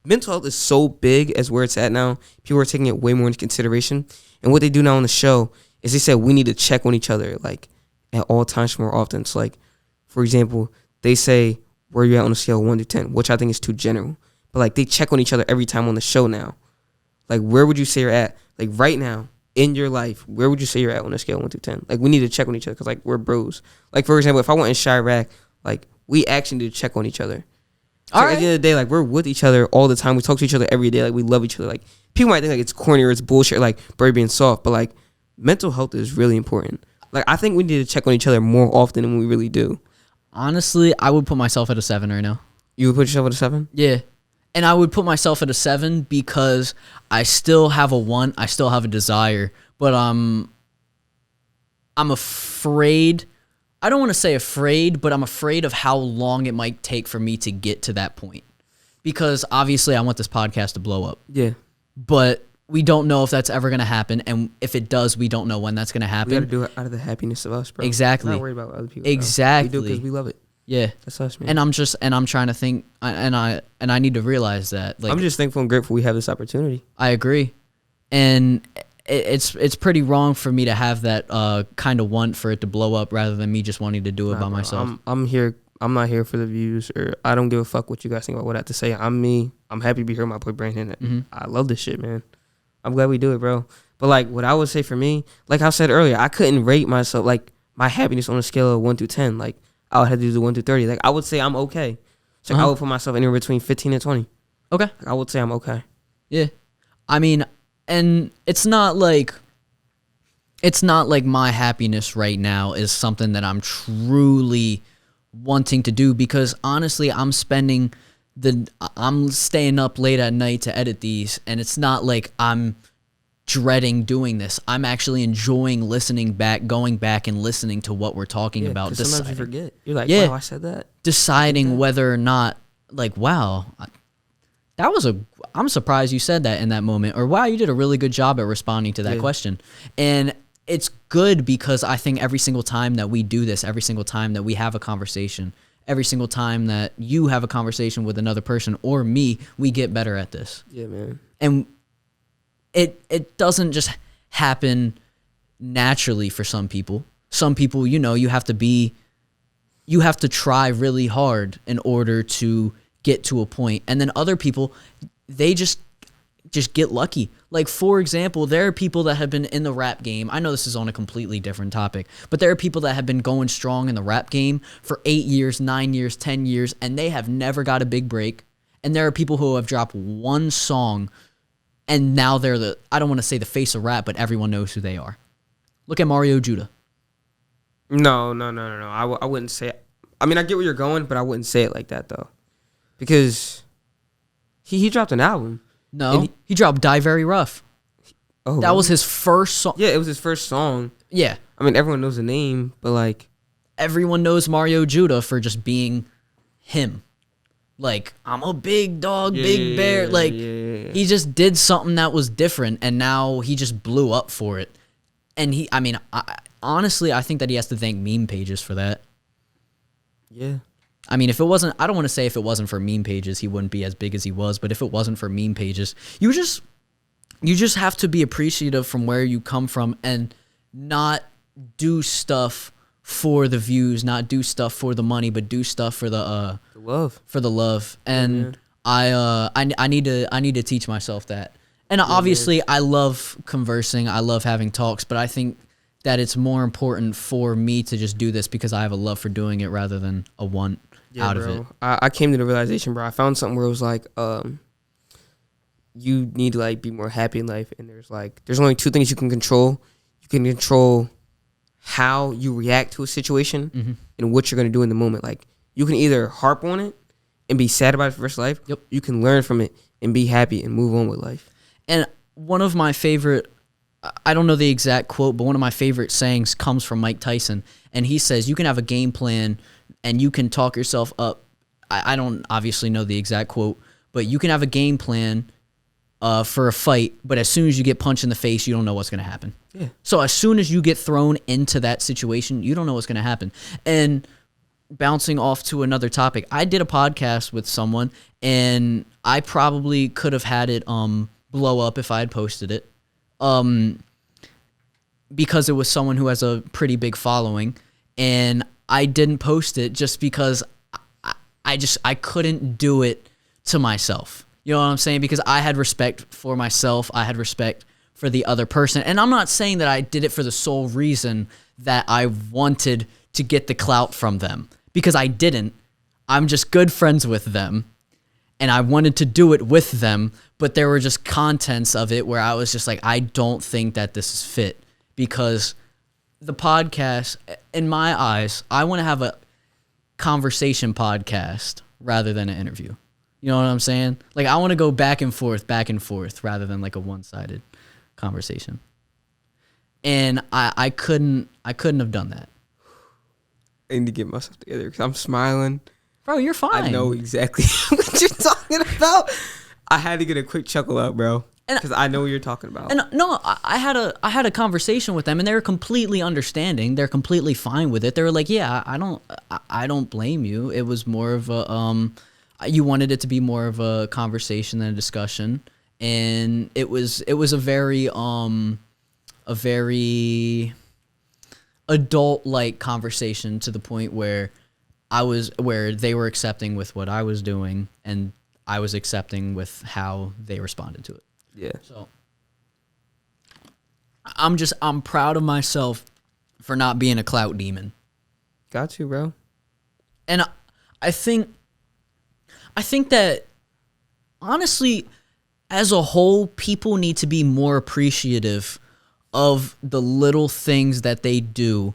mental health is so big as where it's at now. People are taking it way more into consideration. And what they do now on the show is they said we need to check on each other, like, at all times more often. So, like, for example, they say, where are you at on a scale of 1 to 10, which I think is too general. But, like, they check on each other every time on the show now. Like, where would you say you're at? Like, right now, in your life, where would you say you're at on a scale of 1 to 10? Like, we need to check on each other because, like, we're bros. Like, for example, if I went in Chirac, like, we actually need to check on each other. So at the end of the day, like, we're with each other all the time. We talk to each other every day. Like, we love each other. Like, people might think, like, it's corny or it's bullshit, like, Barry being soft. But, like, mental health is really important. Like, I think we need to check on each other more often than we really do. Honestly, I would put myself at a 7 right now. You would put yourself at a 7? Yeah. And I would put myself at a 7 because I still have a want, I still have a desire, but I'm afraid. I don't want to say afraid, but I'm afraid of how long it might take for me to get to that point. Because obviously I want this podcast to blow up. Yeah. But we don't know if that's ever going to happen, and if it does, we don't know when that's going to happen. We got to do it out of the happiness of us, bro. Exactly. We're not worried about other people. Exactly. Bro. We do it because we love it. Yeah, that's us, man. And I'm trying to think, and I need to realize that. Like, I'm just thankful and grateful we have this opportunity. I agree, and it's pretty wrong for me to have that kind of want for it to blow up rather than me just wanting to do it by myself. I'm here. I'm not here for the views, or I don't give a fuck what you guys think about what I have to say. I'm me. I'm happy to be here with my boy Brandon. Mm-hmm. I love this shit, man. I'm glad we do it, bro. But like, what I would say for me, like I said earlier, I couldn't rate myself, like, my happiness on a scale of 1 through 10. Like, I would have to do the 1 through 30. Like, I would say I'm okay. So I would put myself anywhere between 15 and 20. Okay. Like, I would say I'm okay. Yeah. I mean, and it's not like my happiness right now is something that I'm truly wanting to do, because honestly, I'm staying up late at night to edit these, and it's not like I'm dreading doing this. I'm actually enjoying listening back, going back and listening to what we're talking about. Sometimes you forget. You're like, wow, I said that. Deciding whether or not, like, wow, I'm surprised you said that in that moment, or wow, you did a really good job at responding to that question. And it's good because I think every single time that we do this, every single time that we have a conversation, every single time that you have a conversation with another person or me, we get better at this. Yeah, man. And it doesn't just happen naturally for some people. Some people, you know, you have to try really hard in order to get to a point. And then other people, they just get lucky. Like, for example, there are people that have been in the rap game. I know this is on a completely different topic, but there are people that have been going strong in the rap game for 8 years, 9 years, 10 years, and they have never got a big break. And there are people who have dropped one song, and now they're I don't want to say the face of rap, but everyone knows who they are. Look at Mario Judah. No. I wouldn't say it. I mean, I get where you're going, but I wouldn't say it like that, though. Because he dropped an album. No, he dropped Die Very Rough. Oh, That was his first song. Yeah, it was his first song. Yeah. I mean, everyone knows the name, but like Everyone knows Mario Judah for just being him. Like, I'm a big dog, big bear. Like, he just did something that was different, and now he just blew up for it. And honestly, I think that he has to thank meme pages for that. Yeah. I mean, if it wasn't, I don't want to say if it wasn't for meme pages, he wouldn't be as big as he was. But if it wasn't for meme pages, you just have to be appreciative from where you come from and not do stuff for the views, not do stuff for the money, but do stuff for the love. For the love. And I need to teach myself that. And obviously, I love conversing. I love having talks, but I think that it's more important for me to just do this because I have a love for doing it rather than a want out of it. I came to the realization, bro. I found something where it was like, you need to like be more happy in life, and there's only two things you can control. You can control how you react to a situation and what you're gonna do in the moment. Like, you can either harp on it and be sad about it for the rest of life. Yep. You can learn from it and be happy and move on with life. And one of my favorite, I don't know the exact quote, but one of my favorite sayings comes from Mike Tyson. And he says, you can have a game plan and you can talk yourself up. I don't obviously know the exact quote, but you can have a game plan for a fight, but as soon as you get punched in the face, you don't know what's going to happen. Yeah. So as soon as you get thrown into that situation, you don't know what's going to happen. And bouncing off to another topic, I did a podcast with someone, and I probably could have had it blow up if I had posted it, because it was someone who has a pretty big following, and I didn't post it just because I couldn't do it to myself. You know what I'm saying? Because I had respect for myself. I had respect for the other person. And I'm not saying that I did it for the sole reason that I wanted to get the clout from them, because I didn't. I'm just good friends with them, and I wanted to do it with them, but there were just contents of it where I was just like, I don't think that this is fit, because the podcast, in my eyes, I want to have a conversation podcast rather than an interview. You know what I'm saying? Like, I want to go back and forth rather than like a one-sided conversation. And I couldn't have done that. I need to get myself together because I'm smiling. Bro, you're fine. I know exactly what you're talking about. I had to get a quick chuckle out, bro, because I know what you're talking about. And no, I had a conversation with them, and they were completely understanding. They're completely fine with it. They were like, "Yeah, I don't blame you. It was more of a you wanted it to be more of a conversation than a discussion, and it was a very adult-like conversation, to the point where they were accepting with what I was doing, and I was accepting with how they responded to it. Yeah. So I'm proud of myself for not being a clout demon. Got you, bro. And I think that, honestly, as a whole, people need to be more appreciative of the little things that they do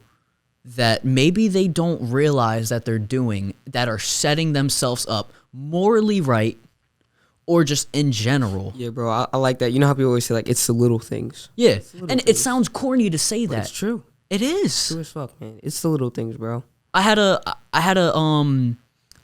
that maybe they don't realize that they're doing, that are setting themselves up morally right, or just in general. Yeah, bro, I like that. You know how people always say, like, it's the little things. Yeah, and it sounds corny to say that. It's true. It is. It's true as fuck, man. It's the little things, bro. I had a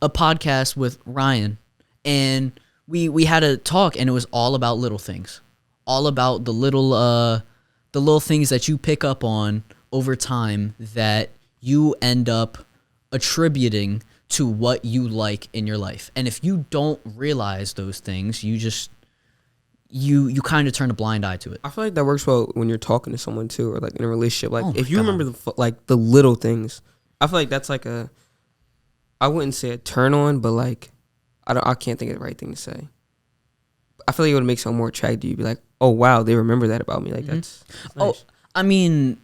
podcast with Ryan, and we had a talk, and it was all about little things, all about the little things that you pick up on over time that you end up attributing to what you like in your life. And if you don't realize those things, you just you kind of turn a blind eye to it. I feel like that works well when you're talking to someone too, or like in a relationship. Like, if you God. remember the little things, I feel like that's like I wouldn't say a turn on, but like I can't think of the right thing to say. I feel like it would make someone more attracted to you. Be like, oh wow, they remember that about me. Like, that's nice. I mean,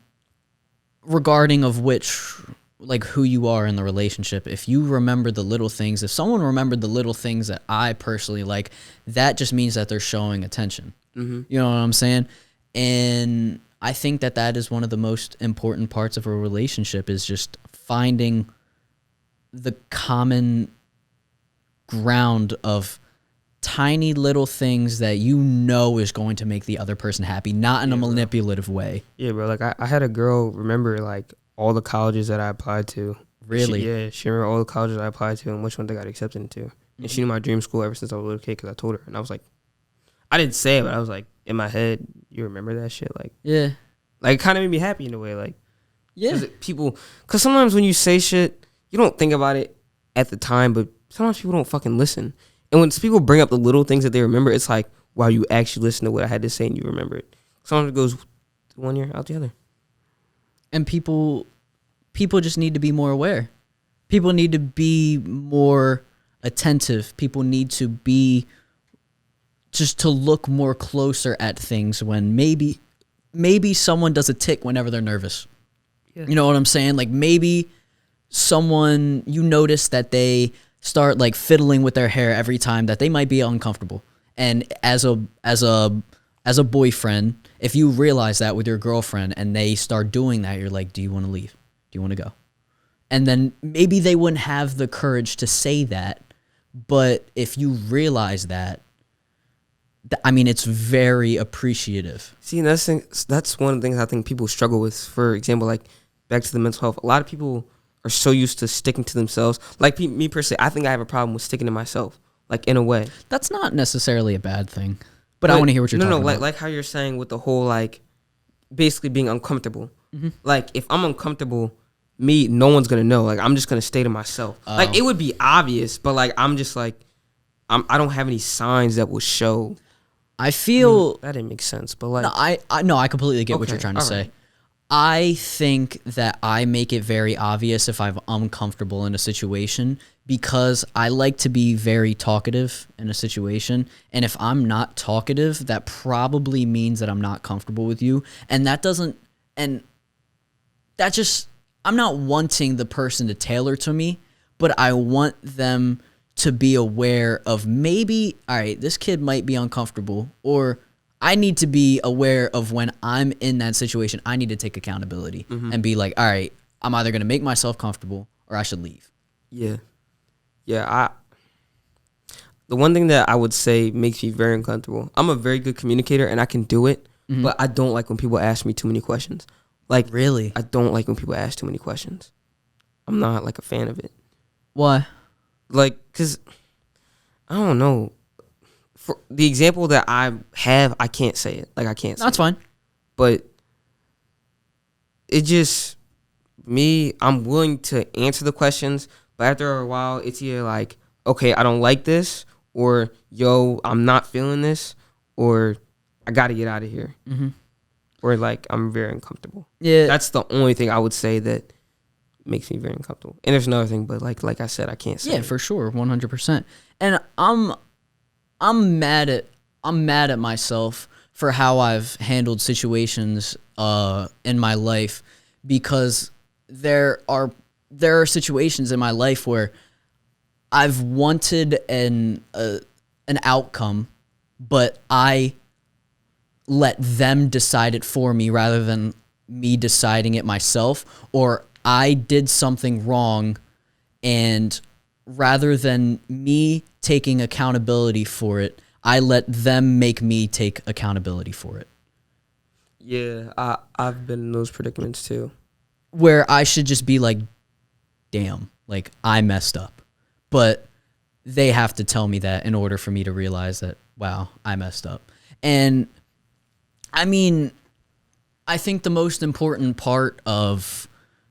regarding of which, like, who you are in the relationship, if you remember the little things, if someone remembered the little things that I personally like, that just means that they're showing attention. You know what I'm saying? And I think that is one of the most important parts of a relationship, is just finding the common ground of tiny little things that you know is going to make the other person happy, not in a manipulative way. Yeah, bro. Like I had a girl remember like all the colleges that I applied to. Really? She remember all the colleges I applied to and which ones I got accepted into. And she knew my dream school ever since I was a little kid because I told her. And I was like, I didn't say it, but I was like, in my head, you remember that shit? Like, Yeah. Like, it kind of made me happy in a way. Like, Yeah. Because sometimes when you say shit, you don't think about it at the time, but sometimes people don't fucking listen. And when people bring up the little things that they remember, it's like, wow, you actually listened to what I had to say and you remember it. Sometimes it goes 1 year out the other. And people just need to be more aware. People need to be more attentive. People need to be just to look more closer at things when maybe someone does a tick whenever they're nervous. Yeah. You know what I'm saying? Like maybe someone, you notice that they start like fiddling with their hair every time that they might be uncomfortable. And as a boyfriend, if you realize that with your girlfriend and they start doing that, you're like, do you want to leave? Do you want to go? And then maybe they wouldn't have the courage to say that. But if you realize that, I mean, it's very appreciative. See, that's one of the things I think people struggle with. For example, like back to the mental health, a lot of people are so used to sticking to themselves. Like me personally, I think I have a problem with sticking to myself, like in a way. That's not necessarily a bad thing, but I want to hear what you're talking about. Like how you're saying with the whole like basically being uncomfortable. Mm-hmm. Like if I'm uncomfortable, no one's gonna know. Like I'm just gonna stay to myself. Like it would be obvious, but like I'm just like I don't have any signs that will show. I feel that didn't make sense, but like I completely get what you're trying to say. Right. I think that I make it very obvious if I'm uncomfortable in a situation because I like to be very talkative in a situation. And if I'm not talkative, that probably means that I'm not comfortable with you. And I'm not wanting the person to tailor to me, but I want them to be aware of maybe, all right, this kid might be uncomfortable, or I need to be aware of when I'm in that situation, I need to take accountability and be like, all right, I'm either going to make myself comfortable or I should leave. Yeah. Yeah. The one thing that I would say makes me very uncomfortable, I'm a very good communicator and I can do it, but I don't like when people ask me too many questions. Like, really? I don't like when people ask too many questions. I'm not like a fan of it. Why? Like, because, I don't know. For the example that I have, I can't say it. Like, I can't say That's fine. But it just, I'm willing to answer the questions, but after a while, it's either like, okay, I don't like this, or, yo, I'm not feeling this, or I got to get out of here. Mm-hmm. Or, like, I'm very uncomfortable. Yeah. That's the only thing I would say that makes me very uncomfortable. And there's another thing, but like I said, I can't say it. For sure, 100%. And I'm mad at myself for how I've handled situations in my life, because there are situations in my life where I've wanted an outcome, but I let them decide it for me rather than me deciding it myself, or I did something wrong, and rather than me taking accountability for it, I let them make me take accountability for it. Yeah, I've been in those predicaments too. Where I should just be like, damn, like I messed up. But they have to tell me that in order for me to realize that, wow, I messed up. And I mean, I think the most important part of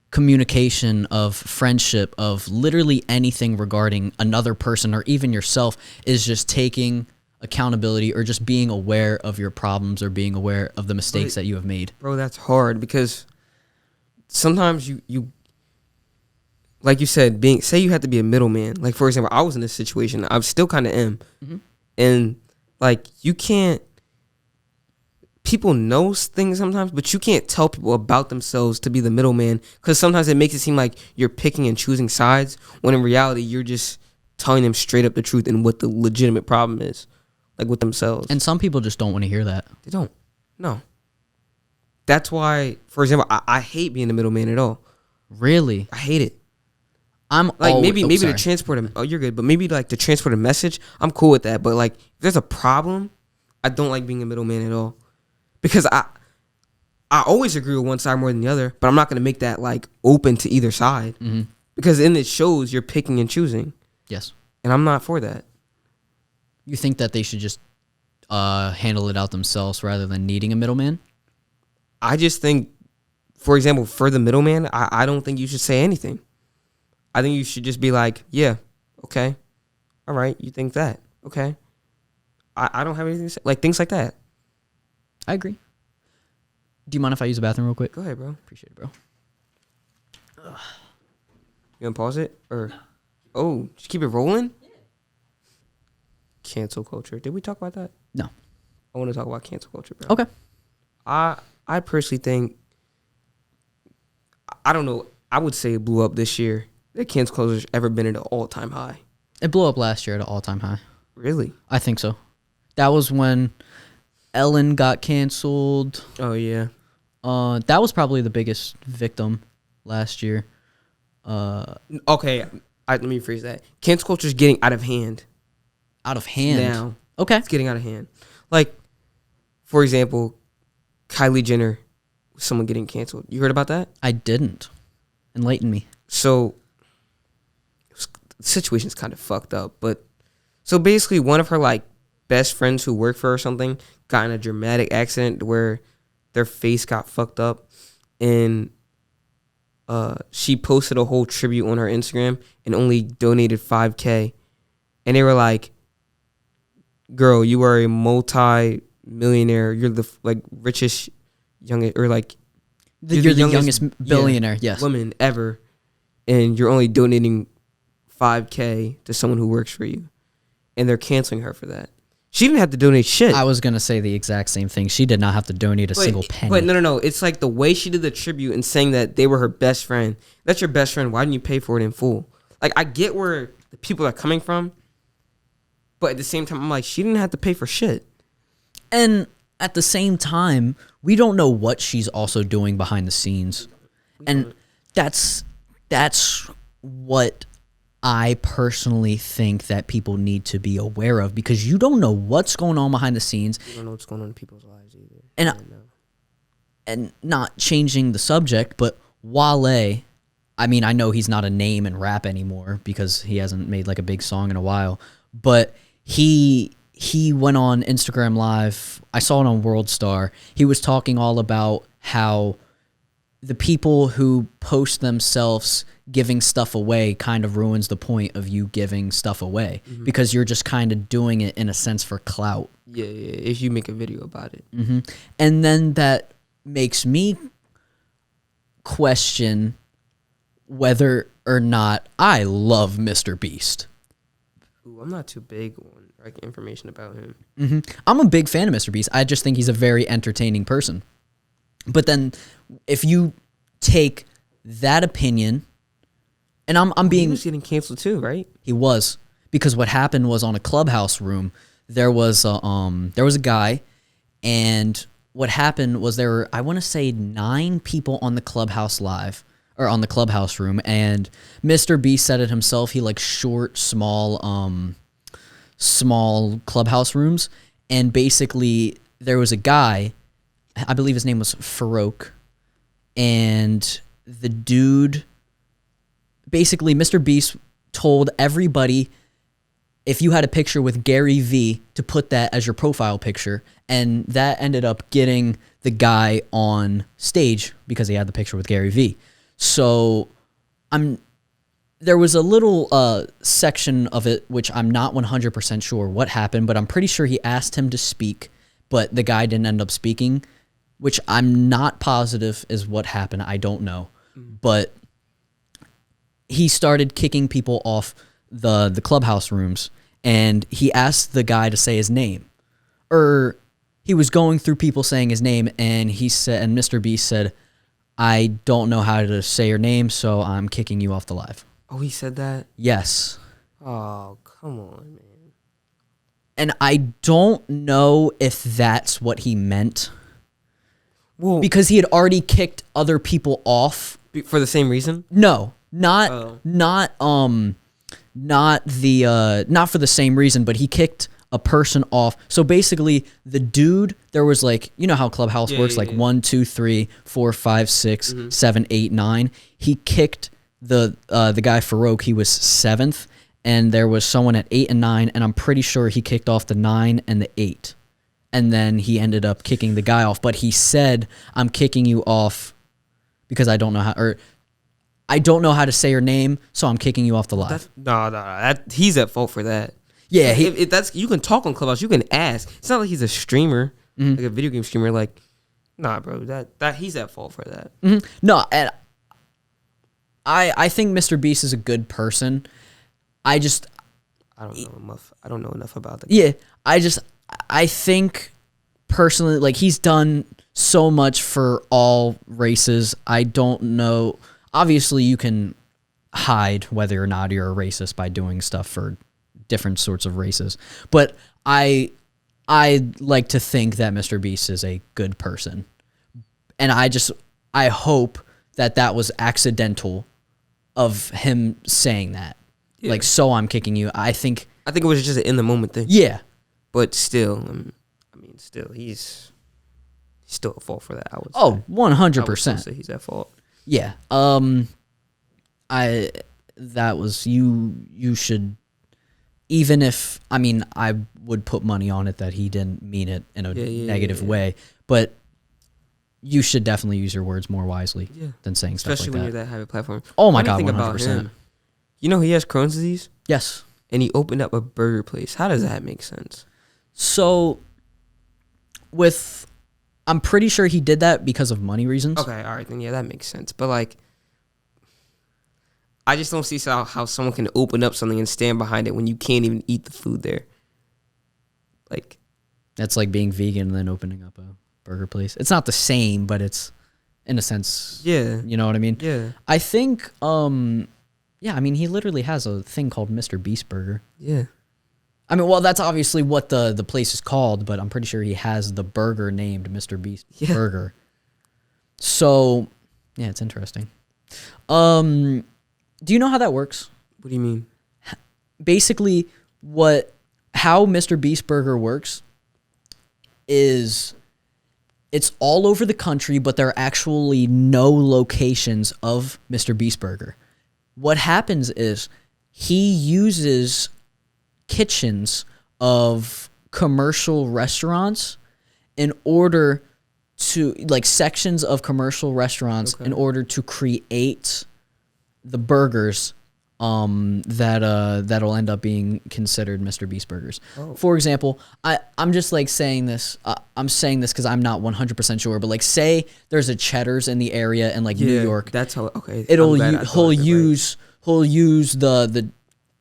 communication, of friendship, of literally anything regarding another person or even yourself is just taking accountability or just being aware of your problems or being aware of the mistakes that you have made. Bro, that's hard because sometimes you like you said, say you have to be a middleman. Like, for example, I was in this situation. I still kind of am. Mm-hmm. And, like, you can't, people know things sometimes, but you can't tell people about themselves to be the middleman, because sometimes it makes it seem like you're picking and choosing sides, when in reality, you're just telling them straight up the truth and what the legitimate problem is, like with themselves. And some people just don't want to hear that. They don't. No. That's why, for example, I hate being the middleman at all. Really? I hate it. maybe to transport him. Oh, you're good. But maybe like to transport a message, I'm cool with that. But like, if there's a problem, I don't like being a middleman at all, because I always agree with one side more than the other. But I'm not gonna make that like open to either side, because in it shows you're picking and choosing. Yes. And I'm not for that. You think that they should just handle it out themselves rather than needing a middleman? I just think, for example, for the middleman, I don't think you should say anything. I think you should just be like, yeah, okay, all right, you think that, okay. I don't have anything to say. Like, things like that. I agree. Do you mind if I use the bathroom real quick? Go ahead, bro. Appreciate it, bro. You want to pause it? Or, oh, just keep it rolling? Yeah. Cancel culture. Did we talk about that? No. I want to talk about cancel culture, bro. Okay. I personally think, I don't know, I would say it blew up this year. That cancel culture's ever been at an all-time high. It blew up last year at an all-time high. Really? I think so. That was when Ellen got canceled. Oh, yeah. That was probably the biggest victim last year. Okay, let me rephrase that. Cancel culture's getting out of hand. Out of hand? Now. Okay. It's getting out of hand. Like, for example, Kylie Jenner, someone getting canceled. You heard about that? I didn't. Enlighten me. So, the situation's kind of fucked up. But, so basically, one of her, like, best friends who worked for her or something got in a dramatic accident where their face got fucked up. And she posted a whole tribute on her Instagram and only donated $5,000. And they were like, girl, you are a multi-millionaire. You're the richest youngest, or like you're the youngest billionaire, yes, woman ever, and you're only donating $5,000 to someone who works for you, and they're canceling her for that. She didn't have to donate shit. I was gonna say the exact same thing. She did not have to donate a single penny. But no. It's like the way she did the tribute and saying that they were her best friend. That's your best friend. Why didn't you pay for it in full? Like, I get where the people are coming from, but at the same time, I'm like, she didn't have to pay for shit. And at the same time, we don't know what she's also doing behind the scenes. And that's what I personally think that people need to be aware of, because you don't know what's going on behind the scenes. You don't know what's going on in people's lives either. And not changing the subject, but Wale, I mean, I know he's not a name in rap anymore because he hasn't made like a big song in a while, but he went on Instagram Live. I saw it on World Star. He was talking all about how the people who post themselves giving stuff away kind of ruins the point of you giving stuff away, because you're just kind of doing it in a sense for clout. Yeah, if you make a video about it. And then that makes me question whether or not I love Mr. Beast. Ooh, I'm not too big on like information about him. I'm a big fan of Mr. Beast. I just think he's a very entertaining person. But then if you take that opinion, and I'm being... He was getting canceled too, right? He was. Because what happened was, on a Clubhouse room, there was a guy, and what happened was there were, I want to say, 9 people on the Clubhouse Live, or on the Clubhouse room, and Mr. Beast said it himself. He likes short, small Clubhouse rooms, and basically there was a guy, I believe his name was Farouk, and the dude, basically Mr. Beast told everybody, if you had a picture with Gary V, to put that as your profile picture, and that ended up getting the guy on stage because he had the picture with Gary V. So there was a little section of it which I'm not 100% sure what happened, but I'm pretty sure he asked him to speak, but the guy didn't end up speaking, which I'm not positive is what happened. I don't know. But he started kicking people off the Clubhouse rooms, and he asked the guy to say his name. Or he was going through people saying his name, and he said, and Mr. Beast said, I don't know how to say your name, so I'm kicking you off the live. Oh, he said that? Yes. Oh, come on, man. And I don't know if that's what he meant. Well, because he had already kicked other people off. For the same reason? No. not for the same reason, but he kicked a person off. So basically, the dude, there was like, you know how Clubhouse works, like 1, 2, 3, 4, 5, 6, 7, 8, 9. He kicked the guy Farouk. He was 7th, and there was someone at 8 and 9, and I'm pretty sure he kicked off the 9 and the 8, and then he ended up kicking the guy off. But he said, "I'm kicking you off because I don't know how to say your name, so I'm kicking you off the live." He's at fault for that. Yeah, if that's, you can talk on Clubhouse, you can ask. It's not like he's a streamer, like a video game streamer. Like, nah, bro, that he's at fault for that. No, and I think Mr. Beast is a good person. I don't know enough about that. Yeah, I think personally, like, he's done so much for all races. I don't know. Obviously, you can hide whether or not you're a racist by doing stuff for different sorts of races. But I like to think that Mr. Beast is a good person. And I hope that was accidental of him saying that. Yeah. Like, so I'm kicking you. I think it was just an in the moment thing. Yeah. But still, he's still at fault for that, I would say. Oh, 100%. I would say he's at fault. Yeah. That was, you should, even if, I would put money on it that he didn't mean it in a negative way, but you should definitely use your words more wisely than saying stuff like that. Especially when you're that high of a platform. Oh my God, 100%. About him, you know he has Crohn's disease? Yes. And he opened up a burger place. How does that make sense? So, I'm pretty sure he did that because of money reasons. Okay, all right, then that makes sense. But like, I just don't see how someone can open up something and stand behind it when you can't even eat the food there. Like, that's like being vegan and then opening up a burger place. It's not the same, but it's, in a sense, you know what I mean? Yeah. I think, he literally has a thing called Mr. Beast Burger. Yeah. Well, that's obviously what the place is called, but I'm pretty sure he has the burger named Mr. Beast Burger. So, yeah, it's interesting. Do you know how that works? What do you mean? Basically, how Mr. Beast Burger works is it's all over the country, but there are actually no locations of Mr. Beast Burger. What happens is he uses kitchens of commercial restaurants in order to, like, sections of commercial restaurants in order to create the burgers that'll end up being considered Mr. Beast burgers. Oh. For example, I'm just like saying this. I'm saying this because I'm not 100% sure, but like, say there's a Cheddar's in the area in like New York. That's how. Okay. He'll use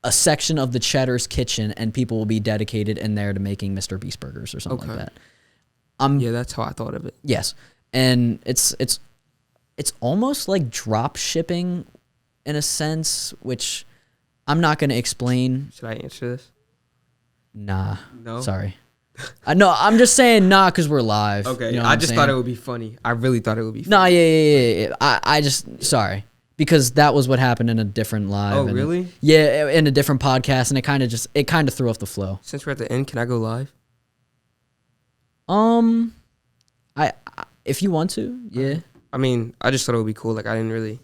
a section of the Cheddar's kitchen, and people will be dedicated in there to making Mr. Beast burgers or something like that. That's how I thought of it. Yes, and it's almost like drop shipping in a sense, which I'm not going to explain. Should I answer this? Nah. No? Sorry. No, I'm just saying nah because we're live. Okay, you know I just thought it would be funny. I really thought it would be funny. Nah, yeah. I just, sorry. Because that was what happened in a different live. Oh, really? Yeah, in a different podcast, and it kind of threw off the flow. Since we're at the end, can I go live? If you want to, yeah. I just thought it would be cool. Like, I didn't really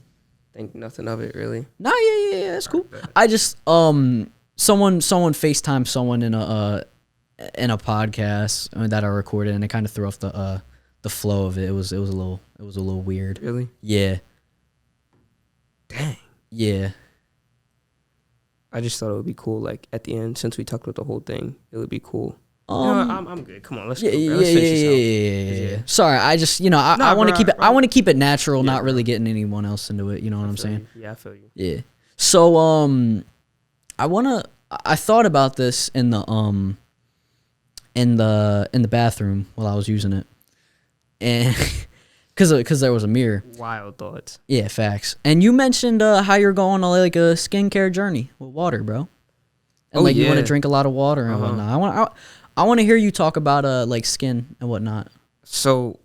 think nothing of it, really. Nah, yeah, that's cool. I just someone FaceTimed someone in a podcast that I recorded, and it kind of threw off the flow of it. It was a little weird. Really? Yeah. Dang. Yeah. I just thought it would be cool. Like, at the end, since we talked about the whole thing, it would be cool. I'm good. Come on, let's go. Let's finish this out. Sorry, I just I want to keep it. I want to keep it natural, not really getting anyone else into it. You know what I'm saying? Yeah, I feel you. Yeah. So I thought about this in the bathroom while I was using it, and because there was a mirror. Wild thoughts. Yeah, facts. And you mentioned how you're going on like a skincare journey with water, bro. And you want to drink a lot of water and whatnot. I want to hear you talk about like skin and whatnot. So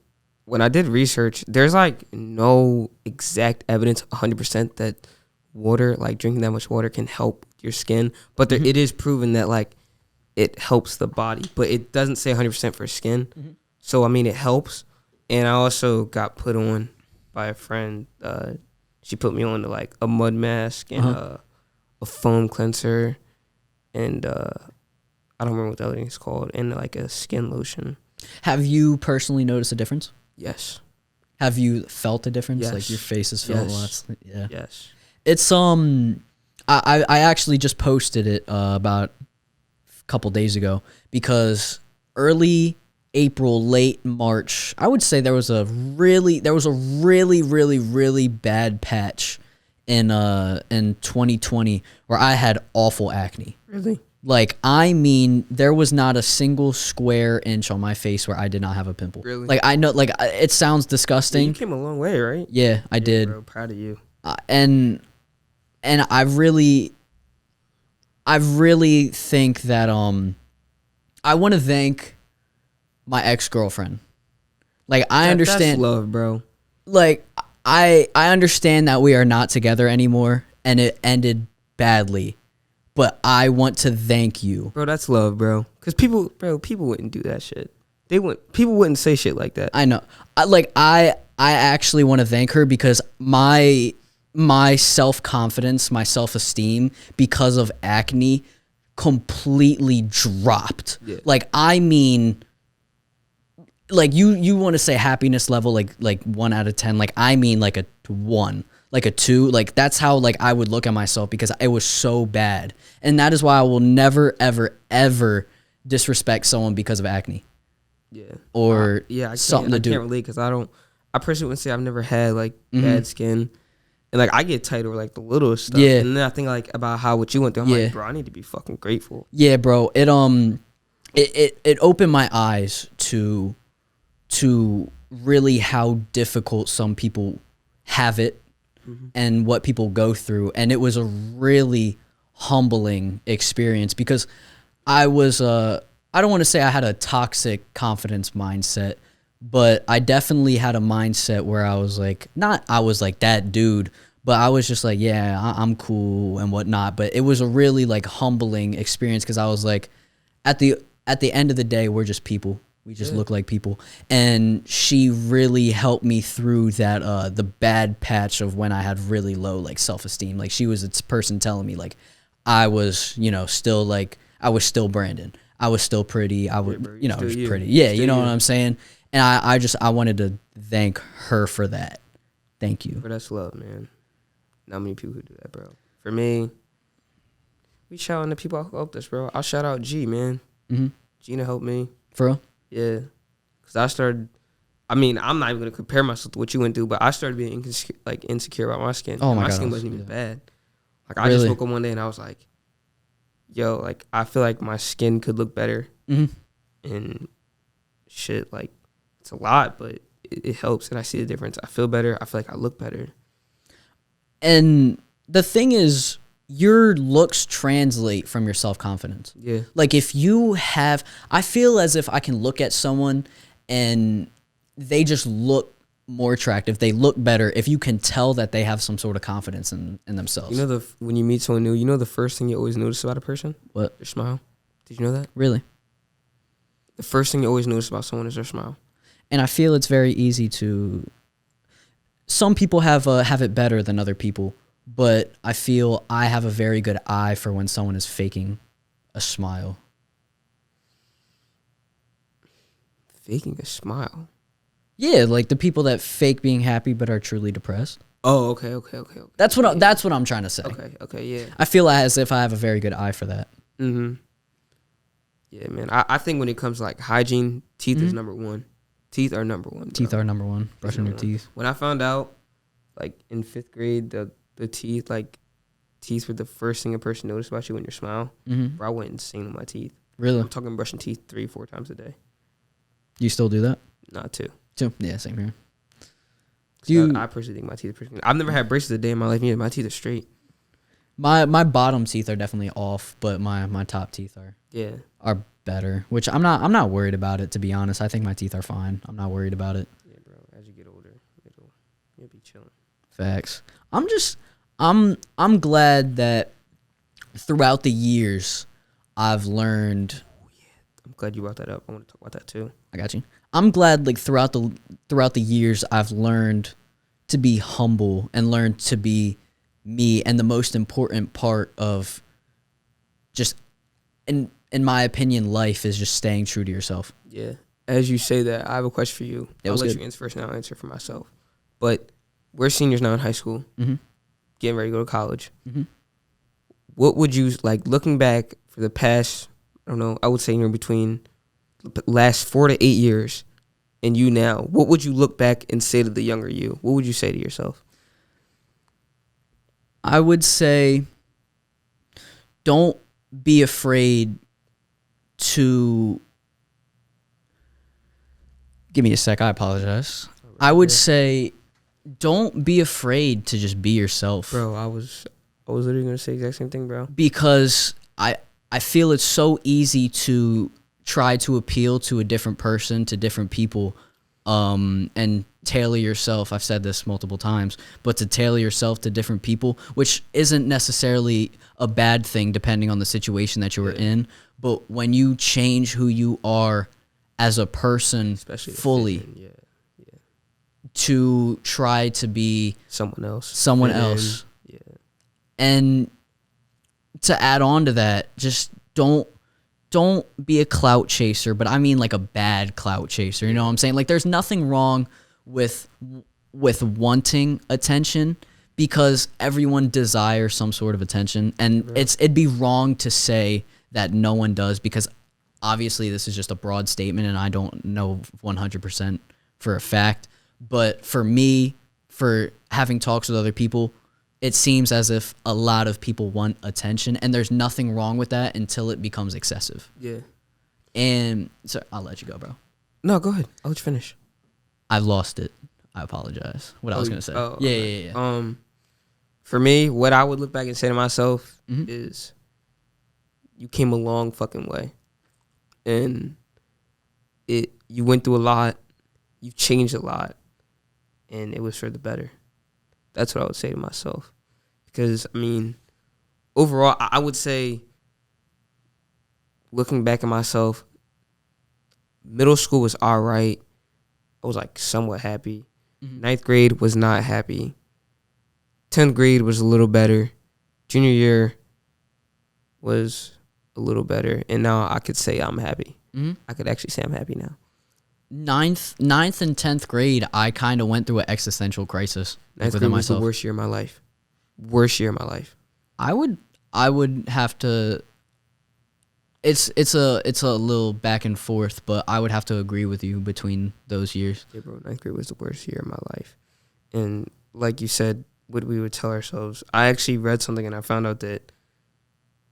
when I did research, there's like no exact evidence 100% that water, like drinking that much water can help your skin. But there, it is proven that like it helps the body, but it doesn't say 100% for skin. So I mean, it helps. And I also got put on by a friend. She put me on to like a mud mask and a foam cleanser, and I don't remember what the other thing's called, and like a skin lotion. Have you personally noticed a difference? Yes. Have you felt a difference? Yes. Like your face has felt Yes. a lot. Yeah. Yes. It's I actually just posted it about a couple days ago because early April, late March, I would say there was a really bad patch in 2020 where I had awful acne. Really? Like, I mean, there was not a single square inch on my face where I did not have a pimple. Really? Like, I know, like, it sounds disgusting. You came a long way, right? Yeah, I did. Bro, proud of you. And I really think that I want to thank my ex-girlfriend. Like, I understand. That's love, bro. Like, I understand that we are not together anymore and it ended badly. But I want to thank you. Bro, that's love, bro. Because people wouldn't do that shit. People wouldn't say shit like that. I know. I actually want to thank her because my self-confidence, my self-esteem because of acne completely dropped. Yeah. Like, I mean, like you want to say happiness level like 1 out of 10. Like, I mean like a 1. Like a 2, like that's how like I would look at myself because it was so bad. And that is why I will never, ever, ever disrespect someone because of acne. Yeah. Or I something to do. I can't relate because I personally wouldn't say I've never had like bad skin. And like I get tight over like the littlest stuff. Yeah. And then I think like about how what you went through. I'm like, bro, I need to be fucking grateful. Yeah, bro. It opened my eyes to really how difficult some people have it. And what people go through, and it was a really humbling experience because I was I don't want to say I had a toxic confidence mindset, but I definitely had a mindset where I was like, not I was like that dude, but I was just like, yeah, I'm cool and whatnot. But it was a really like humbling experience because I was like, at the end of the day, we're just people. We just look like people. And she really helped me through that, the bad patch of when I had really low, like, self-esteem. Like, she was a person telling me, like, I was, still, like, I was still Brandon. I was still pretty. I was, I was pretty. Yeah, you know what I'm saying? And I wanted to thank her for that. Thank you. But that's love, man. Not many people who do that, bro. For me, we shout out the people who helped us, bro. I'll shout out G, man. Gina helped me. For real? Yeah, because I started, I mean, I'm not even going to compare myself to what you went through, but I started being insecure about my skin. Oh, my God. My skin wasn't even bad. Like, I just woke up one day and I was like, yo, like, I feel like my skin could look better. And shit, like, it's a lot, but it helps. And I see the difference. I feel better. I feel like I look better. And the thing is, your looks translate from your self-confidence. Yeah. Like, if you have, I feel as if I can look at someone and they just look more attractive. They look better if you can tell that they have some sort of confidence in themselves. You know, when you meet someone new, the first thing you always notice about a person? What? Their smile. Did you know that? Really? The first thing you always notice about someone is their smile. And I feel it's very easy to, some people have it better than other people. But I feel I have a very good eye for when someone is faking a smile. Faking a smile? Yeah, like the people that fake being happy but are truly depressed. Oh, okay. That's what I'm trying to say. Okay, yeah. I feel as if I have a very good eye for that. Yeah, man. I think when it comes to like hygiene, teeth is number one. Teeth are number one. Bro. Teeth are number one. Brushing your teeth. When I found out, like in 5th grade, the teeth were the first thing a person noticed about you when you smile. Bro, I went insane with my teeth. Really? I'm talking brushing teeth 3-4 times a day. You still do that? Not 2. 2? Yeah, same here. I personally think my teeth are pretty good. I've never had braces a day in my life. My teeth are straight. My bottom teeth are definitely off, but my top teeth are better. Which I'm not worried about it, to be honest. I think my teeth are fine. I'm not worried about it. Yeah, bro. As you get older, you'll be chilling. Facts. I'm glad that throughout the years I've learned. I'm glad you brought that up. I want to talk about that too. I got you. I'm glad like throughout the years I've learned to be humble and learned to be me, and the most important part of just in my opinion life is just staying true to yourself. Yeah. As you say that, I have a question for you. I'll let good. you answer first, and I'll answer for myself. But we're seniors now in high school, getting ready to go to college. What would you, like, looking back for the past, I don't know, I would say between the last 4 to 8 years and you now, what would you look back and say to the younger you? What would you say to yourself? I would say don't be afraid to... Give me a sec. I apologize. I would say don't be afraid to just be yourself. Bro, I was literally going to say the exact same thing, bro. Because I feel it's so easy to try to appeal to a different person, to different people, and tailor yourself. I've said this multiple times, but to tailor yourself to different people, which isn't necessarily a bad thing depending on the situation that you were in. But when you change who you are as a person, especially fully, to try to be someone else. Yeah. And to add on to that, just don't be a clout chaser, but I mean like a bad clout chaser. You know what I'm saying? Like there's nothing wrong with wanting attention, because everyone desires some sort of attention, and it'd be wrong to say that no one does, because obviously this is just a broad statement and I don't know 100% for a fact. But for me, for having talks with other people, it seems as if a lot of people want attention, and there's nothing wrong with that until it becomes excessive. Yeah. And so I'll let you go, bro. No, go ahead. I'll let you finish. I've lost it. I apologize. What I was going to say. Yeah. For me, what I would look back and say to myself is, you came a long fucking way. And you went through a lot. You changed a lot. And it was for the better. That's what I would say to myself. Because, I mean, overall, I would say, looking back at myself, middle school was all right. I was, like, somewhat happy. 9th grade was not happy. 10th grade was a little better. Junior year was a little better. And now I could say I'm happy. I could actually say I'm happy now. 9th and 10th grade, I kind of went through an existential crisis. 9th grade was the worst year of my life. Worst year of my life. I would have to... It's a little back and forth, but I would have to agree with you between those years. Yeah, bro, 9th grade was the worst year of my life. And like you said, what we would tell ourselves. I actually read something and I found out that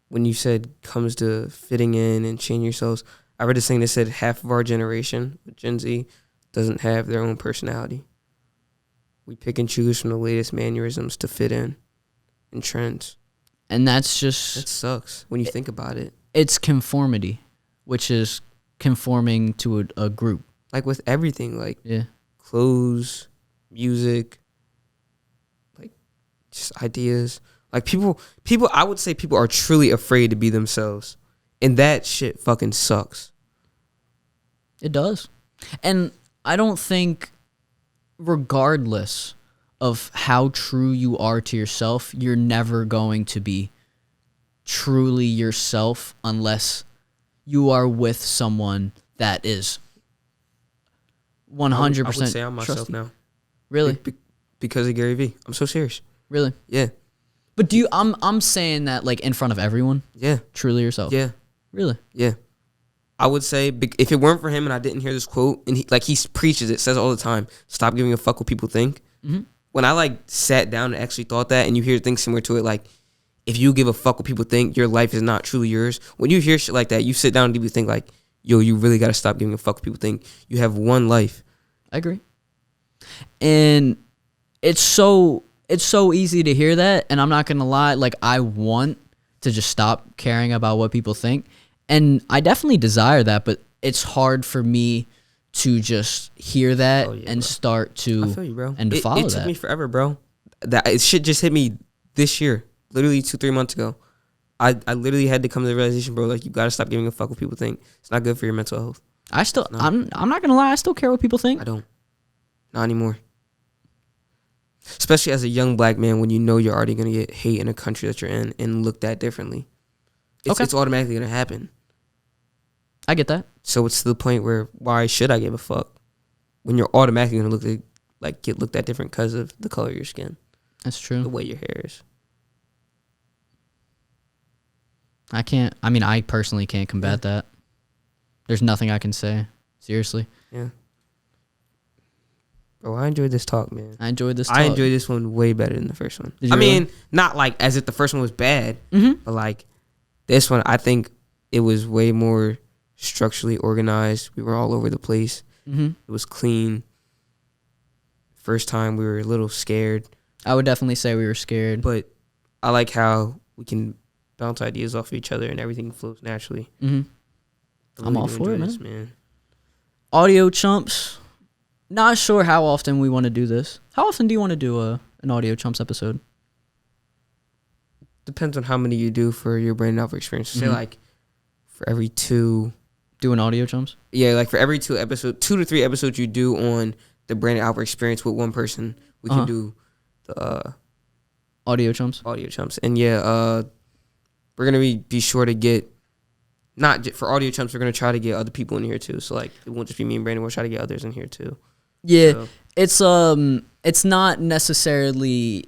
when you said comes to fitting in and changing yourselves, I read this thing that said half of our generation, Gen Z, doesn't have their own personality. We pick and choose from the latest mannerisms to fit in and trends. And that's just... That sucks when you think about it. It's conformity, which is conforming to a group. Like with everything, like clothes, music, like just ideas. Like people, I would say people are truly afraid to be themselves. And that shit fucking sucks. It does. And I don't think, regardless of how true you are to yourself, you're never going to be truly yourself unless you are with someone that is 100% I would say I'm myself trusting. Now. Really? Because of Gary Vee. I'm so serious. Really? Yeah. But I'm saying that like in front of everyone? Yeah. Truly yourself? Yeah. Really? Yeah. I would say if it weren't for him and I didn't hear this quote, and he preaches it, says it all the time, stop giving a fuck what people think. When I like sat down and actually thought that, and you hear things similar to it, like if you give a fuck what people think, your life is not truly yours. When you hear shit like that, you sit down and deeply think like, yo, you really got to stop giving a fuck what people think. You have one life. I agree. And it's so easy to hear that, and I'm not going to lie, like I want to just stop caring about what people think. And I definitely desire that, but it's hard for me to just hear that and start to I feel you, bro. and to follow that. It took me forever, bro. That shit just hit me this year, literally 2-3 months ago. I literally had to come to the realization, bro, like, you got to stop giving a fuck what people think. It's not good for your mental health. I'm not gonna lie, I still care what people think. I don't. Not anymore. Especially as a young black man, when you know you're already gonna get hate in a country that you're in and looked at differently. It's automatically gonna happen. I get that. So it's to the point where, why should I give a fuck when you're automatically gonna get looked at different because of the color of your skin, That's true. the way your hair is. I personally can't combat that. There's nothing I can say. Seriously. Yeah. Bro, I enjoyed this talk, man. I enjoyed this talk. I enjoyed this one way better than the first one. Did you really? Not like as if the first one was bad, Mm-hmm. but like this one, I think it was way more structurally organized. We were all over the place. Mm-hmm. It was clean. First time we were a little scared. I would definitely say we were scared. But I like how we can bounce ideas off of each other and everything flows naturally. Mm-hmm. I I'm really all do for enjoy it, this, man. Audiochumps. Not sure how often we want to do this. How often do you want to do an Audiochumps episode? Depends on how many you do for your Brandon Alper experience. Mm-hmm. Say like for every 2. Do an Audiochumps? Yeah, like for every 2 to 3 episodes you do on the Brandon Alper experience with one person, we can do the Audiochumps. Audiochumps. And yeah, we're gonna be sure to get for Audiochumps. We're gonna try to get other people in here too. So like it won't just be me and Brandon. We'll try to get others in here too. Yeah, so. it's not necessarily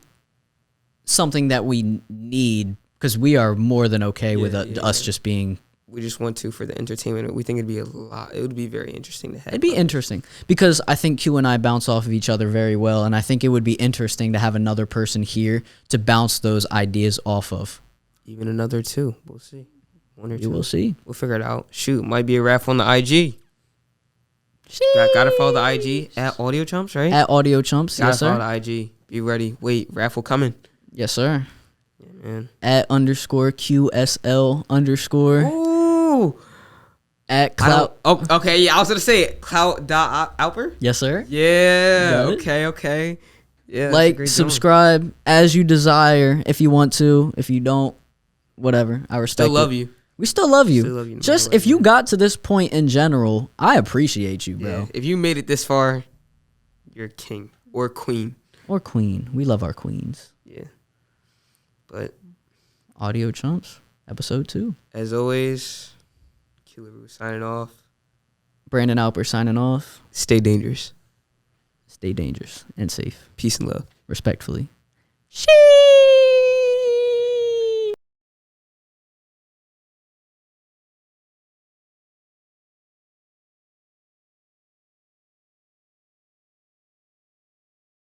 something that we need because we are more than okay with us just being. We just want to for the entertainment. We think it'd be a lot. It would be very interesting to have. It'd be interesting because I think Q and I bounce off of each other very well, and I think it would be interesting to have another person here to bounce those ideas off of. Even another 2. We'll see. 1 or 2. You will see. We'll figure it out. Shoot, might be a raffle on the IG. Gotta follow the IG at Audiochumps, right? At Audiochumps, yes sir. Gotta follow the IG. Be ready. Wait, raffle coming. Yes sir. Yeah, man. At _QSL_. Ooh. At Clout. Okay. Yeah, I was gonna say it. Clout.Alper. Yes sir. Yeah. Got it. Okay. Yeah. Like, subscribe as you desire if you want to. If you don't, whatever. I respect. Still love you. We still love you. Still love you. Just if you got to this point in general, I appreciate you, bro. Yeah. If you made it this far, you're king or queen. Or queen. We love our queens. Yeah. But Audiochumps, episode 2. as always, Killer Roo signing off. Brandon Alper signing off. Stay dangerous. Stay dangerous and safe. Peace and love. Respectfully. Sheesh.